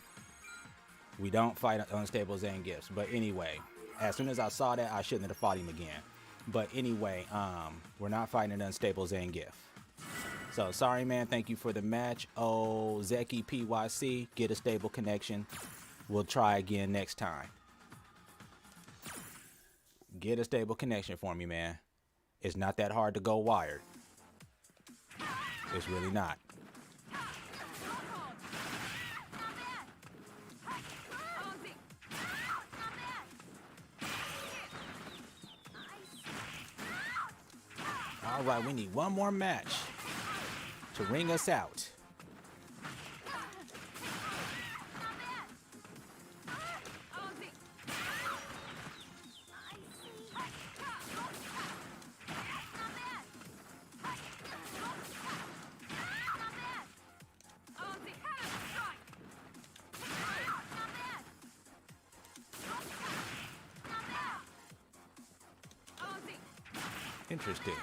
We don't fight unstable Zane gifts. But anyway, as soon as I saw that, I shouldn't have fought him again. But anyway, we're not fighting an unstable Zane gift. So sorry, man. Thank you for the match. Oh, Zeki PYC, get a stable connection. We'll try again next time. Get a stable connection for me, man. It's not that hard to go wired. It's really not. All right, we need one more match to ring us out. Interesting.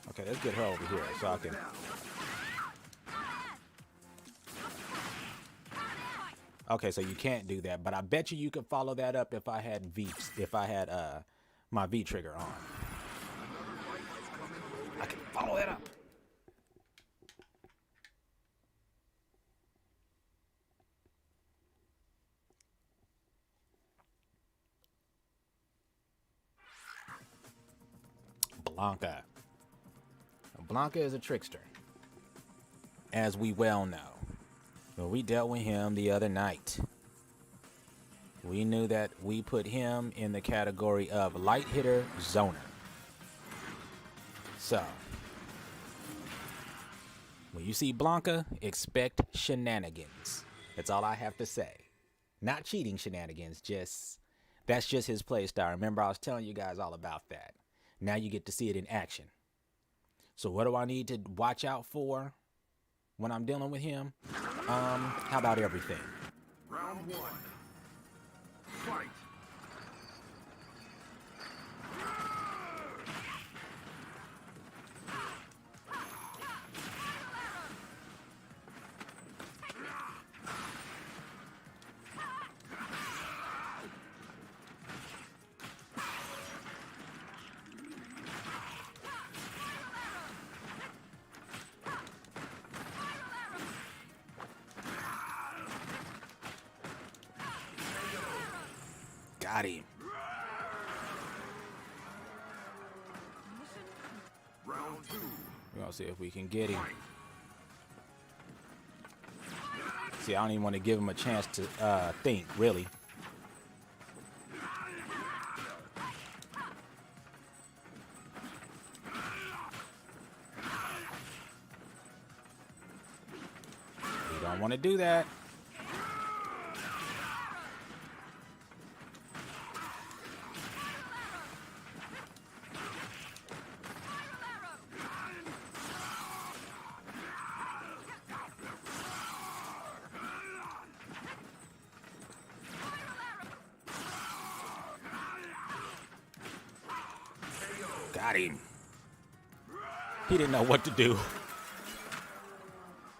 Okay, let's get her over here so I can. Okay, so you can't do that, but I bet you could follow that up if I had my V trigger on. I can follow that up. Blanca. Blanca is a trickster, as we well know. But we dealt with him the other night. We knew that we put him in the category of light hitter zoner. So, when you see Blanca, expect shenanigans. That's all I have to say. Not cheating shenanigans, that's just his play style. Remember, I was telling you guys all about that. Now you get to see it in action. So what do I need to watch out for when I'm dealing with him? How about everything? Round one. Fight. Got him. Round two. We're gonna see if we can get him. See, I don't even want to give him a chance to think, really. You don't want to do that. Got him. He didn't know what to do.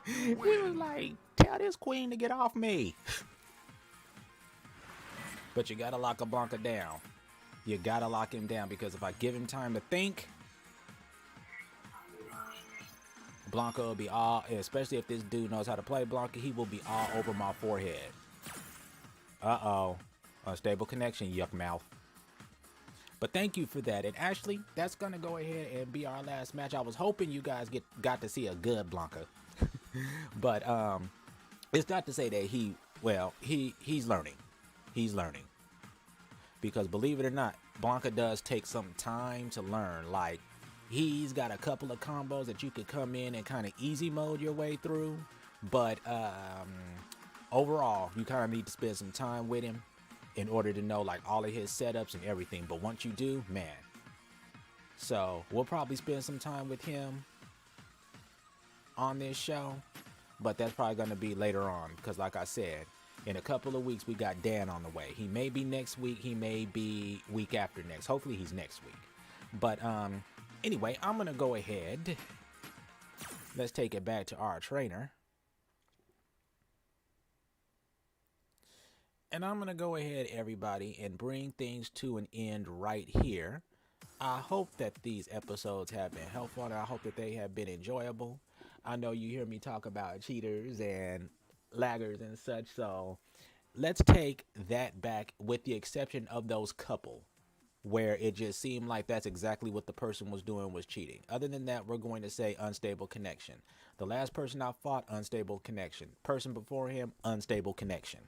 He was like, tell this queen to get off me. But you gotta lock a Blanca down. You gotta lock him down, because if I give him time to think, Blanca will be all, especially if this dude knows how to play Blanca, he will be all over my forehead. Uh-oh. Unstable connection, yuck mouth. But thank you for that. And actually, that's going to go ahead and be our last match. I was hoping you guys got to see a good Blanca. But it's not to say that he's learning. He's learning. Because believe it or not, Blanca does take some time to learn. Like, he's got a couple of combos that you could come in and kind of easy mode your way through. But overall, you kind of need to spend some time with him in order to know like all of his setups and everything. But once you do, man. So we'll probably spend some time with him on this show, but that's probably going to be later on, because like I said, in a couple of weeks we got Dan on the way. He may be next week, he may be week after next. Hopefully he's next week. But anyway, I'm going to go ahead. Let's take it back to our trainer. And I'm going to go ahead, everybody, and bring things to an end right here. I hope that these episodes have been helpful, and I hope that they have been enjoyable. I know you hear me talk about cheaters and laggers and such, so let's take that back, with the exception of those couple where it just seemed like that's exactly what the person was doing, was cheating. Other than that, we're going to say unstable connection. The last person I fought, unstable connection. Person before him, unstable connection.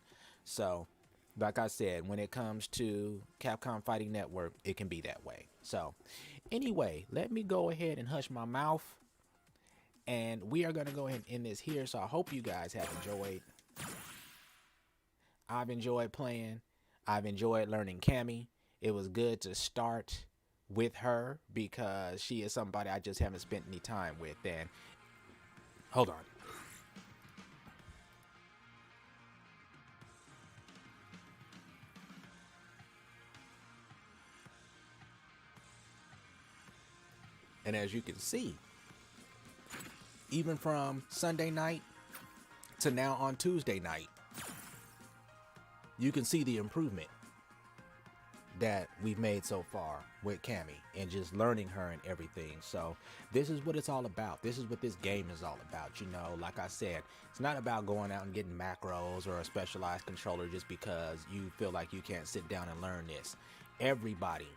So, like I said, when it comes to Capcom Fighting Network, it can be that way. So, anyway, let me go ahead and hush my mouth. And we are going to go ahead and end this here. So, I hope you guys have enjoyed. I've enjoyed playing. I've enjoyed learning Cammy. It was good to start with her, because she is somebody I just haven't spent any time with. And, hold on. And as you can see, even from Sunday night to now on Tuesday night, you can see the improvement that we've made so far with Cammy and just learning her and everything. So this is what it's all about. This is what this game is all about. You know, like I said, it's not about going out and getting macros or a specialized controller just because you feel like you can't sit down and learn this. Everybody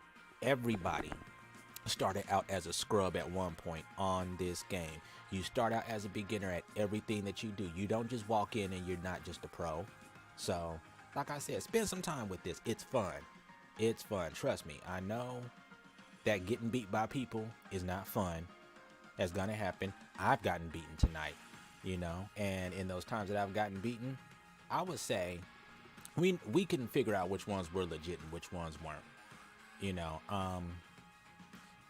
started out as a scrub at one point on this game. You start out as a beginner at everything that you do. You don't just walk in and you're not just a pro. So, like I said, spend some time with this. It's fun. It's fun. Trust me. I know that getting beat by people is not fun. That's gonna happen. I've gotten beaten tonight, you know, and in those times that I've gotten beaten, I would say we can figure out which ones were legit and which ones weren't. You know,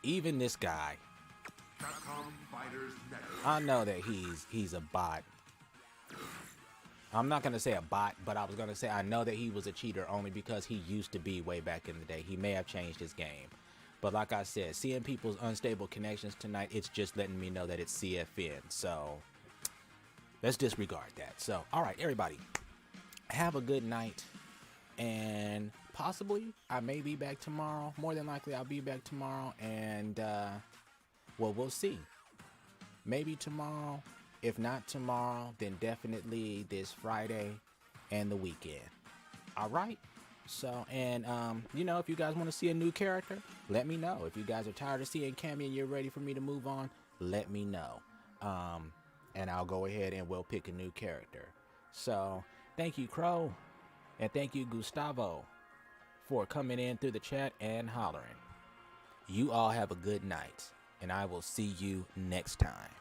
even this guy, I know that he's a bot. I'm not going to say a bot, but I was going to say I know that he was a cheater only because he used to be way back in the day. He may have changed his game. But like I said, seeing people's unstable connections tonight, it's just letting me know that it's CFN. So let's disregard that. So, all right, everybody, have a good night. And possibly I may be back tomorrow. More than likely I'll be back tomorrow. And, well, we'll see. Maybe tomorrow. If not tomorrow, then definitely this Friday and the weekend. All right. So, and, you know, if you guys want to see a new character, let me know. If you guys are tired of seeing Cammy and you're ready for me to move on, let me know. And I'll go ahead and we'll pick a new character. So thank you, Crow, and thank you, Gustavo, for coming in through the chat and hollering. You all have a good night, and I will see you next time.